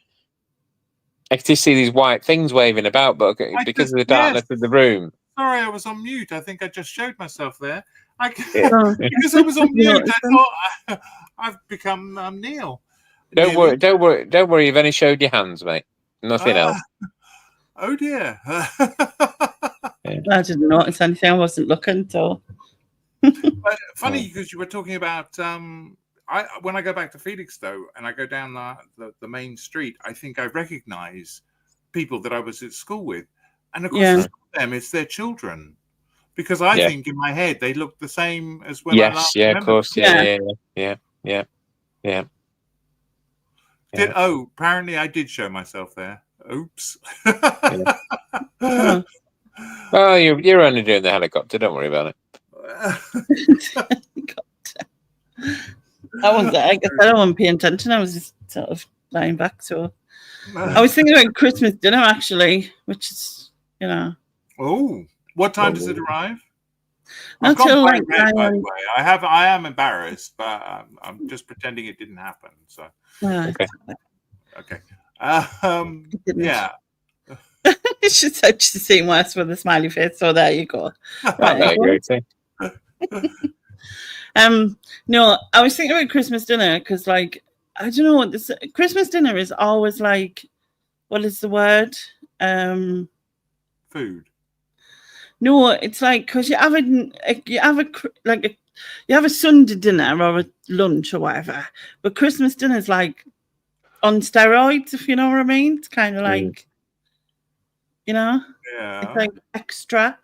I could just see these white things waving about, but because of the darkness of the room. Sorry, I was on mute. I think I just showed myself there. Because I was on mute, I thought I've become Neil. Don't worry. You've only showed your hands, mate. Nothing else. Oh dear. I didn't notice anything. I wasn't looking, so. But funny, because you were talking about when I go back to Felixstowe and I go down the main street, I think I recognise people that I was at school with, and of course, for them, it's their children, because I think in my head they look the same as when I last remembered. Of course, yeah. Apparently I did show myself there. Oops. Well, you're only doing the helicopter. Don't worry about it. I guess I don't want to pay attention. I was just sort of lying back. So I was thinking about Christmas dinner actually, which is, you know. Oh, what time does it arrive? Not till like by the way. I am embarrassed, but I'm just pretending it didn't happen. So okay. Yeah. It's just such the same words with a smiley face. So there you go. Right. No, I was thinking about Christmas dinner because, like, I don't know what this Christmas dinner is always like. What is the word? Food. No, it's like because you have a Sunday dinner or a lunch or whatever, but Christmas dinner is like on steroids, if you know what I mean. It's kind of like, you know, it's like extra,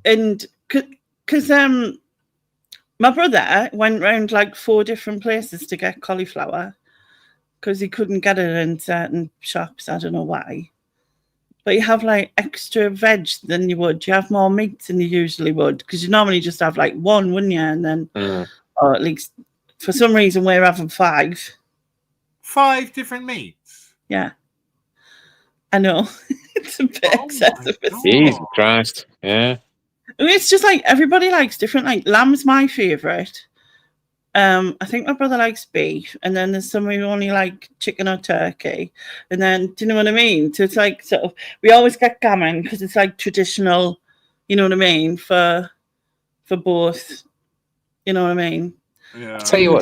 and because my brother went round like 4 different places to get cauliflower because he couldn't get it in certain shops. I don't know why. But you have like extra veg than you would. You have more meat than you usually would because you normally just have like 1, wouldn't you? And then, or at least for some reason, we're having 5. 5 different meats? Yeah. I know. It's a bit excessive. Jesus Christ. Yeah. It's just like everybody likes different. Like lamb's my favourite. I think my brother likes beef, and then there's some who only like chicken or turkey. And then, do you know what I mean? So it's like sort of we always get gammon because it's like traditional, you know what I mean, for both. You know what I mean? Yeah. I tell you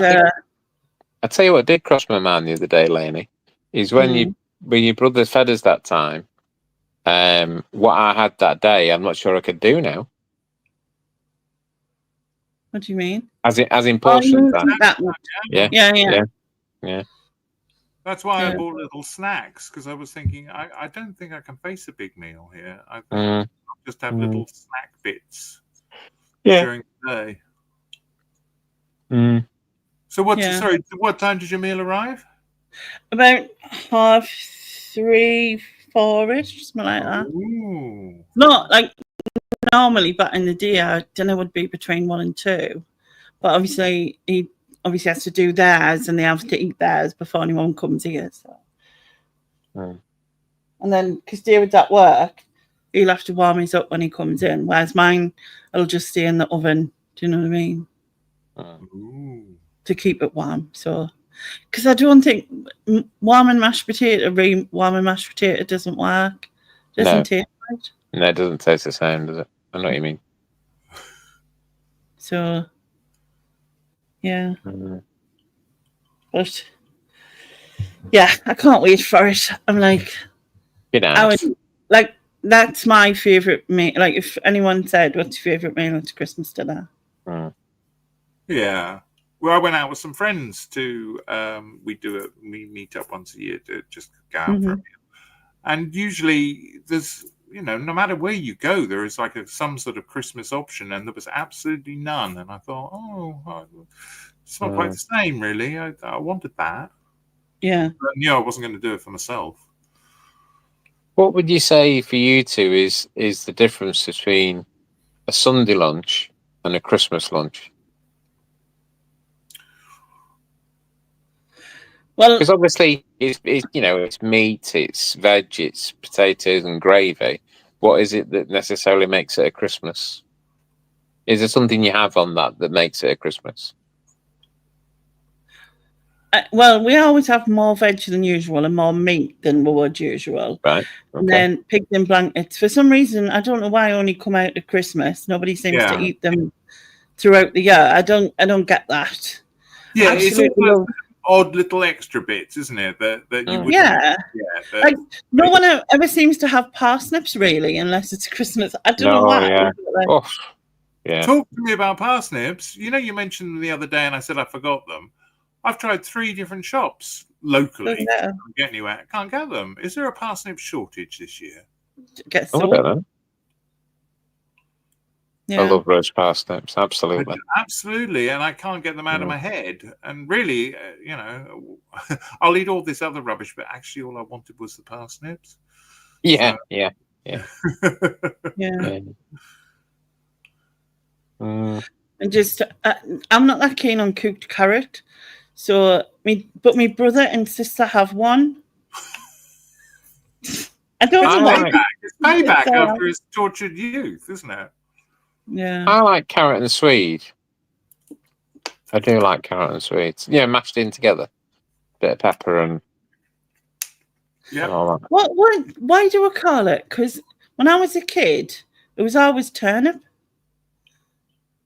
what did cross my mind the other day, Lainey, is when your brother fed us that time. What I had that day, I'm not sure I could do now. What do you mean? As in Oh, portion you size. think that much? Yeah. Yeah. That's why I Yeah. bought little snacks, because I was thinking I don't think I can face a big meal here. I think Mm. I'll just have little snack bits Yeah. during the day. Mm. So what? Yeah. Sorry, what time did your meal arrive? About 3:30, 4ish, something like that. Ooh. Not like normally, but in the day, dinner would be between 1 and 2. But obviously, he has to do theirs, and they have to eat theirs before anyone comes here. So. Mm. And then, because David's at work, he'll have to warm his up when he comes in, whereas mine, it'll just stay in the oven. Do you know what I mean? Ooh. To keep it warm. So, because I don't think warm and mashed potato doesn't work. Doesn't taste right. No, it doesn't taste the same, does it? I know what you mean. So, yeah. But, yeah, I can't wait for it. I'm like, that's my favourite meal. Like, if anyone said, what's your favourite meal at Christmas dinner? Yeah. Well, I went out with some friends to we meet up once a year to just go out for a meal. And usually there's, no matter where you go, there is like some sort of Christmas option, and there was absolutely none. And I thought, it's not quite the same, really. I wanted that. Yeah. But I knew I wasn't going to do it for myself. What would you say for you two is the difference between a Sunday lunch and a Christmas lunch? Well, because obviously it's meat, it's veg, it's potatoes and gravy. What is it that necessarily makes it a Christmas? Is there something you have on that makes it a Christmas? Well, we always have more veg than usual and more meat than we would usual. Right. Okay. And then pigs in blankets. For some reason, I don't know why only come out at Christmas. Nobody seems to eat them throughout the year. I don't get that. Yeah, absolutely. It's all odd little extra bits, isn't it? That you would. Yeah. Like no one ever seems to have parsnips really, unless it's Christmas. I don't know why. Yeah. Yeah. Talk to me about parsnips. You mentioned them the other day, and I said I forgot them. I've tried 3 different shops locally. Can't get anywhere. Can't get them. Is there a parsnip shortage this year? Guess so. I don't know. Yeah. I love roast parsnips. Absolutely. Absolutely, and I can't get them out of my head. And really, I'll eat all this other rubbish, but actually, all I wanted was the parsnips. Yeah. Yeah. And just, I'm not that keen on cooked carrot. So, but my brother and sister have one. I don't know why. It's payback after his tortured youth, isn't it? Yeah. I like carrot and swede. I do like carrot and swede. Yeah, mashed in together. Bit of pepper and all that. Why do we call it? Because when I was a kid, it was always turnip.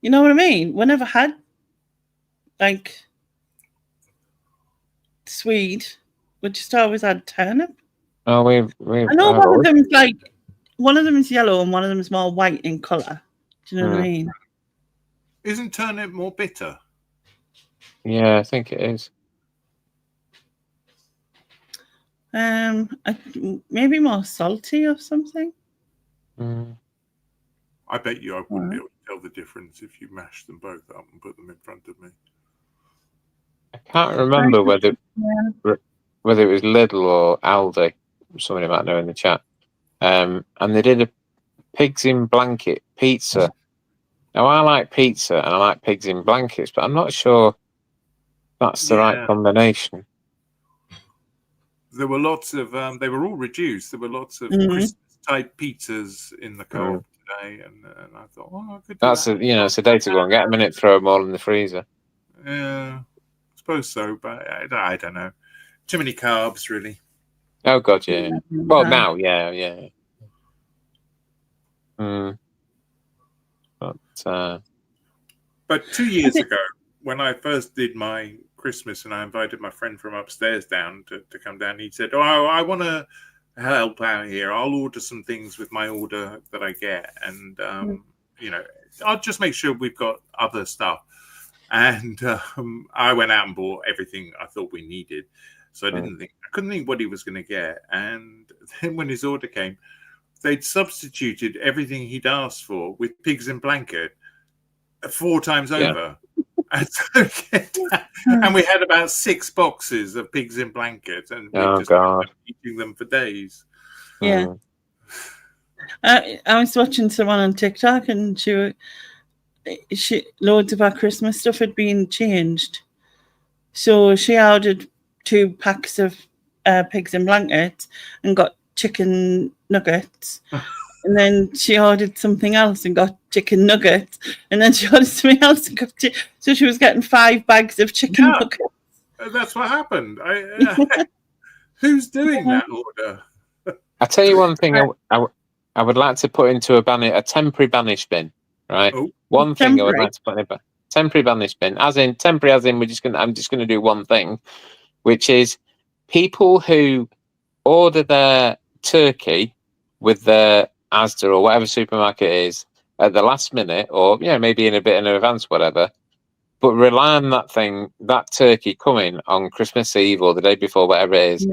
You know what I mean? We never had like swede. We just always had turnip. Oh, I know one of them is yellow and one of them is more white in colour. Do you know what I mean? Isn't turnip more bitter? Yeah, I think it is. Maybe more salty or something. I bet you I wouldn't be able to tell the difference if you mashed them both up and put them in front of me. I can't remember whether it was Lidl or Aldi. Somebody might know in the chat. And they did a pigs in blanket pizza. Now I like pizza and I like pigs in blankets, but I'm not sure that's the right combination. There were lots of they were all reduced. There were lots of Christmas type pizzas in the co-op today, and I thought, I could do that. It's a day to go and get them in it, throw them all in the freezer. Yeah, I suppose so, but I don't know. Too many carbs, really. Oh God, yeah. Well, now, yeah. But 2 years ago, when I first did my Christmas and I invited my friend from upstairs down to come down, he said, I want to help out here. I'll order some things with my order that I get. And, I'll just make sure we've got other stuff. And I went out and bought everything I thought we needed. So I couldn't think what he was going to get. And then when his order came, they'd substituted everything he'd asked for with pigs in blanket 4 times over. And, and we had about 6 boxes of pigs in blankets, and we just ended up eating them for days. Yeah. I was watching someone on TikTok, and she loads of our Christmas stuff had been changed. So she ordered 2 packs of pigs in blankets and got chicken nuggets. And then she ordered something else and got chicken nuggets. And then she ordered something else and got so she was getting 5 bags of chicken nuggets. That's what happened. Who's doing that order? I tell you one thing I would like to put into a temporary banish bin, right? Oh. One thing I would like to put in a temporary banish bin, I'm just gonna do one thing, which is people who order their turkey with their Asda or whatever supermarket it is at the last minute, or maybe in a bit in advance, whatever, but rely on that turkey coming on Christmas Eve or the day before, whatever it is,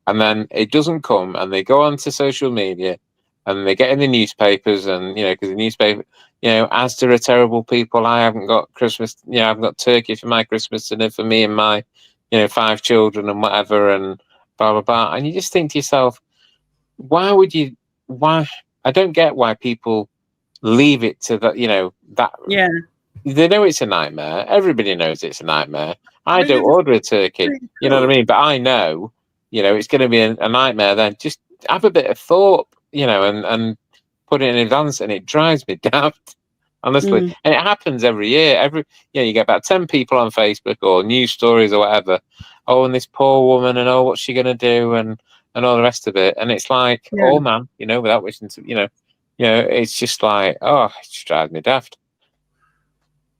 and then it doesn't come, and they go onto social media and they get in the newspapers, and because the newspaper, Asda are terrible people. I haven't got Christmas, I haven't got turkey for my Christmas dinner for me and my 5 children and whatever, and blah blah blah, and you just think to yourself, why I don't get why people leave it to that, they know it's a nightmare. Everybody knows it's a nightmare. I don't order a turkey, you know what I mean? But I know, it's going to be a nightmare. Then just have a bit of thought, and put it in advance, and it drives me daft, honestly. And it happens every year. You get about 10 people on Facebook or news stories or whatever. Oh, and this poor woman, and what's she going to do, and all the rest of it. And it's like, oh man, without wishing to, it's just like, oh, it just drives me daft.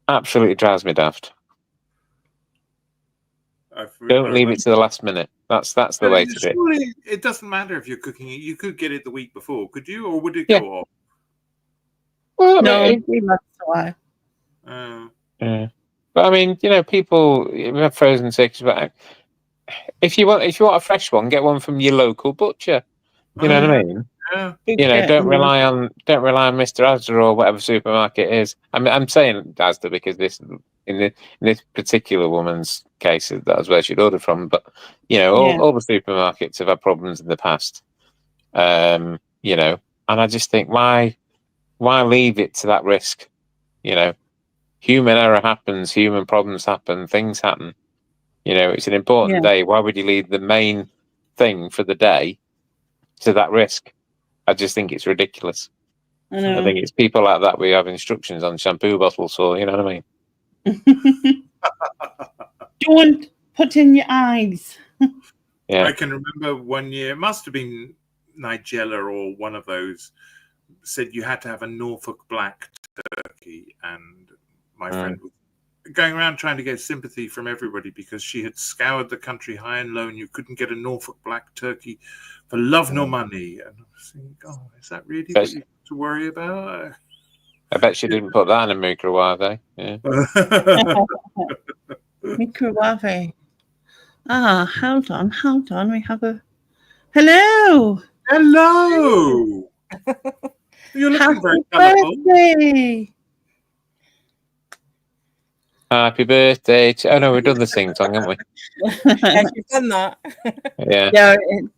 Absolutely drives me daft. Don't leave it to the last minute. That's the way to do it. It doesn't matter if you're cooking it. You could get it the week before, could you? Or would it go off? Well, that's why. But I mean, people have frozen turkeys, but if you want a fresh one, get one from your local butcher. You know what I mean? Yeah. Don't rely on Mr. Asda or whatever supermarket it is. I'm saying Asda because in this particular woman's case, that was where she'd ordered from. But all the supermarkets have had problems in the past. And I just think why leave it to that risk? Human error happens, human problems happen, things happen. It's an important day. Why would you leave the main thing for the day to that risk? I just think it's ridiculous. I think it's people like that we have instructions on shampoo bottles for, you know what I mean? Don't put in your eyes. I can remember one year, it must have been Nigella or one of those, said you had to have a Norfolk black turkey, and my friend was going around trying to get sympathy from everybody because she had scoured the country high and low, and you couldn't get a Norfolk black turkey for love nor money. And I was thinking, is that really what you have to worry about? I bet she didn't put that in a microwave. Yeah. Microwave. Hold on. We have a hello. You're looking very colourful. Birthday. Happy birthday to... Oh, no, we've done the sing song, haven't we? Yeah, you've done that. Yeah. Yeah,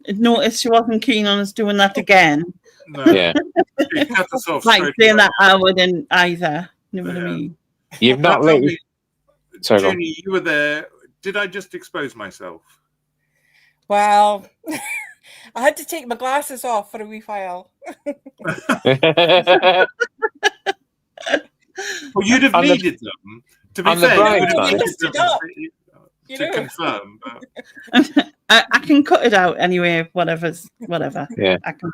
I noticed she wasn't keen on us doing that again. No. Yeah. Like saying that I wouldn't either. You know what I mean? You've not Junie, Sorry, you were there. Did I just expose myself? Well, I had to take my glasses off for a wee while. Well, you'd have needed them. To be fair, you to confirm. But... I can cut it out anyway. Whatever. Yeah. I can.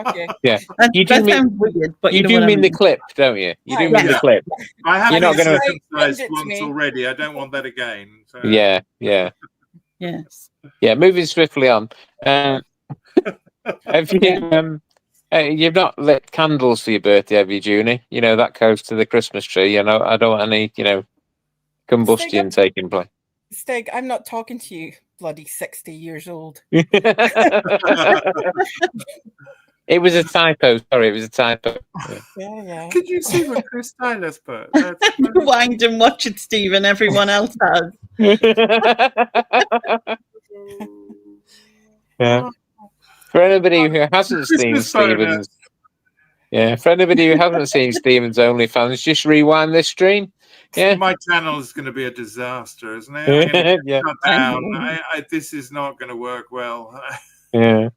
Okay. Yeah. You do mean weird, but you do mean the clip, don't you? You do mean the clip. I have You're not been going circumcised once already. I don't want that again. So. Yeah. Yes. Yeah. Moving swiftly on. Have you? You've not lit candles for your birthday, have you, Junie? That goes to the Christmas tree. I don't want any, combustion taking place. Stig, I'm not talking to you, bloody 60 years old. It was a typo. Sorry, it was a typo. Yeah. Could you see what Chris Tyler's put? That's Wind and watch it, Stephen. Everyone else has. Yeah. For anybody who hasn't seen Christmas bonus. Stephen's, for anybody who hasn't seen Stephen's OnlyFans, just rewind this stream. Yeah. My channel is going to be a disaster, isn't it? I'm going to Yeah. shut down. This is not going to work well. Yeah.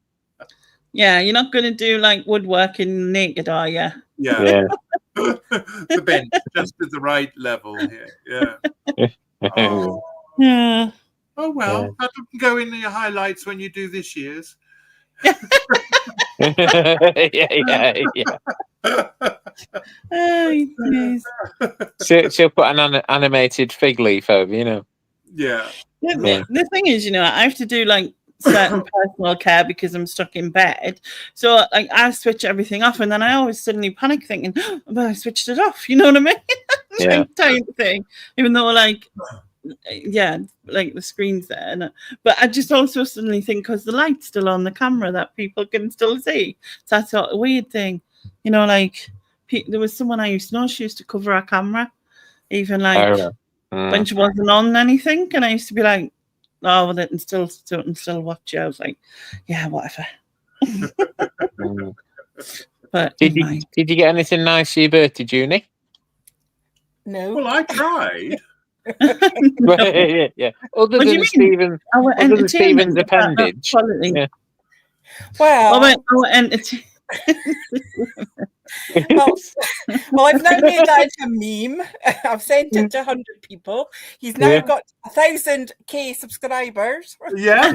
Yeah, you're not going to do like woodworking naked, are you? Yeah. The bench just at the right level here. Yeah. Oh, Yeah. oh well, that can go in your highlights when you do this year's. Yeah. Oh, yes. She'll put an animated fig leaf over, you know. Yeah. The thing is, I have to do like certain personal care because I'm stuck in bed. So like I switch everything off, and then I always suddenly panic thinking, oh, but I switched it off. You know what I mean? Yeah. Type thing. Even though like the screen's there. But I just also suddenly think because the light's still on the camera that people can still see. So that's sort of weird thing. Like there was someone I used to know, she used to cover our camera, even like when she wasn't on anything. And I used to be like, oh, well, they can still watch you. I was like, yeah, whatever. But did you get anything nice for your birthday, Junie? No. Well, I tried. Yeah. Other than Stephen's appendage. Yeah. Well, well, I've now made that into a meme. I've sent it to 100 people. He's now got 1,000k subscribers. Yeah.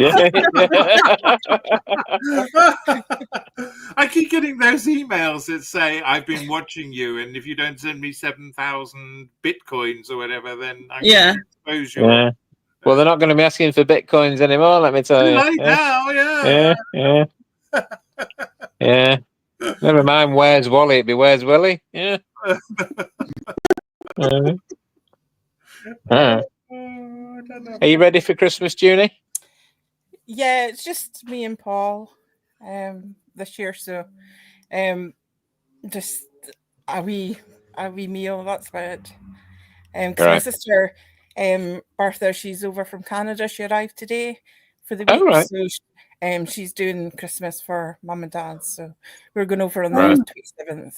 I keep getting those emails that say, I've been watching you, and if you don't send me 7,000 bitcoins or whatever, then I'm going to expose you. Yeah. Well, they're not going to be asking for bitcoins anymore, let me tell you. Right now, Yeah. Never mind where's Wally, it'd be where's Willie. Yeah. Are you ready for Christmas, Junie? Yeah, it's just me and Paul this year, so just a wee meal, that's about it. Because my sister Bertha, she's over from Canada. She arrived today for the week. Right. So she's doing Christmas for Mum and Dad. So we're going over on the 27th.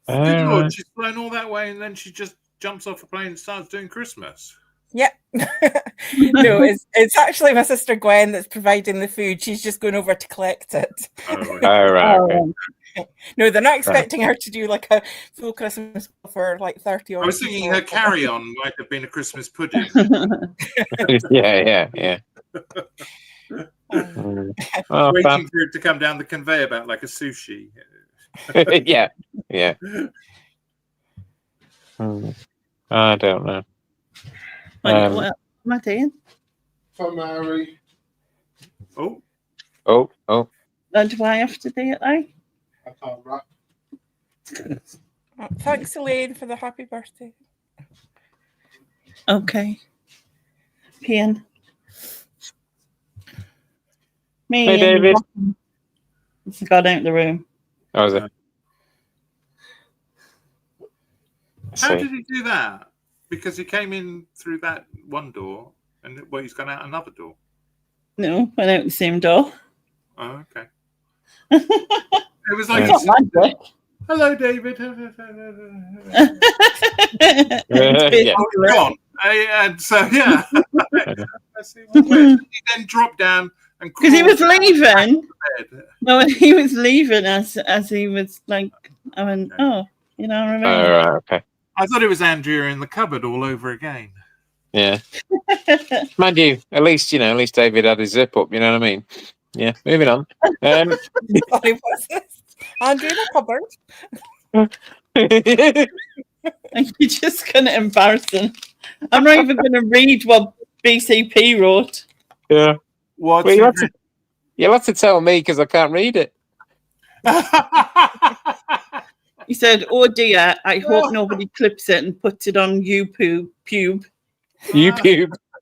Good Lord, she's flown all that way and then she just jumps off a plane and starts doing Christmas. Yeah. No, it's actually my sister Gwen that's providing the food. She's just going over to collect it. Okay. No, they're not expecting her to do like a full Christmas for like 30 or I was thinking her carry-on might have been a Christmas pudding. Yeah. Waiting for it to come down the conveyor belt like a sushi. Yeah. I don't know. What am I doing? For Mary. Oh. Do I have to do it like? I can't rap. Thanks, Elaine, for the happy birthday. Okay. Pian. Me. Hey, David. He's gone out of the room. Oh, is it? How did he do that? Because he came in through that one door and he's gone out another door. No, went out the same door. Oh, okay. It was like, hello, David. Gone. And so, yeah. He then dropped down and because he was leaving. No, he was leaving as he was like, I went, oh, you know what I mean? Oh, right, okay. I thought it was Andrea in the cupboard all over again. Yeah. Mind you, at least David had his zip up, you know what I mean? Yeah, moving on. Sorry, what's this? Andrea in the cupboard? You're just going to embarrass him. I'm not even going to read what BCP wrote. Yeah. What? Well, you'll have to tell me because I can't read it. He said, "Oh dear, I hope nobody clips it and puts it on YouTube." YouTube.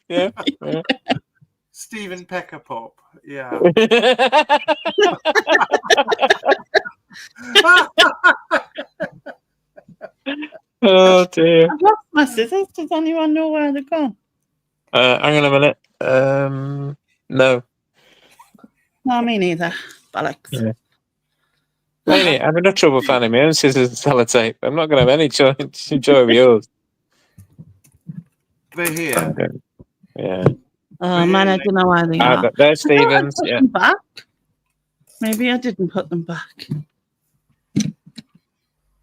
Yeah. Yeah. Stephen Peckerpop. Yeah. Oh dear. I've lost my scissors. Does anyone know where they're gone? Hang on a minute. No. No, me neither. Bollocks. Yeah. Lainey, I'm in no trouble finding my own scissors and sellotape. I'm not going to have any joy of yours. They're here. Okay. Yeah. Oh man, I don't know where they are. There's I thought I'd Stevens. put Yeah. them back. Maybe I didn't put them back.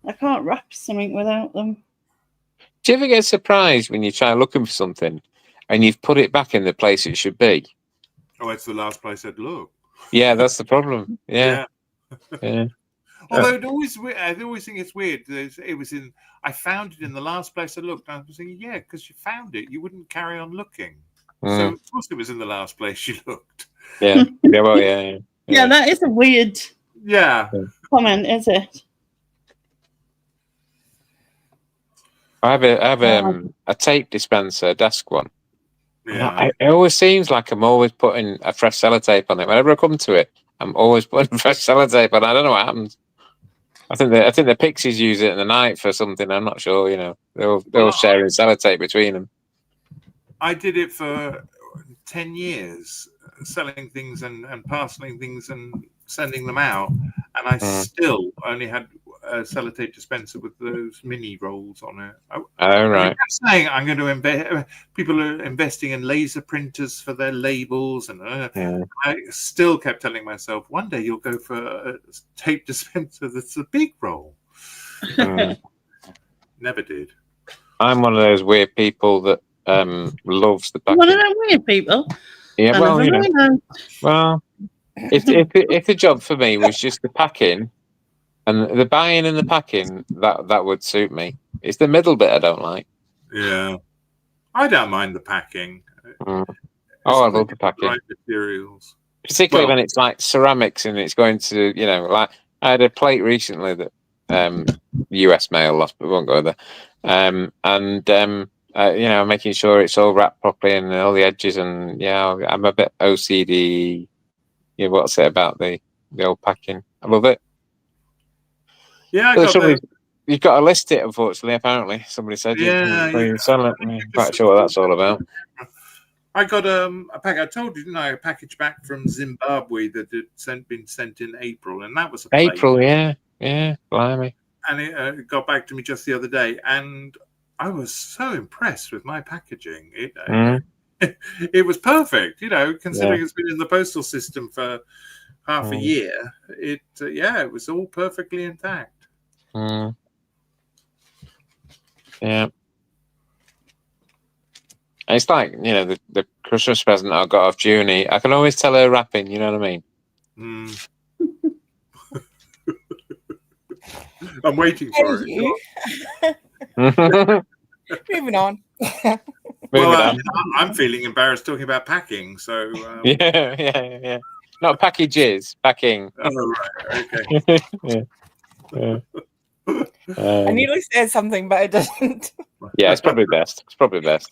I can't wrap something without them. Do you ever get surprised when you try looking for something and you've put it back in the place it should be? Oh, it's the last place I'd look. Yeah, that's the problem. Yeah. Yeah. Although I always think it's weird. It was in. I found it in the last place I looked. And I was thinking, yeah, because you found it, you wouldn't carry on looking. So of course it was in the last place you looked. Yeah. Yeah. Well, yeah. Yeah, that is a weird comment, is it? I have a tape dispenser, a desk one. Yeah. It always seems like I'm always putting a fresh sellotape on it. Whenever I come to it, I'm always putting fresh sellotape on. I don't know what happens. I think the Pixies use it in the night for something. I'm not sure. They're all sharing sellotape between them. I did it for 10 years, selling things and parceling things and sending them out, and I still only had a sellotape dispenser with those mini rolls on it. Right. I kept saying I'm going to invest. People are investing in laser printers for their labels, and I still kept telling myself, one day you'll go for a tape dispenser that's a big roll. Never did. I'm one of those weird people that loves the packing. One of them weird people. Yeah, well, if the job for me was just the packing and the buying and the packing, that would suit me. It's the middle bit I don't like. Yeah, I don't mind the packing. Oh, I love the packing. Right materials, particularly when it's like ceramics and it's going to, like I had a plate recently that US mail lost, but we won't go there. Making sure it's all wrapped properly and all the edges, and I'm a bit OCD. What's it about the old packing? I love it. Yeah, you've got to list it. Unfortunately, apparently, somebody said you sell it. I'm quite sure what that's all about. I got a pack. I told you, didn't I? A package back from Zimbabwe that had been sent in April, and that was a plate. April, yeah, blimey. And it got back to me just the other day, and I was so impressed with my packaging. It was perfect, considering it's been in the postal system for half a year. It was all perfectly intact. Yeah. It's like, the Christmas present I got off Junie. I can always tell her wrapping, you know what I mean? I'm waiting for it. Moving on. I'm feeling embarrassed talking about packing, so... Yeah. Not packages, packing. Oh, right, okay. I nearly said something, but I didn't. Yeah, it's probably best.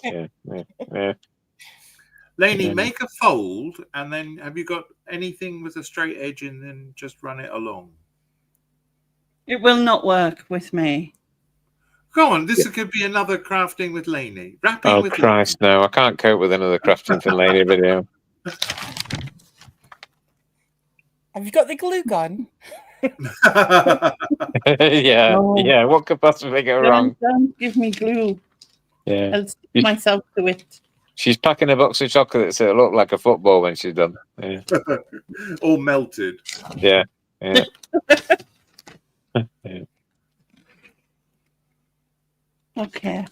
Yeah. Lainey, make a fold, and then have you got anything with a straight edge, and then just run it along? It will not work with me. Go on, this could be another crafting with Lainey. Wrapping with Christ, no, I can't cope with another crafting with Lainey video. Have you got the glue gun? Yeah. What could possibly go wrong? Don't give me glue. Yeah, I'll stick myself to it. She's packing a box of chocolates. It'll look like a football when she's done. Yeah. All melted. Yeah. Yeah. Okay.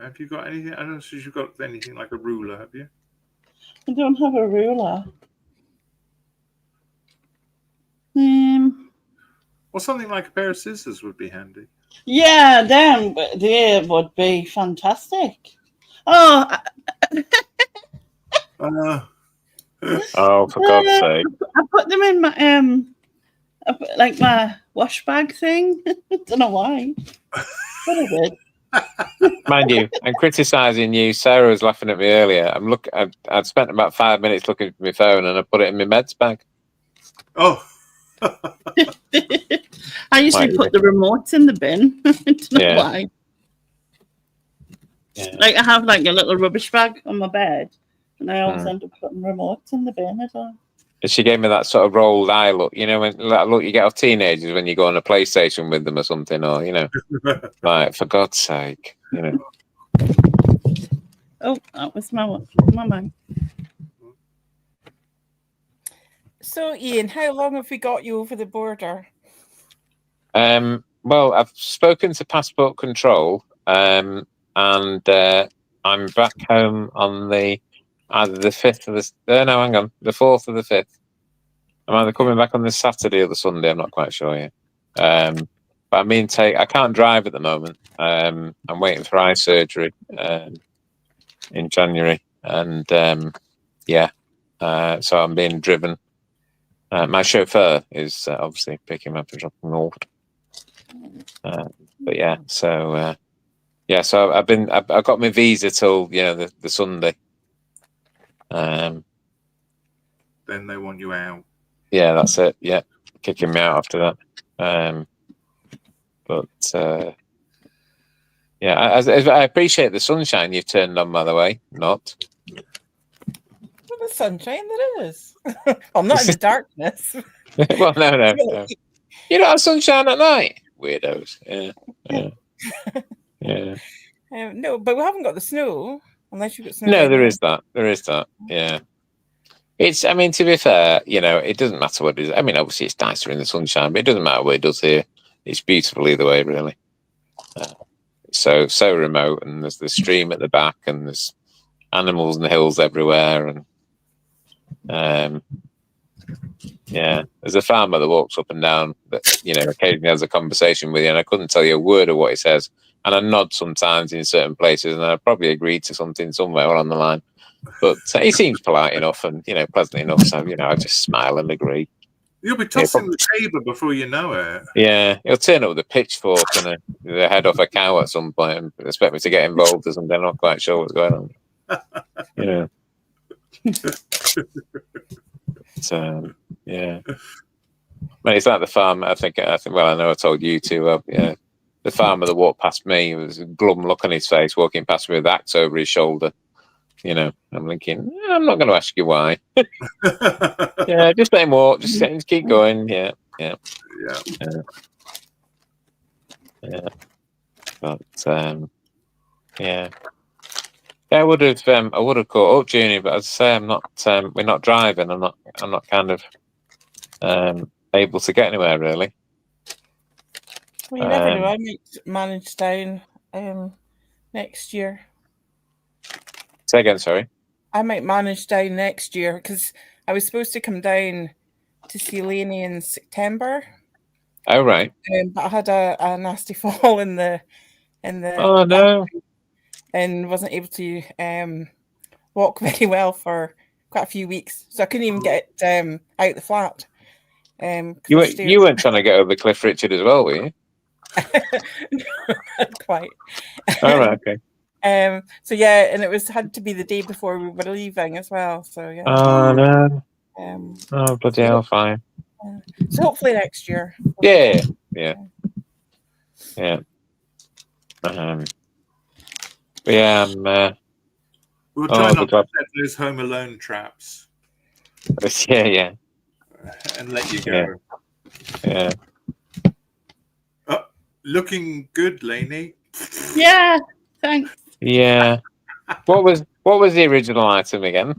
Have you got anything? I don't know if you've got anything like a ruler, have you? I don't have a ruler. Or something like a pair of scissors would be handy. Yeah, they would be fantastic. Oh. For God's sake! I put them in my like my wash bag thing. I don't know why, but I did. Mind you, I'm criticising you. Sarah was laughing at me earlier. I'd spent about 5 minutes looking for my phone, and I put it in my meds bag. Oh. I usually put the remote in the bin. I don't know why. Yeah. Like I have like a little rubbish bag on my bed, and I always end up putting remotes in the bin. I don't. And she gave me that sort of rolled eye look, you know, when that look you get off teenagers when you go on a PlayStation with them or something, or you know, like for God's sake, you know. Oh, that was my mind. So, Ian, how long have we got you over the border? Well, I've spoken to Passport Control, and I'm back home on either the 5th or the 4th or the 5th. I'm either coming back on the Saturday or the Sunday. I'm not quite sure yet. But I can't drive at the moment. I'm waiting for eye surgery in January, and so I'm being driven. My chauffeur is obviously picking me up and dropping me off. So I've got my visa till the Sunday. Then they want you out. Yeah, that's it. Yeah, kicking me out after that. I appreciate the sunshine you've turned on, by the way. Not Well, the sunshine there is. Well, not in the darkness. well, no. You don't have sunshine at night, weirdos. Yeah. No, but we haven't got the snow. Unless you've got snow. No, there is that. Yeah. To be fair, it doesn't matter what it is. Obviously it's nicer in the sunshine, but it doesn't matter what it does here. It's beautiful either way, really. So remote, and there's the stream at the back, and there's animals in the hills everywhere, and there's a farmer that walks up and down that occasionally has a conversation with you, and I couldn't tell you a word of what he says, and I nod sometimes in certain places, and I probably agreed to something somewhere on the line. But he seems polite enough and, pleasant enough. So, I just smile and agree. You'll be tossing the table before you know it. Yeah, he'll turn up with a pitchfork and the head off a cow at some point and expect me to get involved or something. I'm not quite sure what's going on. So, yeah. But it's like the farmer. I think. Well, I know I told you too. The farmer that walked past me was a glum look on his face, walking past me with the axe over his shoulder. I'm thinking, I'm not going to ask you why. Yeah, just let him walk. Just keep going. Yeah. But I would have caught up, Junie, but as I say, I'm not. We're not driving. I'm not kind of able to get anywhere really. Well, you never know. I might manage down next year. Say again, sorry. I might manage down next year because I was supposed to come down to see Lainey in September. Oh right. But I had a nasty fall in the. Oh no. And wasn't able to walk very well for quite a few weeks, so I couldn't even get out the flat. You weren't trying to get over Cliff Richard as well, were you? Not quite. All right. Okay. So yeah, and it had to be the day before we were leaving as well. So yeah. Oh no. Oh bloody hell! Fine. So hopefully next year. Yeah. We'll try not to set those Home Alone traps. Yeah. And let you go. Yeah. Looking good, Lainey. Yeah. Thanks. Yeah. What was the original item again?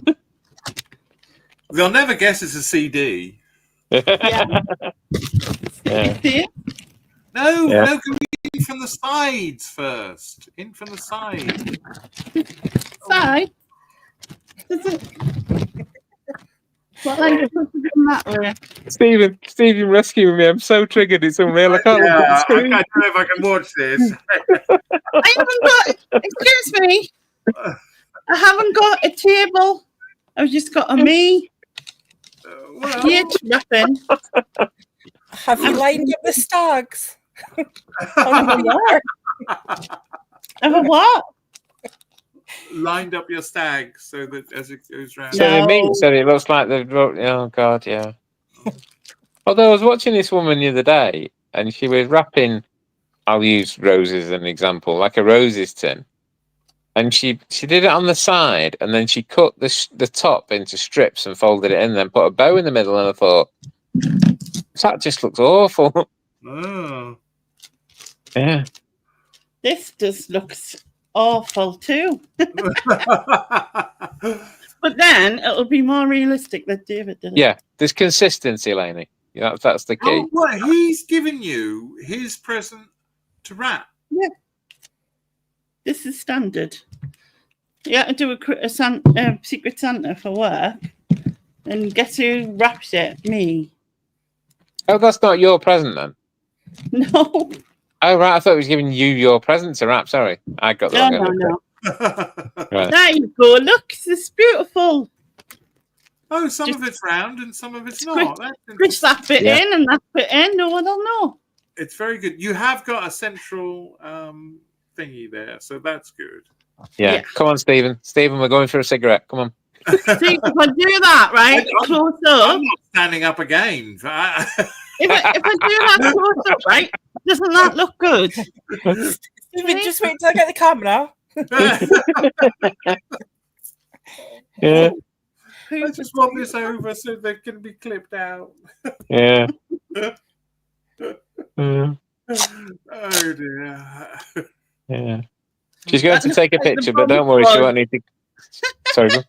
They'll never guess it's a CD. Yeah. No, can we in from the sides first? In from the side. Side? What language was it in that way? Stephen rescuing me. I'm so triggered. It's unreal. I can't look at the screen. I don't know if I can watch this. I haven't got. Excuse me. I haven't got a table. I've just got a me. Huge wrapping. Have you lined up the stags? Have a what? Have a what? Lined up your stag so that as it goes round. So No. the meat, so it looks like the. Oh God, yeah. Although I was watching this woman the other day, and she was wrapping. I'll use roses as an example, like a roses tin, and she did it on the side, and then she cut the top into strips and folded it in, and then put a bow in the middle. And I thought, that just looks awful. Oh. Yeah. This just looks awful too. But then it'll be more realistic that David did it. Yeah, there's consistency, Lainey. Yeah, that's the key. Oh, what? He's given you his present to wrap. Yeah. This is standard. You have to do a Secret Santa for work. And guess who wraps it? Me. Oh, that's not your present then. No. Oh right, I thought it was giving you your present to wrap. Sorry, I got the wrong end of it. No. Oh, Right. There you go. Look, this is beautiful. some Just of it's round and some of it's squish- not. That's Push that bit Yeah. in and that bit in. No one will know. It's very good. You have got a central thingy there, so that's good. Yeah. Yeah. Come on, Stephen. Stephen, we're going for a cigarette. Come on. See, if I do that, right, close up. I'm not standing up again. If I do that close up, right, doesn't that look good? Stephen, just wait till I get the camera. Yeah. I just want this over so they can be clipped out. Yeah. Mm, Oh dear. yeah. She's going to That take a looks like the picture, but don't worry, she bump won't need to. Sorry. Go.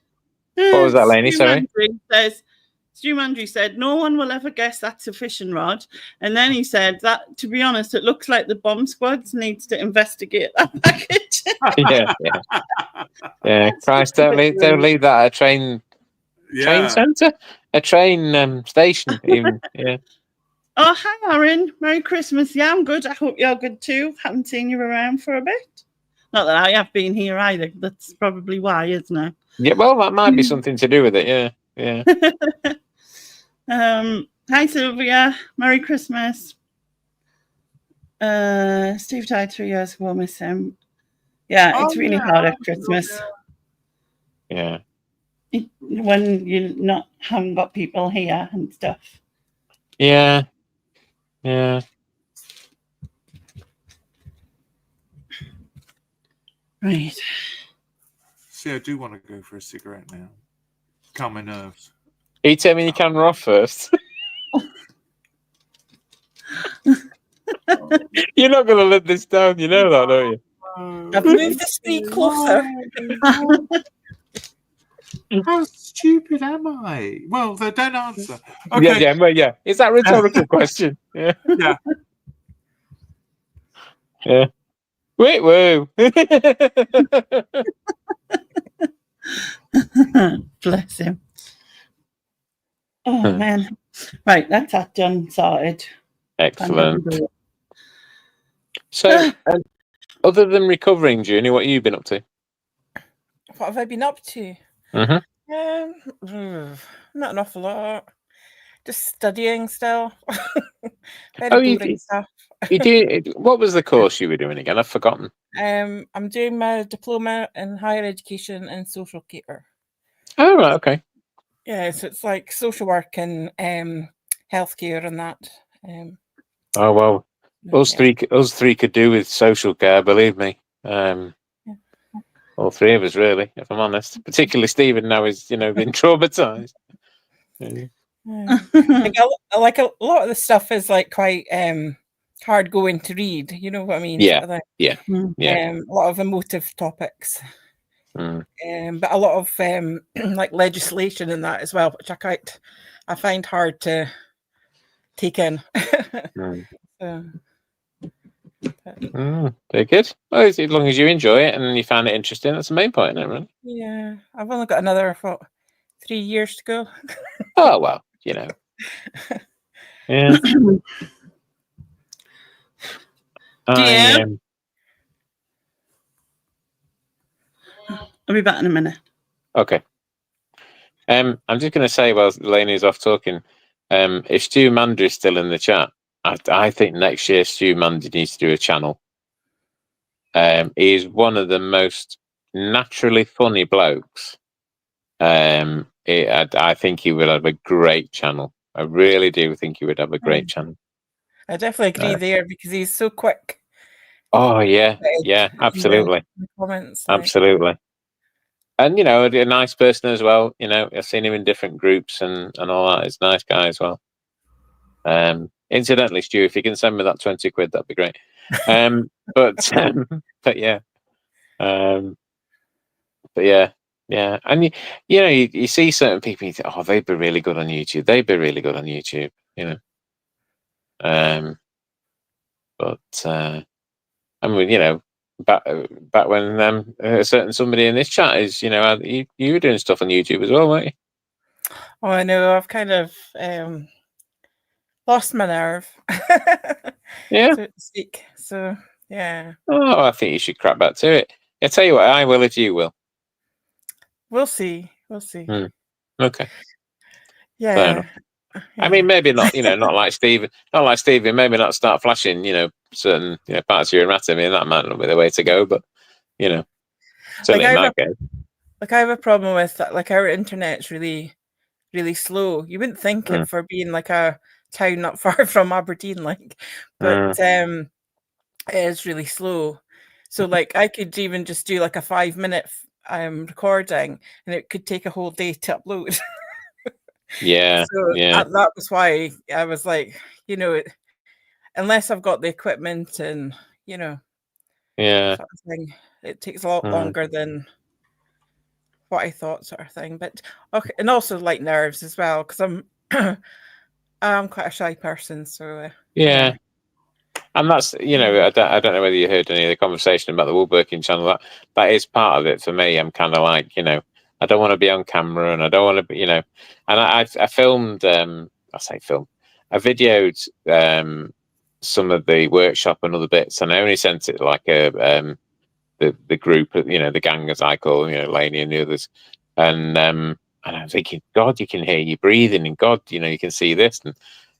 What was that, Lainey? Sorry? Stu Mandry said, no one will ever guess that's a fishing rod. And then he said that, to be honest, it looks like the bomb squad needs to investigate that package. Yeah. Yeah. Christ, don't leave that at a train centre, a train station. Even. Yeah. Oh, hi, Aaron. Merry Christmas. Yeah, I'm good. I hope you're good too. Haven't seen you around for a bit. Not that I have been here either. That's probably why, isn't it? Yeah. Well, that might be something to do with it. Yeah. Yeah. Hi, Sylvia. Merry Christmas. Steve died 3 years ago. Miss him. Yeah, it's really hard at Christmas Yeah. when you haven't got people here and stuff. Yeah. Yeah. Right. See, I do want to go for a cigarette now. Calm my nerves. Are you turning your camera off first? You're not going to let this down. You know that, don't you? I've moved the screen closer. How stupid am I? Well, they don't answer. Okay. Yeah, yeah, well, yeah. Is that a rhetorical question? Yeah. Yeah. Yeah. Wait, whoa. Bless him. Oh, man. Right, that's that done, sorted. Excellent. So, other than recovering, Junie, what have you been up to? What have I been up to? Mhm. Not an awful lot. Just studying still. Very Oh, you boring did- stuff. You do. What was the course you were doing again? I've forgotten. I'm doing my diploma in higher education and social care. Oh, right. Okay. Yeah, so it's like social work and healthcare and that. Oh well, us yeah. three could do with social care. Believe me. All three of us, really, if I'm honest. Particularly Stephen now is, been traumatized. Yeah. Like a lot of the stuff is like quite hard going to read. You know what I mean? Yeah. Sort of like, Yeah. a lot of emotive topics. Mm. But a lot of like legislation in that as well, which I find hard to take in. Mm. Very good. Well, as long as you enjoy it and you find it interesting, that's the main point, isn't it, really? Yeah, I've only got another 3 years to go. Oh well, Yeah. I'll be back in a minute. Okay. I'm just going to say while Lainey's off talking, if Stu Mandry is still in the chat, I think next year Stu Mandy needs to do a channel. He is one of the most naturally funny blokes. I think he would have a great channel. I really do think he would have a great channel. I definitely agree there because he's so quick. Oh yeah, absolutely. In the comments, like. Absolutely. And a nice person as well. I've seen him in different groups and all that. He's a nice guy as well. Incidentally, Stu, if you can send me that 20 quid, that'd be great. But yeah. But yeah. And you see certain people, you think, oh, they'd be really good on YouTube. They'd be really good on YouTube. But I mean, back when a certain somebody in this chat is, you were doing stuff on YouTube as well, weren't you? Oh, I know. I've kind of lost my nerve. Yeah. So to speak. So yeah. Oh, I think you should crack back to it. I tell you what, I will if you will. We'll see. Okay. Yeah. Fair enough. I mean, maybe not. Not like Stephen. Not like Stephen. Maybe not start flashing. Certain parts of your anatomy, and that might not be the way to go. But certainly in my case. Like I have a problem with that. Like our internet's really, really slow. You wouldn't think it for being like a town not far from Aberdeen, but it is really slow. So like I could even just do like a 5-minute recording, and it could take a whole day to upload. Yeah. So that was why I was like, unless I've got the equipment and sort of thing, it takes a lot longer than what I thought, sort of thing. But okay, and also like nerves as well, because I'm quite a shy person. So yeah. And that's I don't know whether you heard any of the conversation about the woodworking channel. That is part of it for me. I'm kind of like I don't want to be on camera, and I don't want to be and I filmed I videoed some of the workshop and other bits, and I only sent it like the group, the gang as I call Lainey and the others, and I'm thinking, God, you can hear you breathing, and God, you can see this, and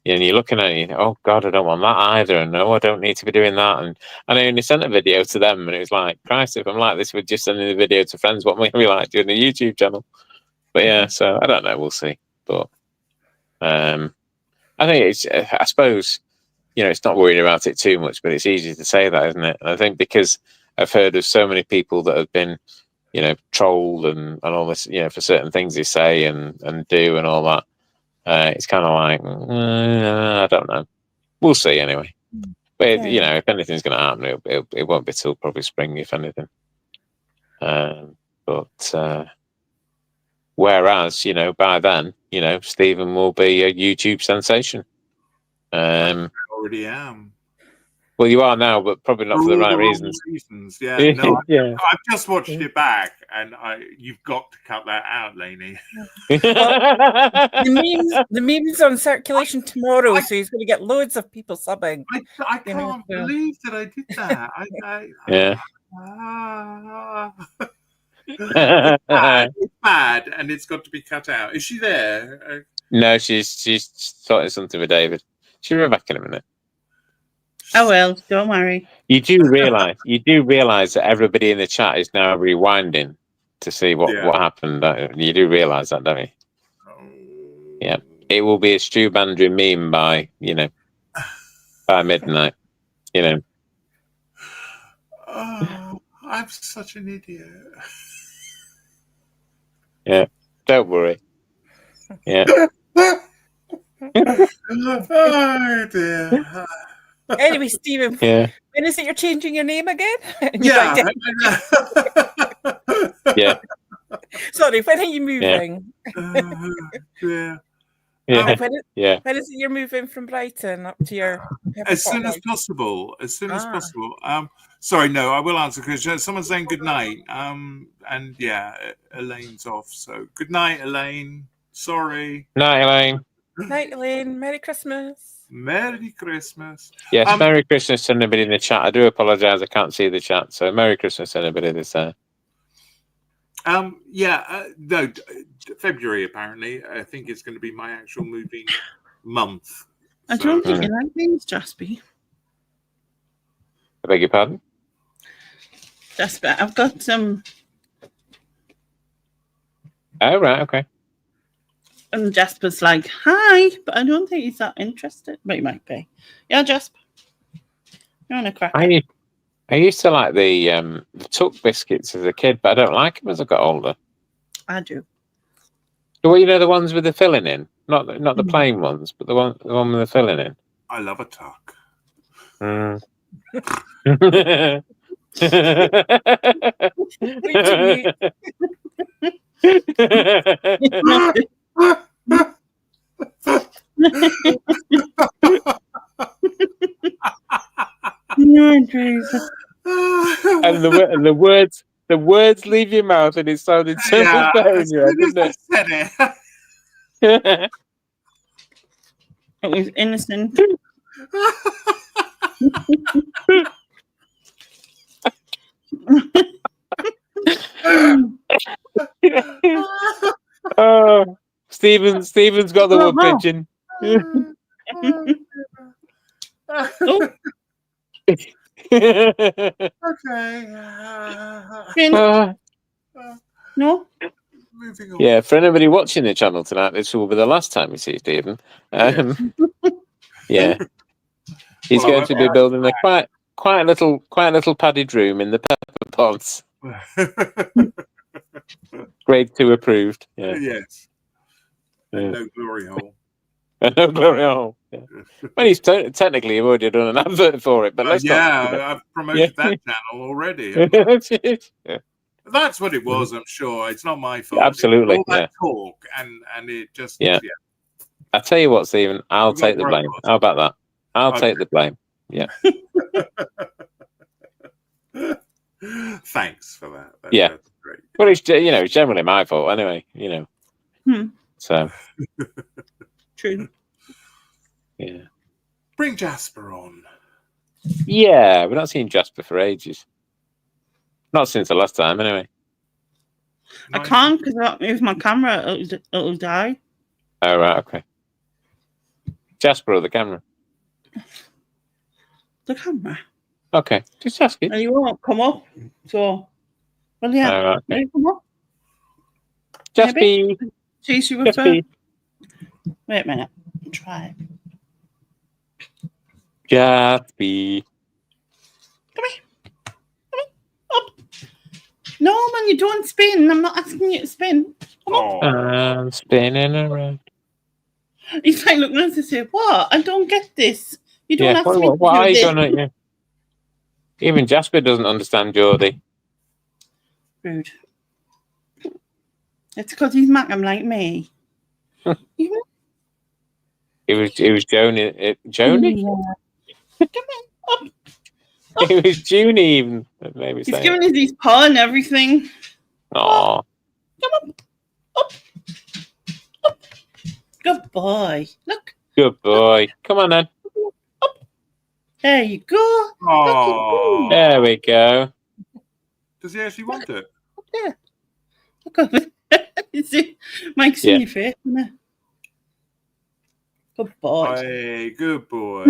you're looking at it, oh God, I don't want that either, and no, I don't need to be doing that, and I only sent a video to them, and it was like, Christ, if I'm like this with just sending the video to friends, what am I going to be like doing a YouTube channel? But yeah, so I don't know, we'll see. But I think it's, I suppose, it's not worrying about it too much, but it's easy to say that, isn't it? And I think because I've heard of so many people that have been, trolled and all this, for certain things they say and do and all that. It's kind of like, I don't know. We'll see anyway. But if anything's going to happen, it won't be till probably spring, if anything. But whereas, by then, Stephen will be a YouTube sensation. I already am. Well, you are now, but probably not for the right reasons. Yeah, no, I've just watched it back, and you've got to cut that out, Lainey. The memes on circulation tomorrow, so he's going to get loads of people subbing. I can't believe that I did that. It's bad, and it's got to be cut out. Is she there? No, she's starting something with David. She'll be back in a minute. Oh well, don't worry. You do realize that everybody in the chat is now rewinding to see what happened. You do realize that, don't you? Yeah, it will be a Stu Bandry meme by midnight. Oh, I'm such an idiot. Yeah, don't worry. Yeah. Oh dear. Anyway, Stephen, when is it you're changing your name again? Yeah. Yeah. Sorry, when are you moving? Yeah. When is it you're moving from Brighton up to your... As soon as possible. Sorry, no, I will answer because someone's saying good night. And Elaine's off. So good night, Elaine. Sorry. Night, Elaine. Night, Elaine. Merry Christmas. Merry Christmas. Yes, Merry Christmas to anybody in the chat. I do apologise, I can't see the chat. So Merry Christmas to anybody that's there. No, February apparently. I think it's going to be my actual moving month. I don't think you like these, Jaspy. I beg your pardon? Jasper, I've got some. Oh, right, okay. And Jasper's like, hi, but I don't think he's that interested. But he might be. Yeah, Jasper. You're on a cracker. I used to like the Tuck biscuits as a kid, but I don't like them as I got older. I do. Well, you know the ones with the filling in, not the plain ones, but the one with the filling in. I love a tuck. Mm. No, Jesus. And the words leave your mouth, and it sounded so much better in your head, didn't it? I said it. It was innocent. Oh, Stephen's got the wood pigeon. Oh, Okay. no. Moving on. Yeah, for anybody watching the channel tonight, this will be the last time we see Stephen. Yeah, he's going to be building a quite little padded room in the pepper pods. Grade 2 approved. Yeah. Yes. And no glory hole. No glory hole. Yeah. Well, he's technically already done an advert for it, but let's not. I've promoted that channel already. Yeah. That's what it was. I'm sure it's not my fault. Yeah, absolutely. All that talk and it just I tell you what, Stephen, I'll take the blame. How about that? I'll take the blame. Yeah. Thanks for that. That's great. Well, it's generally my fault anyway. So True. Yeah. Bring Jasper on. Yeah, we're not seeing Jasper for ages. Not since the last time, anyway. I can't because if I move my camera, it'll die. Oh, right, okay. Jasper or the camera? The camera. Okay, just asking. And you won't come up. So, well, yeah. Oh, right, okay. Come up. Jasper. Cheese, you refer. Wait a minute. Try it. Jasper. Come here. Up. No, man, you don't spin. I'm not asking you to spin. Come on. I'm spinning around. He's like looking at us and say, what? I don't get this. You don't ask me what are you going to... Even Jasper doesn't understand Geordie. Rude. It's because he's Macam like me. It was Joni. Joni? Yeah. Come on. Up. It was Junie even. Maybe he's giving us his paw and everything. Aww. Come on. Up. Up. Good boy. Look. Good boy. Come on then. Up. There you go. Oh. There we go. Does he actually want it? Up there. Look up. Mike's in your face, isn't it? Good boy. Hey, good boy.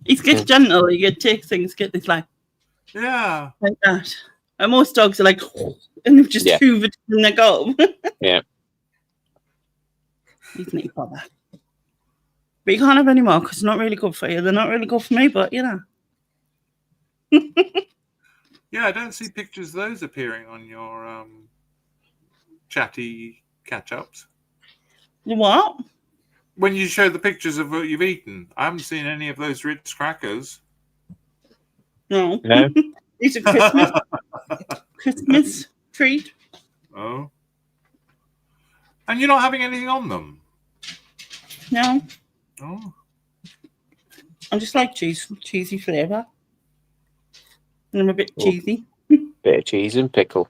He's get gentle. He get take things, get this like that. And most dogs are like, and they've just hoovered and they go. Yeah. He's not bother. But you can't have any more because it's not really good for you. They're not really good for me, but you know. Yeah, I don't see pictures of those appearing on your chatty catch-ups. What? When you show the pictures of what you've eaten, I haven't seen any of those Ritz crackers. No. No. These are Christmas treat. Oh. And you're not having anything on them? No. Oh. I just like cheesy flavour. And I'm a bit cheesy. Bit of cheese and pickle.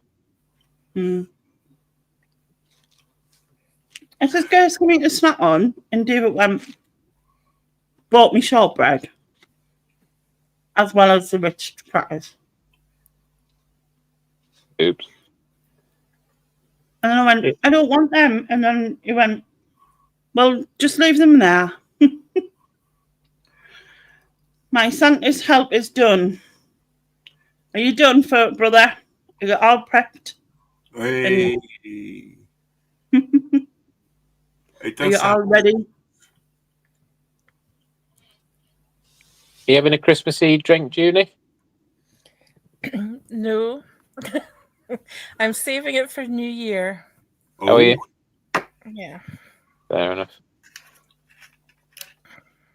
If this girl's coming to snack on and David bought me shortbread as well as the rich crackers. Oops. And then I went, I don't want them. And then he went, well, just leave them there. My Santa's help is done. Are you done for brother? Is it all prepped? Hey. Are It you does all sound. ready? Are you having a Christmas Eve drink, Junie? No. I'm saving it for New Year. Oh, yeah. Yeah. Fair enough.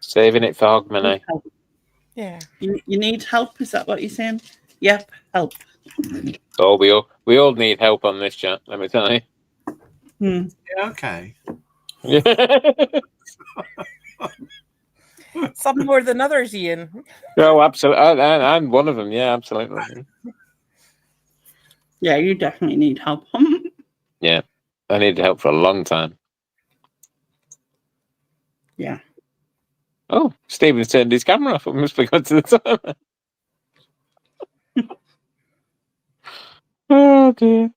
Saving it for Hogmanay. Yeah. You need help? Is that what you're saying? Yep, help. Oh, we all need help on this chat. Let me tell you. Hmm. Yeah, okay. Some more than others, Ian. Oh, absolutely. I'm one of them. Yeah, absolutely. Yeah, you definitely need help. Yeah, I needed help for a long time. Yeah. Oh, Stephen's turned his camera off. I must be going to the time. Oh, dear.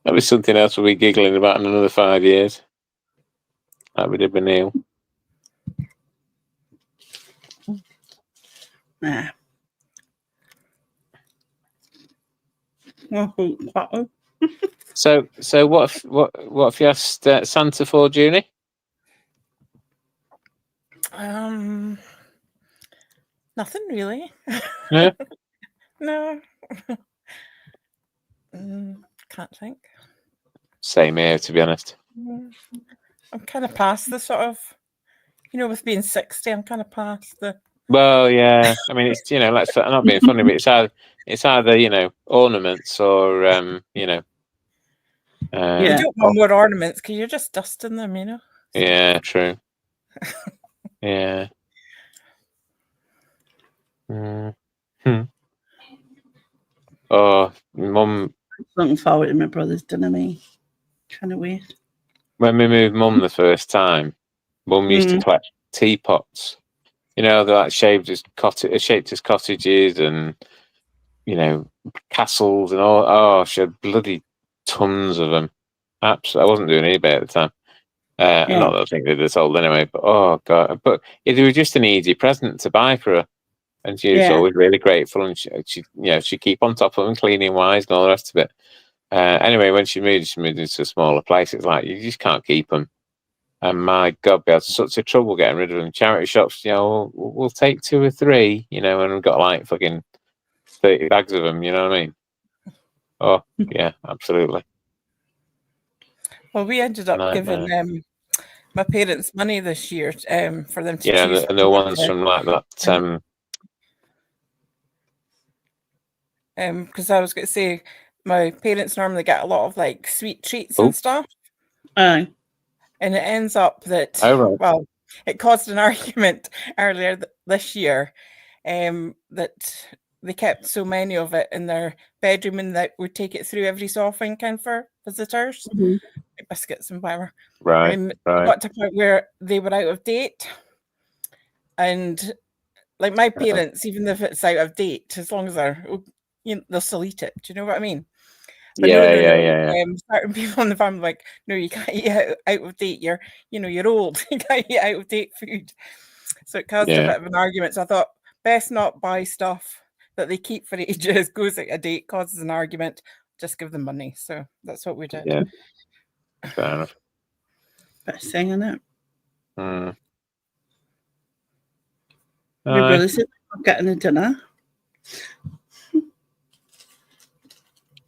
That was something else we'll be giggling about in another 5 years. That would have been Neil. Nah. So what have you asked Santa for, Junie? Nothing really. Yeah. No. Can't think. Same here, to be honest. I'm kind of past the sort of, with being 60, I'm kind of past the. Well, yeah. I mean, it's like not being funny, but it's either ornaments or You don't want more ornaments because you're just dusting them, Yeah, true. Yeah. Oh, Mum. Looking forward to my brother's dinner, me. Kind of weird. When we moved Mum the first time, Mum used to collect teapots. They're like shaped as cottages and castles and all. Oh, she had bloody tons of them. Absolutely, I wasn't doing eBay at the time. Not that I think they'd have sold anyway. But oh god! But they were just an easy present to buy for her, and she was always really grateful. And she keep on top of them, cleaning wise and all the rest of it. Anyway, when she moved into a smaller place. It's like you just can't keep them. And my God, we had such a trouble getting rid of them. Charity shops, we'll take 2 or 3, and we've got like fucking 30 bags of them. You know what I mean? Oh yeah, absolutely. Well, we ended up giving my parents money this year for them to choose. And the ones from like that. Because I was going to say, my parents normally get a lot of like sweet treats and stuff. Aye. And it ends up that, well, it caused an argument earlier this year that they kept so many of it in their bedroom and that would take it through every so often kind for visitors, like biscuits and whatever. Right. It got to a point where they were out of date. And like my parents, even if it's out of date, as long as they'll still eat it. Do you know what I mean? But yeah. Certain people in the family like, no, you can't eat out of date. You're old. You can't eat out of date food. So it caused a bit of an argument. So I thought, best not buy stuff that they keep for ages, goes out of date, causes an argument. Just give them money. So that's what we did. Yeah. Fair enough. Best thing, isn't it? Mm. Your brother said I'm getting a dinner.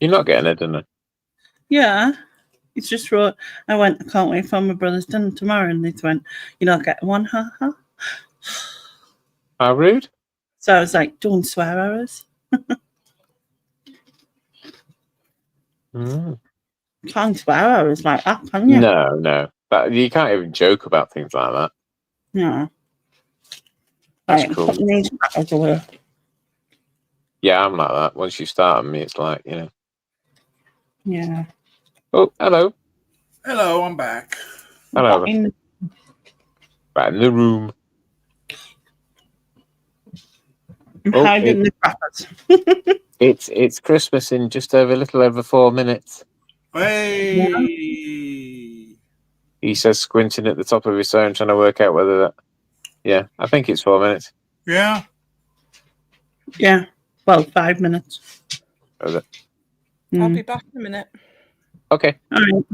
You're not getting a dinner? Yeah. It's just wrote, I can't wait for my brother's dinner tomorrow. And they went, you're not getting one, huh? How rude. So I was like, don't swear at us. Can't swear at us like that, can you? No. But you can't even joke about things like that. No. That's cool. Yeah, I'm like that. Once you start on me, it's like, Yeah. Oh, hello. Hello, I'm back. Hello. Back in the room. Hiding the crackers. It's Christmas in just over a little over 4 minutes. Hey. He says squinting at the top of his phone, trying to work out whether that. Yeah, I think it's 4 minutes. Yeah. Yeah. Well, 5 minutes. Is it? I'll be back in a minute. Okay. All right.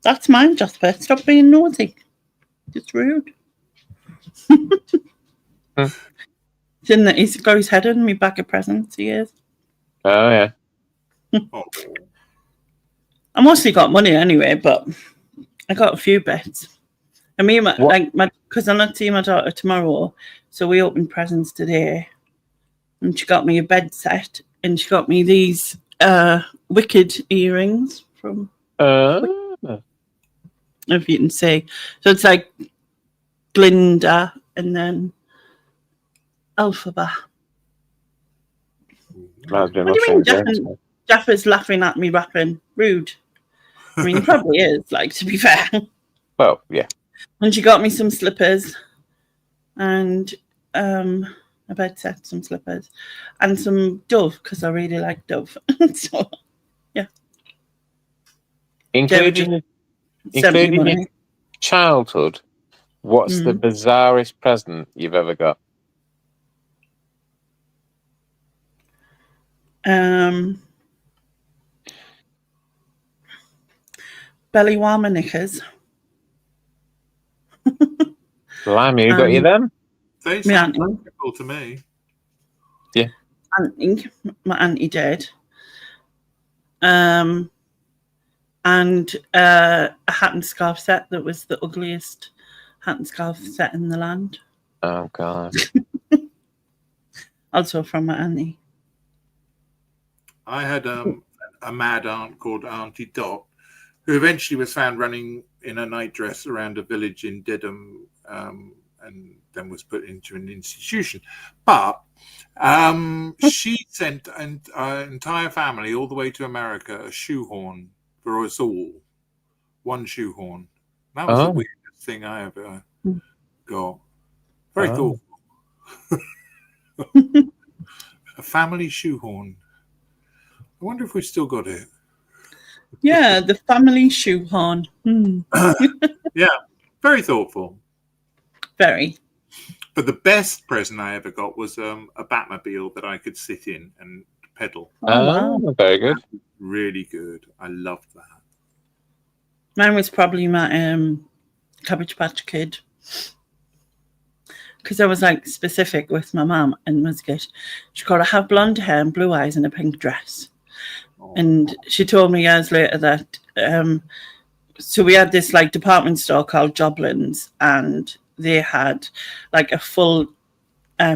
That's mine, Jasper. Stop being naughty. It's rude. Didn't it? He's got his head in me bag of presents. He is. Oh yeah. Oh. I mostly got money anyway, but I got a few bits. I mean, because I'm not seeing my daughter tomorrow, so we opened presents today, and she got me a bed set, and she got me these wicked earrings from. If you can see, so it's like Glinda and then Alphaba. What do you mean, Jeff is laughing at me rapping? Rude. I mean, he probably is, like, to be fair. Well, yeah. And she got me some slippers and a bed set, some slippers, and some Dove, because I really like Dove. So, yeah. Including your childhood, what's the bizarrest present you've ever got? Belly warmer knickers. Blimey, who got you them? They sound practical to me. Yeah. My auntie did. And a hat and scarf set that was the ugliest hat and scarf set in the land. Oh, God. Also from my auntie. I had a mad aunt called Auntie Dot, who eventually was found running in a nightdress around a village in Dedham, and then was put into an institution. But she sent an entire family all the way to America, a shoehorn for us all. One shoehorn. That was the weirdest thing I ever got. Very thoughtful. A family shoehorn. I wonder if we've still got it. Yeah, the family shoehorn. Yeah, very thoughtful. Very. But the best present I ever got was a Batmobile that I could sit in and pedal. Oh, wow. Very good. Really good. I loved that. Mine was probably my Cabbage Patch Kid. Because I was like specific with my mum and was good. She got to have blonde hair and blue eyes and a pink dress. Oh. And she told me years later that so we had this like department store called Joblin's, and they had like a full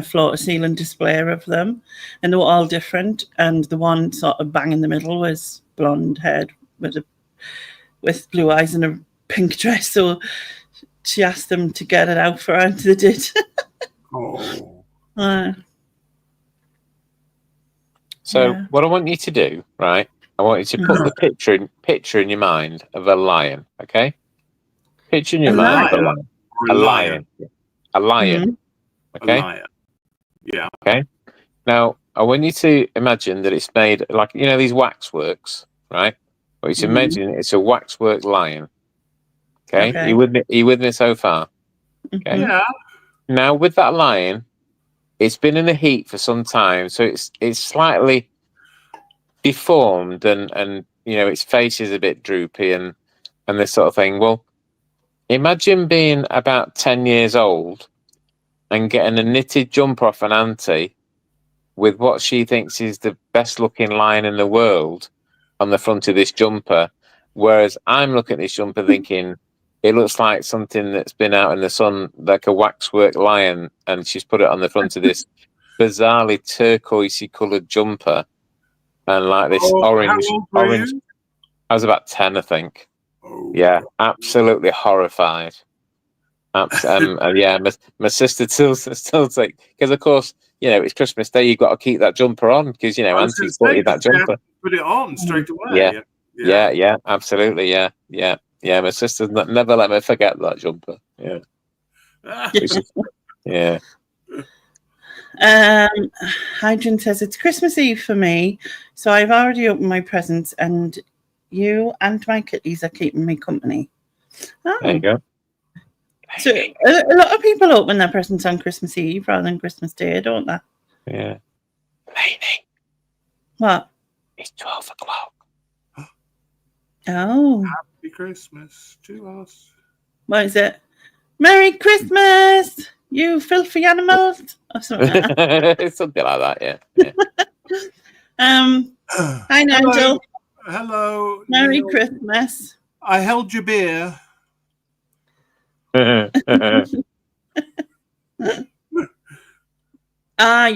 floor to ceiling display of them, and they were all different, and the one sort of bang in the middle was blonde haired with blue eyes and a pink dress. So she asked them to get it out for her, and they did. What I want you to do, right? I want you to put the picture in your mind of a lion, okay? Picture in your mind of a lion. A lion. A lion. Okay? A lion. Yeah. Okay. Now, I want you to imagine that it's made like, you know, these waxworks, right? I want you to imagine it's a waxwork lion. Okay? Are you with me so far? Okay. Yeah. Now, with that lion, it's been in the heat for some time, so it's slightly deformed and you know, its face is a bit droopy and this sort of thing. Well, imagine being about 10 years old and getting a knitted jumper off an auntie with what she thinks is the best looking lion in the world on the front of this jumper, whereas I'm looking at this jumper thinking it looks like something that's been out in the sun, like a waxwork lion, and she's put it on the front of this bizarrely turquoisey coloured jumper and like this orange. I was about 10, I think. Yeah, absolutely horrified. Yeah, my sister still like, because of course, you know, it's Christmas Day, you've got to keep that jumper on because, you know, Auntie's bought you that jumper. Put it on straight away. Yeah, absolutely. Yeah. My sister's never let me forget that jumper. Yeah. Yeah. Hydron says it's Christmas Eve for me, so I've already opened my presents, and you and my kitties are keeping me company. Oh. There you go. So a lot of people open their presents on Christmas Eve rather than Christmas Day, don't they? Yeah. Lainey, What? it's 12 o'clock. Oh. Happy Christmas to us. What is it? Merry Christmas, you filthy animals, or something like that. Something like that, yeah. Hi, Nigel. Hello. Merry Neil. Christmas. I held your beer. You're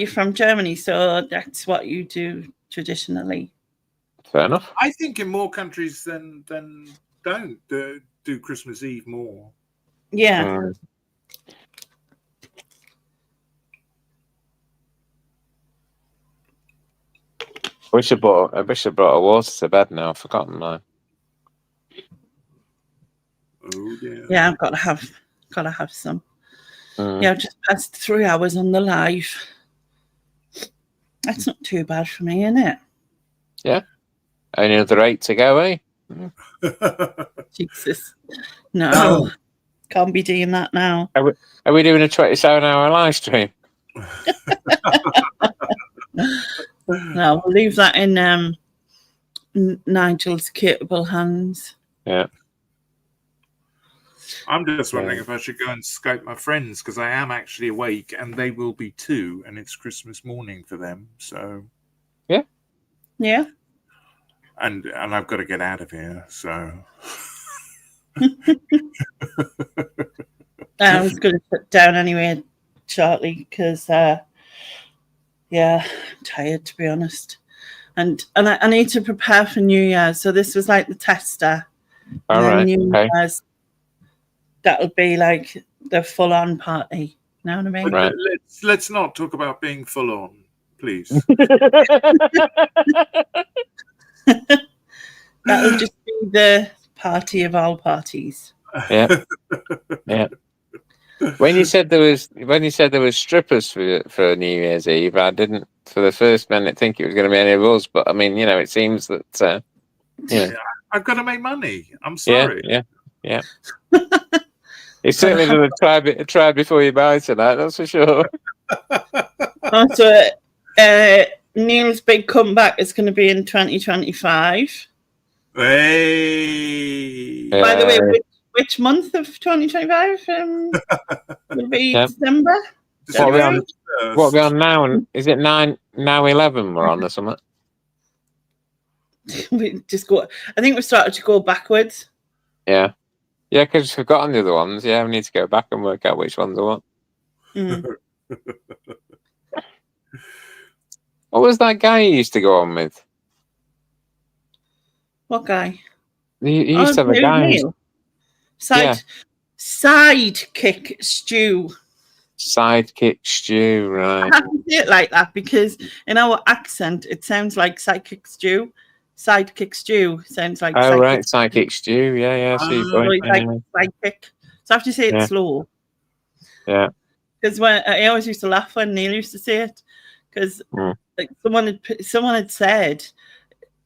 from Germany, so that's what you do traditionally. Fair enough. I think in more countries than don't do Christmas Eve more. Yeah. I wish I brought a water to bed now. I've forgotten mine. Oh dear. Yeah, I've got to have some. Mm. Yeah, I've just passed 3 hours on the live. That's not too bad for me, is it? Yeah. Only another 8 to go, eh? Jesus. No. Can't be doing that now. Are we doing a 27-hour live stream? No, we'll leave that in Nigel's capable hands. Yeah. I'm just wondering if I should go and Skype my friends because I am actually awake and they will be too, and it's Christmas morning for them. So Yeah. And I've got to get out of here. So I was going to put down anyway shortly because, I'm tired, to be honest. And I need to prepare for New Year's. So this was like the tester. All right. New Okay. Year's, that'll be like the full-on party. You know what I mean? Right. let's not talk about being full on, please. That'll just be the party of all parties. Yeah. Yeah. When you said there was strippers for New Year's Eve, I didn't for the first minute think it was going to be any of us. But I mean, it seems that I've got to make money. I'm sorry. Yeah. It's certainly going to try before you buy tonight. That's for sure. Also, Neil's big comeback is going to be in 2025. Hey. By the way, which month of 2025 will be December? What are we on now? Is it 9/11 we're on or something? We just go. I think we started to go backwards. Yeah, because we've forgotten the other ones. Yeah, we need to go back and work out which ones are what. Mm. What was that guy you used to go on with? What guy? He used to have a guy. Neil. Sidekick Stew. Sidekick Stew, right? I have to say it like that because in our accent it sounds like Sidekick Stew. Sidekick Stew sounds like. Oh right, Sidekick Stew. Yeah. Like sidekick. So I have to say it slow. Yeah. Because when I always used to laugh when Neil used to say it, because like someone had said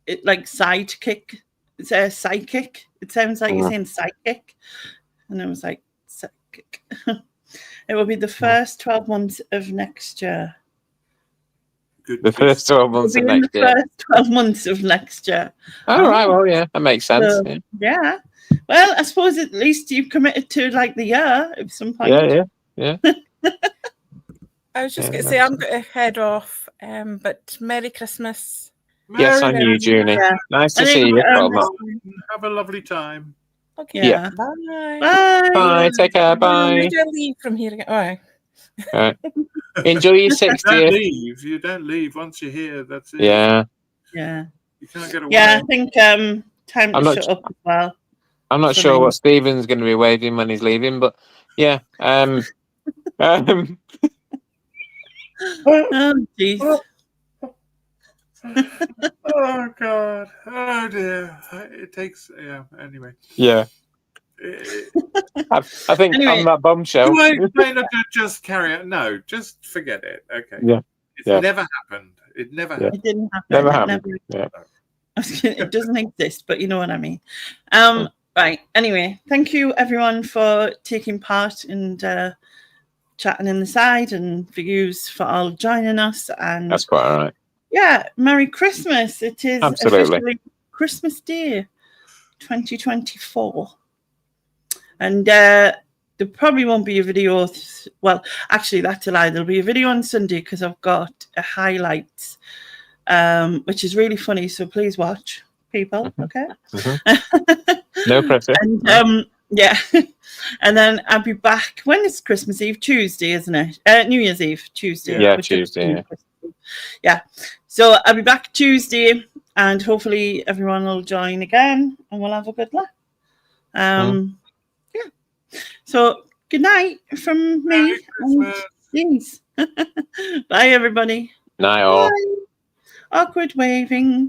it like sidekick. It's a sidekick. It sounds like you're saying sidekick, and I was like sidekick. It will be the first 12 months of next year. The first 12 months of next year. First 12 months of next year. All right. Well, yeah, that makes sense. So, yeah. Well, I suppose at least you've committed to like the year at some point. Yeah. I was just going to say I'm going to head off, but Merry Christmas. Yes, on you, Junie. Yeah. Nice to see you. Have a lovely time. Okay. Yeah. Bye. Bye. Take care. Bye. Where do I leave from here again? All right. Enjoy your 60th. You don't leave once you're here. That's it. Yeah. You can't get away. Yeah, I think time to shut up as well. I'm not sure what Stephen's going to be waving when he's leaving, but yeah. Oh, jeez. Oh God! Oh dear! It takes Anyway. Yeah. I think on that bombshell. You may not just carry it. No, just forget it. Okay. Yeah. It's never happened. It never happened. It didn't happen. Never happened. Yeah. It doesn't exist, but you know what I mean. Right. Anyway, thank you everyone for taking part and chatting in the side, and for yous for all joining us. And That's quite all right. yeah, Merry Christmas. It is Absolutely. officially Christmas Day 2024. And there probably won't be a video. Well, actually, that's a lie. There'll be a video on Sunday because I've got a highlights, which is really funny. So please watch, people. Okay. No pressure. And yeah. And then I'll be back when it's Christmas Eve, Tuesday, isn't it? New Year's Eve, Tuesday. Yeah, Tuesday. Yeah. So I'll be back Tuesday, and hopefully everyone will join again, and we'll have a good laugh. Yeah. So good night from me. Bye, everybody. Night all. Bye. Awkward waving.